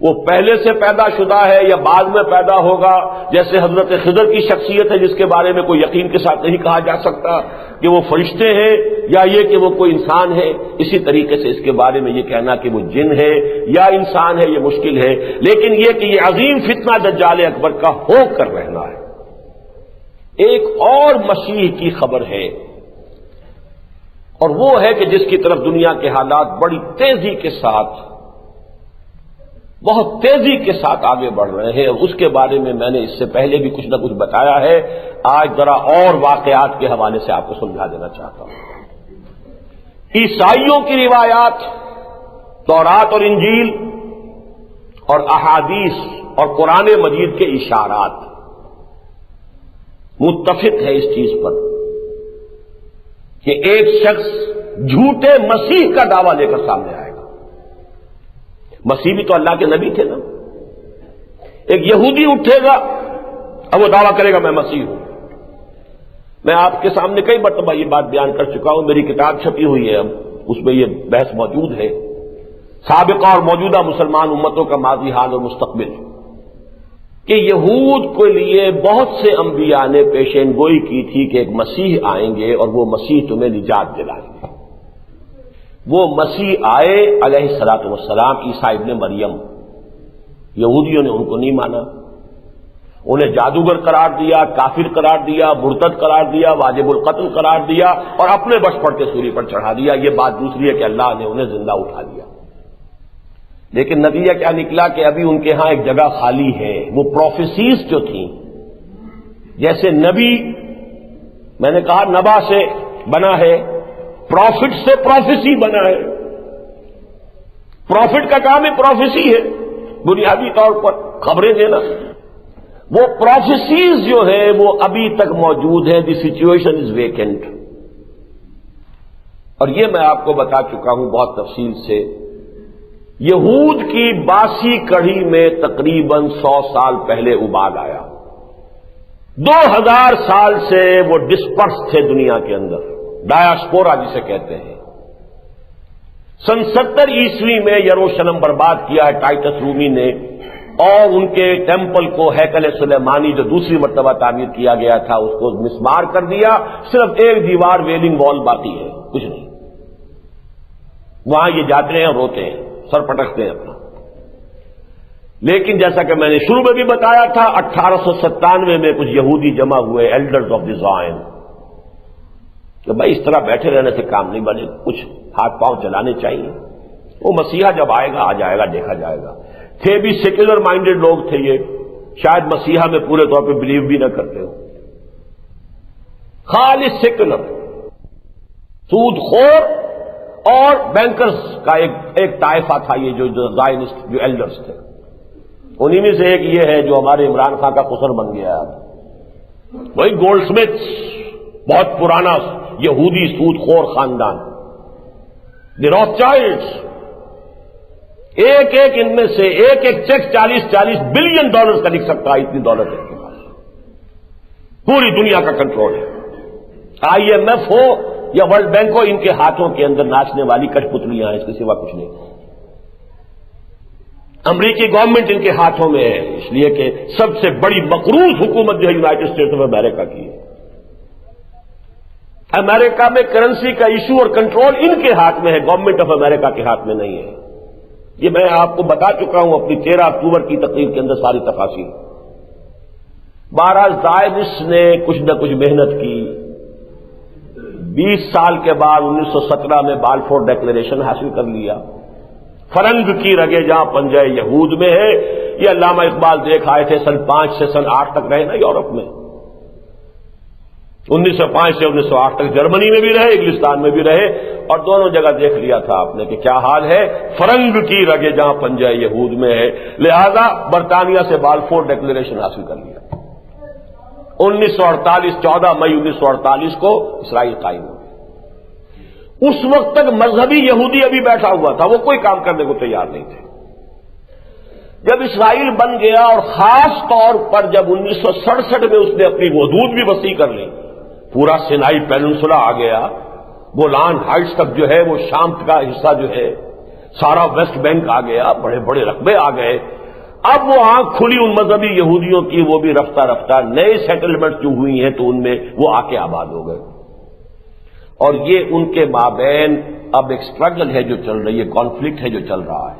وہ پہلے سے پیدا شدہ ہے یا بعد میں پیدا ہوگا، جیسے حضرت خضر کی شخصیت ہے جس کے بارے میں کوئی یقین کے ساتھ نہیں کہا جا سکتا کہ وہ فرشتے ہیں یا یہ کہ وہ کوئی انسان ہے، اسی طریقے سے اس کے بارے میں یہ کہنا کہ وہ جن ہے یا انسان ہے یہ مشکل ہے، لیکن یہ کہ یہ عظیم فتنہ دجال اکبر کا ہو کر رہنا ہے۔ ایک اور مسیح کی خبر ہے اور وہ ہے کہ جس کی طرف دنیا کے حالات بڑی تیزی کے ساتھ بہت تیزی کے ساتھ آگے بڑھ رہے ہیں، اور اس کے بارے میں نے اس سے پہلے بھی کچھ نہ کچھ بتایا ہے، آج ذرا اور واقعات کے حوالے سے آپ کو سمجھا دینا چاہتا ہوں۔ عیسائیوں کی روایات، تورات اور انجیل اور احادیث اور قرآن مجید کے اشارات متفق ہے اس چیز پر کہ ایک شخص جھوٹے مسیح کا دعویٰ لے کر سامنے آئے گا۔ مسیح بھی تو اللہ کے نبی تھے نا۔ ایک یہودی اٹھے گا اب وہ دعویٰ کرے گا میں مسیح ہوں۔ میں آپ کے سامنے کئی مرتبہ یہ بات بیان کر چکا ہوں، میری کتاب چھپی ہوئی ہے، اب اس میں یہ بحث موجود ہے، سابقہ اور موجودہ مسلمان امتوں کا ماضی حال اور مستقبل، کہ یہود کے لیے بہت سے انبیاء نے پیشین گوئی کی تھی کہ ایک مسیح آئیں گے اور وہ مسیح تمہیں نجات دلائیں گے۔ وہ مسیح آئے علیہ الصلوۃ والسلام، عیسیٰ ابن مریم، یہودیوں نے ان کو نہیں مانا، انہیں جادوگر قرار دیا، کافر قرار دیا، مرتد قرار دیا، واجب القتل قرار دیا اور اپنے بش پڑ کے سولی پر چڑھا دیا۔ یہ بات دوسری ہے کہ اللہ نے انہیں زندہ اٹھا دیا، لیکن نتیجہ کیا نکلا کہ ابھی ان کے ہاں ایک جگہ خالی ہے۔ وہ پروفیسیز جو تھیں، جیسے نبی میں نے کہا نبا سے بنا ہے، پروفٹ سے پروفیسی بنا ہے۔ پروفٹ کا کام ہے پروفیسی ہے، بنیادی طور پر خبریں دینا۔ وہ پروفیسیز جو ہے وہ ابھی تک موجود ہیں، دی سچویشن از ویکنٹ۔ اور یہ میں آپ کو بتا چکا ہوں بہت تفصیل سے، یہود کی باسی کڑھی میں تقریباً 100 سال پہلے ابال آیا، 2000 سال سے وہ ڈسپرس تھے دنیا کے اندر، ڈایاسپورا جسے کہتے ہیں۔ سن 70 عیسوی میں یروشلم برباد کیا ہے ٹائٹس رومی نے، اور ان کے ٹیمپل کو، ہیکل سلیمانی جو دوسری مرتبہ تعمیر کیا گیا تھا، اس کو مسمار کر دیا، صرف ایک دیوار ویلنگ وال باقی ہے، کچھ نہیں۔ وہاں یہ جاتے ہیں اور روتے ہیں، سر پٹکتے ہیں اپنا۔ لیکن جیسا کہ میں نے شروع میں بھی بتایا تھا، 1897 میں کچھ یہودی جمع ہوئے، ایلڈرز آف دی زائن، کہ بھائی اس طرح بیٹھے رہنے سے کام نہیں بنے، کچھ ہاتھ پاؤں چلانے چاہیے، وہ مسیحا جب آئے گا آ جائے گا، دیکھا جائے گا۔ تھے بھی سیکولر مائنڈڈ لوگ تھے یہ، شاید مسیحا میں پورے طور پہ بلیو بھی نہ کرتے ہو، خالص سیکولر، سود خور اور بینکرز کا ایک طائفہ تھا، یہ جو زائنسٹ جو ایلڈرز تھے، انہی میں سے ایک یہ ہے جو ہمارے عمران خان کا قصر بن گیا ہے، وہی گولڈ سمتھس، بہت پرانا یہودی سود خور خاندان، دی راث چائلڈز۔ ایک ایک ان میں سے ایک ایک چیک 40 بلین ڈالرز کا لکھ سکتا ہے، اتنی دولت ہے ان کے پاس، پوری دنیا کا کنٹرول ہے۔ IMF ہو یا ورلڈ بینک ہو، ان کے ہاتھوں کے اندر ناچنے والی کٹ پتلیاں ہیں، اس کے سوا کچھ نہیں۔ امریکی گورنمنٹ ان کے ہاتھوں میں ہے، اس لیے کہ سب سے بڑی مقروض حکومت جو ہے یونائٹڈ اسٹیٹس آف امریکہ کی ہے۔ امریکہ میں کرنسی کا ایشو اور کنٹرول ان کے ہاتھ میں ہے، گورنمنٹ آف امریکہ کے ہاتھ میں نہیں ہے۔ یہ میں آپ کو بتا چکا ہوں اپنی 13 اکتوبر کی تقریر کے اندر ساری تفاصیل۔ بہرحال زائنسٹ نے کچھ نہ کچھ محنت کی، 20 سال کے بعد 1917 میں بالفور ڈیکلریشن حاصل کر لیا۔ فرنگ کی رگیں جہاں پنجہ یہود میں ہے، یہ علامہ اقبال دیکھ آئے تھے، سن 5 سے سن 8 تک رہے نا یورپ میں، 1905 سے 1908 تک جرمنی میں بھی رہے، انگلستان میں بھی رہے، اور دونوں جگہ دیکھ لیا تھا آپ نے کہ کیا حال ہے، فرنگ کی رگیں جہاں پنجہ یہود میں ہے، لہذا برطانیہ سے بالفور ڈیکلریشن حاصل کر لیا۔ 1948 14 مئی 1948 کو اسرائیل قائم ہو گیا۔ اس وقت تک مذہبی یہودی ابھی بیٹھا ہوا تھا، وہ کوئی کام کرنے کو تیار نہیں تھے۔ جب اسرائیل بن گیا، اور خاص طور پر جب 1967 میں اس نے اپنی حدود بھی وسیع کر لی، پورا سینائی پیننسولا آ گیا، گولان ہائٹس تک جو ہے وہ شام کا حصہ جو ہے، سارا ویسٹ بینک آ گیا، بڑے بڑے رقبے آ گئے۔ اب وہ آنکھ کھلی ان مذہبی یہودیوں کی، وہ بھی رفتہ رفتہ نئے سیٹلمنٹ جو ہوئی ہیں تو ان میں وہ آ کے آباد ہو گئے، اور یہ ان کے مابین اب ایک سٹرگل ہے جو چل رہی ہے، کانفلکٹ ہے جو چل رہا ہے۔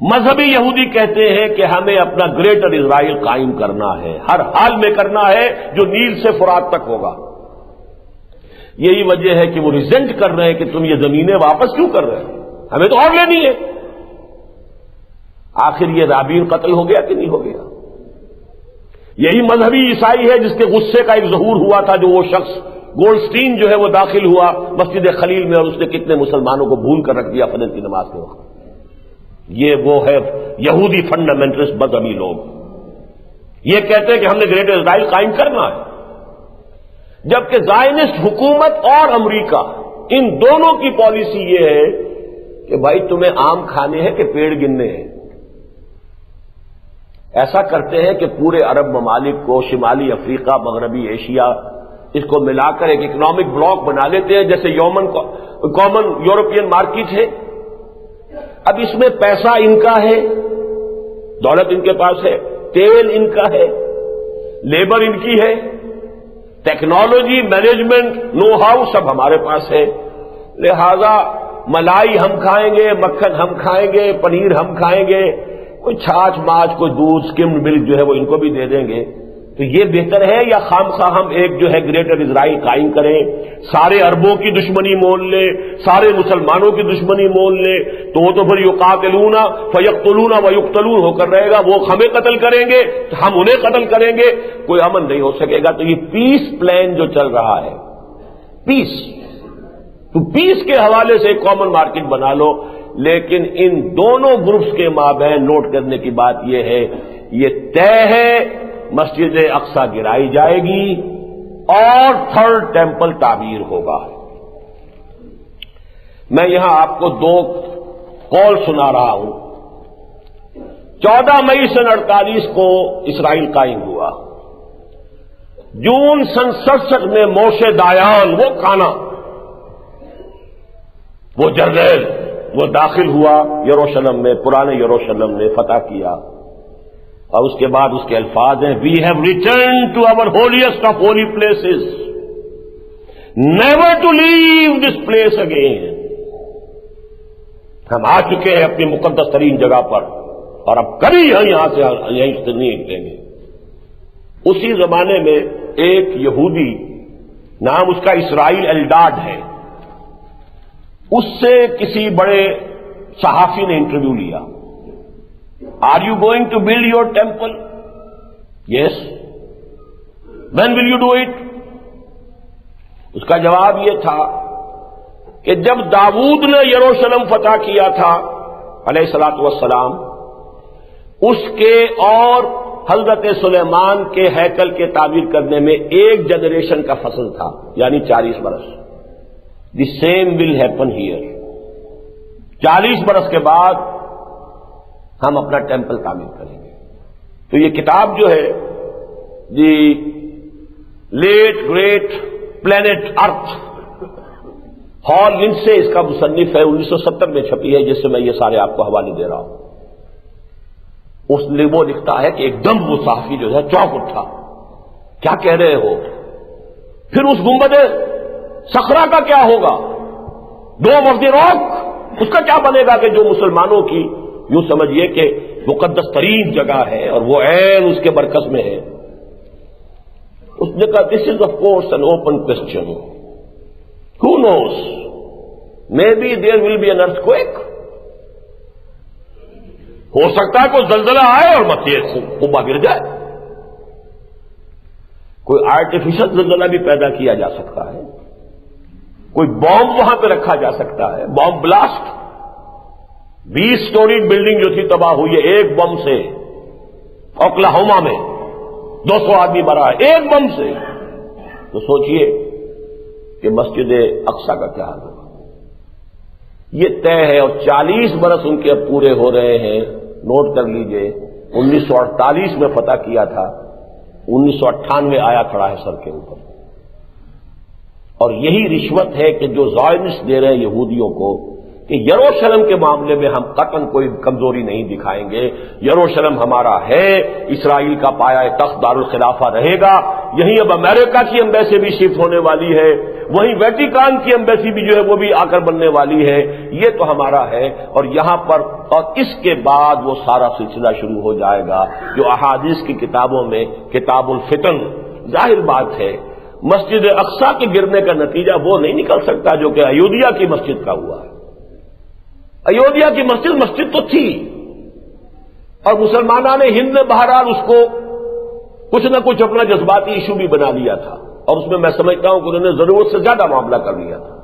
مذہبی یہودی کہتے ہیں کہ ہمیں اپنا گریٹر اسرائیل قائم کرنا ہے، ہر حال میں کرنا ہے، جو نیل سے فرات تک ہوگا۔ یہی وجہ ہے کہ وہ ریزنٹ کر رہے ہیں کہ تم یہ زمینیں واپس کیوں کر رہے ہیں، ہمیں تو اور لینی ہے۔ آخر یہ رابین قتل ہو گیا کہ نہیں ہو گیا؟ یہی مذہبی عیسائی ہے جس کے غصے کا ایک ظہور ہوا تھا، جو وہ شخص گولڈسٹین جو ہے وہ داخل ہوا مسجد خلیل میں، اور اس نے کتنے مسلمانوں کو بھول کر رکھ دیا فجر کی نماز کے وقت۔ یہ وہ ہے یہودی فنڈامنٹلسٹ مذہبی لوگ، یہ کہتے ہیں کہ ہم نے گریٹر اسرائیل قائم کرنا ہے، جبکہ زائنسٹ حکومت اور امریکہ ان دونوں کی پالیسی یہ ہے کہ بھائی تمہیں آم کھانے ہیں کہ پیڑ گننے ہیں۔ ایسا کرتے ہیں کہ پورے عرب ممالک کو، شمالی افریقہ، مغربی ایشیا، اس کو ملا کر ایک اکنامک بلاک بنا لیتے ہیں، جیسے کامن یورپین مارکیٹ ہے۔ اب اس میں پیسہ ان کا ہے، دولت ان کے پاس ہے، تیل ان کا ہے، لیبر ان کی ہے، ٹیکنالوجی، مینجمنٹ، نو ہاؤ سب ہمارے پاس ہے، لہذا ملائی ہم کھائیں گے، مکھن ہم کھائیں گے، پنیر ہم کھائیں گے، کوئی چھاچھ ماچھ، کوئی دودھ، سکمڈ ملک جو ہے وہ ان کو بھی دے دیں گے۔ تو یہ بہتر ہے یا خامخواہ ہم ایک جو ہے گریٹر اسرائیل قائم کریں، سارے عربوں کی دشمنی مول لیں، سارے مسلمانوں کی دشمنی مول لیں، تو وہ تو پھر یقاتلون فیقتلون ویقتلون ہو کر رہے گا، وہ ہمیں قتل کریں گے تو ہم انہیں قتل کریں گے، کوئی امن نہیں ہو سکے گا۔ تو یہ پیس پلان جو چل رہا ہے، پیس، تو پیس کے حوالے سے ایک کامن مارکیٹ بنا لو، لیکن ان دونوں گروپس کے مابین نوٹ کرنے کی بات یہ ہے، یہ طے ہے مسجد اقصی گرائی جائے گی اور تھرڈ ٹیمپل تعمیر ہوگا۔ میں یہاں آپ کو 2 قول سنا رہا ہوں۔ 14 مئی سن 48 کو اسرائیل قائم ہوا، جون سن 67 میں موشے دایان، وہ کانا، وہ جرنیل، وہ داخل ہوا یروشلم میں، پرانے یروشلم نے فتح کیا، اور اس کے بعد اس کے الفاظ ہیں، we have return to our holiest of holy places, never to leave this place again. ہم آ چکے ہیں اپنی مقدس ترین جگہ پر، اور اب کبھی یہاں سے یہیں سے نہیں نکلیں گے۔ اسی زمانے میں ایک یہودی، نام اس کا اسرائیل ایلڈاڈ ہے، اس سے کسی بڑے صحافی نے انٹرویو لیا، are you going to build your temple? Yes. When will you do it? اس کا جواب یہ تھا کہ جب داؤد نے یروشلم فتح کیا تھا علیہ الصلوۃ والسلام، اس کے اور حضرت سلیمان کے ہیکل کے تعمیر کرنے میں ایک جنریشن کا فصل تھا، یعنی 40 برس۔ The same will happen here. 40 برس کے بعد ہم اپنا ٹیمپل تعمیر کریں گے۔ تو یہ کتاب جو ہے دی لیٹ گریٹ پلینٹ ارتھ، ہال لنڈسے اس کا مصنف ہے، 1970 میں چھپی ہے، جس سے میں یہ سارے آپ کو حوالے دے رہا ہوں۔ اس نے وہ لکھتا ہے کہ ایک دم وہ صحافی جو ہے چونک اٹھا، کیا کہہ رہے ہو؟ پھر اس گنبد صخرہ کا کیا ہوگا؟ ڈوم آف دی راک، اس کا کیا بنے گا کہ جو مسلمانوں کی یوں سمجھیے کہ مقدس ترین جگہ ہے اور وہ عین اس کے مرکز میں ہے۔ اس نے کہا this is of course an open question, who knows maybe there will be an earthquake, ہو سکتا ہے کوئی زلزلہ آئے اور مسجد قبا گر جائے، کوئی آرٹیفیشل زلزلہ بھی پیدا کیا جا سکتا ہے، کوئی بام وہاں پہ رکھا جا سکتا ہے، بام بلاسٹ۔ 20 سٹوری بلڈنگ جو تھی تباہ ہوئی ہے ایک بم سے، اوکلاہوما میں 200 آدمی مرا ہے ایک بم سے۔ تو سوچئے کہ مسجد اقصی کا کیا حال ہوگا؟ یہ طے ہے، اور 40 برس ان کے اب پورے ہو رہے ہیں۔ نوٹ کر لیجئے 1948 میں فتح کیا تھا، 1998 آیا کھڑا ہے سر کے اوپر۔ اور یہی رشوت ہے کہ جو زائنسٹ دے رہے ہیں یہودیوں کو کہ یروشلم کے معاملے میں ہم قطعاً کوئی کمزوری نہیں دکھائیں گے، یروشلم ہمارا ہے، اسرائیل کا پایہ تخت دارالخلافہ رہے گا، یہیں اب امریکہ کی ایمبیسی بھی شفٹ ہونے والی ہے، وہیں ویٹیکان کی ایمبیسی بھی جو ہے وہ بھی آ کر بننے والی ہے، یہ تو ہمارا ہے۔ اور یہاں پر اور اس کے بعد وہ سارا سلسلہ شروع ہو جائے گا جو احادیث کی کتابوں میں کتاب الفتن۔ ظاہر بات ہے مسجد اقصی کے گرنے کا نتیجہ وہ نہیں نکل سکتا جو کہ ایودھیا کی مسجد کا ہوا ہے۔ ایودھیا کی مسجد تو تھی، اور مسلمانان ہند نے بہرحال اس کو کچھ نہ کچھ اپنا جذباتی ایشو بھی بنا لیا تھا، اور اس میں سمجھتا ہوں کہ انہوں نے ضرورت سے زیادہ معاملہ کر لیا تھا۔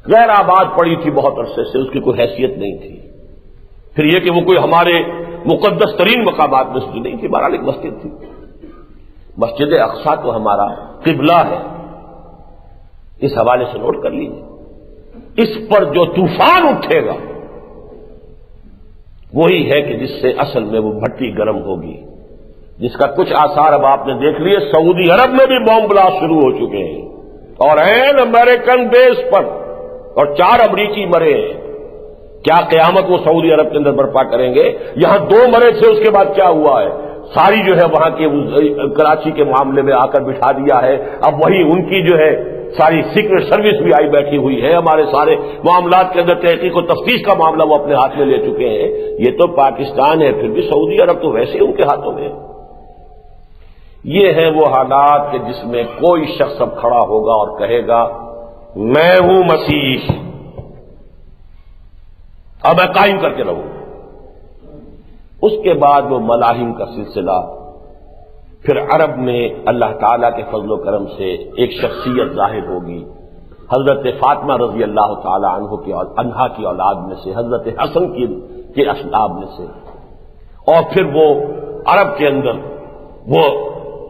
غیر آباد پڑی تھی بہت عرصے سے، اس کی کوئی حیثیت نہیں تھی۔ پھر یہ کہ وہ کوئی ہمارے مقدس ترین مقامات میں سے نہیں تھی، بہرحال ایک مسجد تھی۔ مسجد اقصی تو ہمارا قبلہ ہے، اس حوالے سے نوٹ کر لیجیے۔ اس پر جو طوفان اٹھے گا وہی ہے کہ جس سے اصل میں وہ بھٹی گرم ہوگی، جس کا کچھ آثار اب آپ نے دیکھ لیے۔ سعودی عرب میں بھی بم بلاسٹ شروع ہو چکے ہیں، اور این امریکن بیس پر، اور 4 امریکی مرے ہیں۔ کیا قیامت وہ سعودی عرب کے اندر برپا کریں گے؟ یہاں 2 مرے تھے، اس کے بعد کیا ہوا ہے؟ ساری جو ہے وہاں کے کراچی کے معاملے میں آ کر بٹھا دیا ہے۔ اب وہی ان کی جو ہے ساری سیکرٹ سروس بھی آئی بیٹھی ہوئی ہے، ہمارے سارے معاملات کے اندر تحقیق و تفتیش کا معاملہ وہ اپنے ہاتھ میں لے چکے ہیں۔ یہ تو پاکستان ہے، پھر بھی سعودی عرب تو ویسے ان کے ہاتھوں میں ہے۔ یہ ہیں وہ حالات کہ جس میں کوئی شخص اب کھڑا ہوگا اور کہے گا میں ہوں مسیح، اب میں قائم کر کے رہوں۔ اس کے بعد وہ ملاحم کا سلسلہ، پھر عرب میں اللہ تعالیٰ کے فضل و کرم سے ایک شخصیت ظاہر ہوگی، حضرت فاطمہ رضی اللہ تعالی عنہا کی اولاد میں سے، حضرت حسن کے اسباب میں سے، اور پھر وہ عرب کے اندر وہ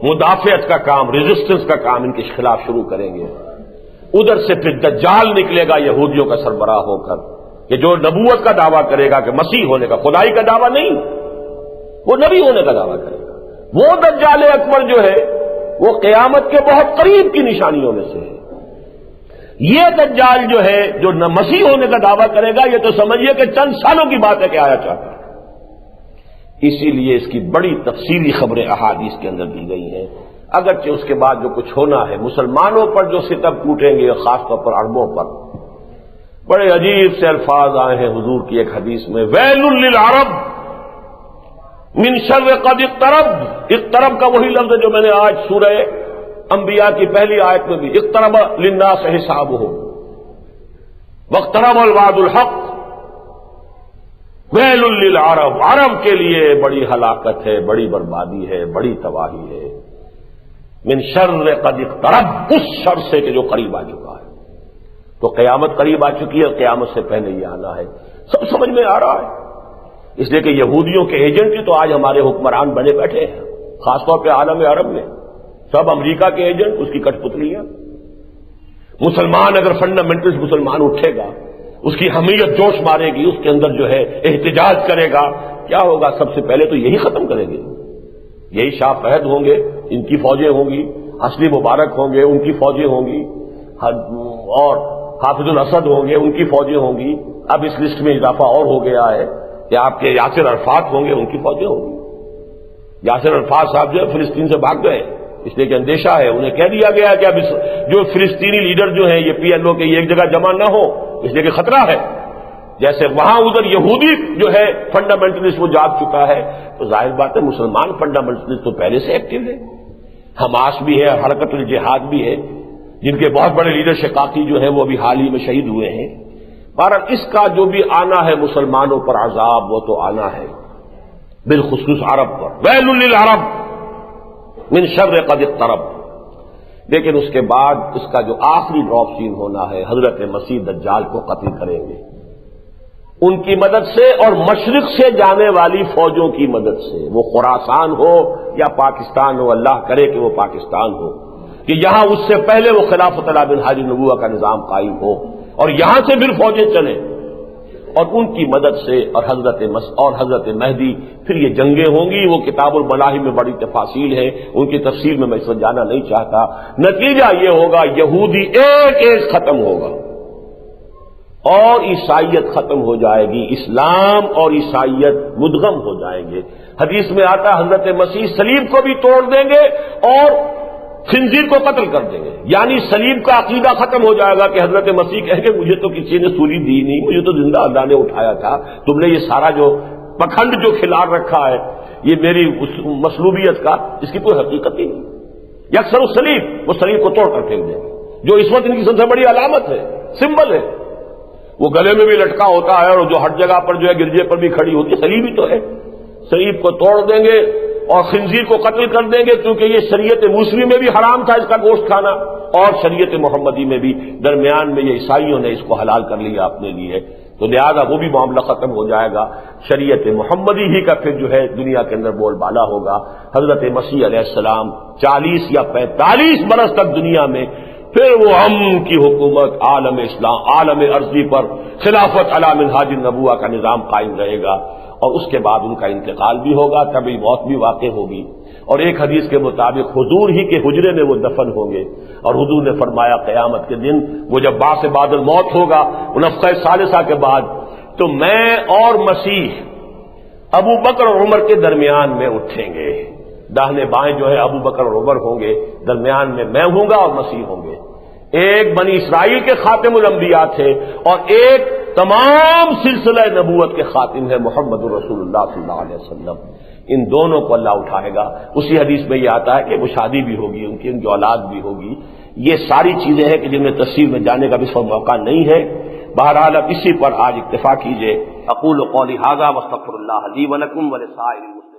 مدافعت کا کام، ریزسٹنس کا کام ان کے خلاف شروع کریں گے۔ ادھر سے پھر دجال نکلے گا یہودیوں کا سربراہ ہو کر، کہ جو نبوت کا دعویٰ کرے گا کہ مسیح ہونے کا، خدائی کا دعویٰ نہیں، وہ نبی ہونے کا دعویٰ کرے گا۔ وہ دجال اکبر جو ہے وہ قیامت کے بہت قریب کی نشانیوں میں سے ہے۔ یہ دجال جو ہے جو نہ مسیح ہونے کا دعویٰ کرے گا، یہ تو سمجھیے کہ چند سالوں کی بات ہے کہ آیا چاہتا ہے۔ اسی لیے اس کی بڑی تفصیلی خبریں احادیث کے اندر دی گئی ہیں، اگرچہ اس کے بعد جو کچھ ہونا ہے، مسلمانوں پر جو ستم ٹوٹیں گے، خاص طور پر عربوں پر، بڑے عجیب سے الفاظ آئے ہیں حضور کی ایک حدیث میں، ویل للعرب من شر قد اقترب۔ اقترب کا وہی لفظ ہے جو میں نے آج سورہ انبیاء کی پہلی آیت میں بھی، اقترب للناس حسابهم واقترب الوعد الحق ویل للعرب۔ عرب کے لیے بڑی ہلاکت ہے، بڑی بربادی ہے، بڑی تباہی ہے۔ من شر قد اقترب، اس شر سے کہ جو قریب آ چکا ہے۔ تو قیامت قریب آ چکی ہے اور قیامت سے پہلے یہ آنا ہے، سب سمجھ میں آ رہا ہے۔ اس لیے کہ یہودیوں کے ایجنٹ ہی تو آج ہمارے حکمران بنے بیٹھے ہیں، خاص طور پہ عالم عرب میں سب امریکہ کے ایجنٹ، اس کی کٹ پتلیاں۔ مسلمان اگر فنڈامنٹل مسلمان اٹھے گا، اس کی حمیت جوش مارے گی، اس کے اندر جو ہے احتجاج کرے گا، کیا ہوگا؟ سب سے پہلے تو یہی ختم کریں گے، یہی شاہ فہد ہوں گے، ان کی فوجیں ہوں گی، حسنی مبارک ہوں گے، ان کی فوجیں ہوں گی، اور حافظ الاسد ہوں گے، ان کی فوجیں ہوں گی۔ اب اس لسٹ میں اضافہ اور ہو گیا ہے کہ آپ کے یاسر عرفات ہوں گے، ان کی فوجیں ہوں گی۔ یاسر عرفات صاحب جو ہے فلسطین سے بھاگ گئے، اس لیے کہ اندیشہ ہے، انہیں کہہ دیا گیا کہ اب جو فلسطینی لیڈر جو ہیں یہ پی ایل او کے ایک جگہ جمع نہ ہو، اس لیے کہ خطرہ ہے۔ جیسے وہاں ادھر یہودی جو ہے فنڈامنٹلسٹ وہ جاگ چکا ہے، تو ظاہر بات ہے مسلمان فنڈامنٹلسٹ تو پہلے سے ایکٹیو ہے، حماس بھی ہے، حرکت الجہاد بھی ہے، جن کے بہت بڑے لیڈر شقاقی جو ہیں وہ ابھی حال ہی میں شہید ہوئے ہیں۔ بہرحال اس کا جو بھی آنا ہے مسلمانوں پر عذاب، وہ تو آنا ہے، بالخصوص عرب پر، ویل للعرب من شر قد اقترب۔ لیکن اس کے بعد اس کا جو آخری ڈراپ سین ہونا ہے، حضرت مسیح دجال کو قتل کریں گے، ان کی مدد سے اور مشرق سے جانے والی فوجوں کی مدد سے، وہ خراسان ہو یا پاکستان ہو، اللہ کرے کہ وہ پاکستان ہو، کہ یہاں اس سے پہلے وہ خلافت علی منہاج النبوہ کا نظام قائم ہو اور یہاں سے پھر فوجیں چلیں، اور ان کی مدد سے اور حضرت مہدی، پھر یہ جنگیں ہوں گی۔ وہ کتاب الملاحی میں بڑی تفاصیل ہے، ان کی تفصیل میں اس وقت جانا نہیں چاہتا۔ نتیجہ یہ ہوگا یہودی ایک ایک ختم ہوگا اور عیسائیت ختم ہو جائے گی، اسلام اور عیسائیت مدغم ہو جائیں گے۔ حدیث میں آتا ہے حضرت مسیح صلیب کو بھی توڑ دیں گے اور خنزیر کو قتل کر دیں گے، یعنی صلیب کا عقیدہ ختم ہو جائے گا کہ حضرت مسیح کہیں گے مجھے تو کسی نے سولی دی نہیں، مجھے تو زندہ اللہ نے اٹھایا تھا، تم نے یہ سارا جو پکھنڈ جو کھلا رکھا ہے یہ میری مصلوبیت کا، اس کی کوئی حقیقت ہی نہیں۔ یکسر الصلیب، وہ صلیب کو توڑ کر پھینک دیں گے، جو اس وقت ان کی سب سے بڑی علامت ہے، سمبل ہے، وہ گلے میں بھی لٹکا ہوتا ہے اور جو ہر جگہ پر جو ہے گرجے پر بھی کھڑی ہوتی ہے، صلیب ہی تو ہے۔ صلیب کو توڑ دیں گے اور خنزیر کو قتل کر دیں گے، کیونکہ یہ شریعت موسوی میں بھی حرام تھا اس کا گوشت کھانا، اور شریعت محمدی میں بھی، درمیان میں یہ عیسائیوں نے اس کو حلال کر لیا اپنے لیے، تو لہذا وہ بھی معاملہ ختم ہو جائے گا۔ شریعت محمدی ہی کا پھر جو ہے دنیا کے اندر بول بالا ہوگا۔ حضرت مسیح علیہ السلام 40 یا 45 برس تک دنیا میں، پھر وہ امن کی حکومت، عالم اسلام، عالم ارضی پر خلافت علی منہاج النبوہ کا نظام قائم رہے گا، اور اس کے بعد ان کا انتقال بھی ہوگا، طبعی موت بھی واقع ہوگی، اور ایک حدیث کے مطابق حضور ہی کے حجرے میں وہ دفن ہوں گے، اور حضور نے فرمایا قیامت کے دن وہ جب باعث بعد الموت ہوگا، نفخہ ثالثہ کے بعد، تو میں اور مسیح ابو بکر اور عمر کے درمیان میں اٹھیں گے، داہنے بائیں جو ہے ابو بکر اور عمر ہوں گے، درمیان میں ہوں گا اور مسیح ہوں گے۔ ایک بنی اسرائیل کے خاتم الانبیاء تھے اور ایک تمام سلسلہ نبوت کے خاتم ہے محمد رسول اللہ صلی اللہ علیہ وسلم۔ ان دونوں کو اللہ اٹھائے گا۔ اسی حدیث میں یہ آتا ہے کہ وہ شادی بھی ہوگی، ان کی اولاد بھی ہوگی۔ یہ ساری چیزیں ہیں کہ جن میں تفصیل میں جانے کا بھی اس وقت موقع نہیں ہے۔ بہرحال اب اسی پر آج اکتفا کیجیے۔ اقول قولی ھذا واستغفر اللہ لی ولکم ولسائر المسلمین۔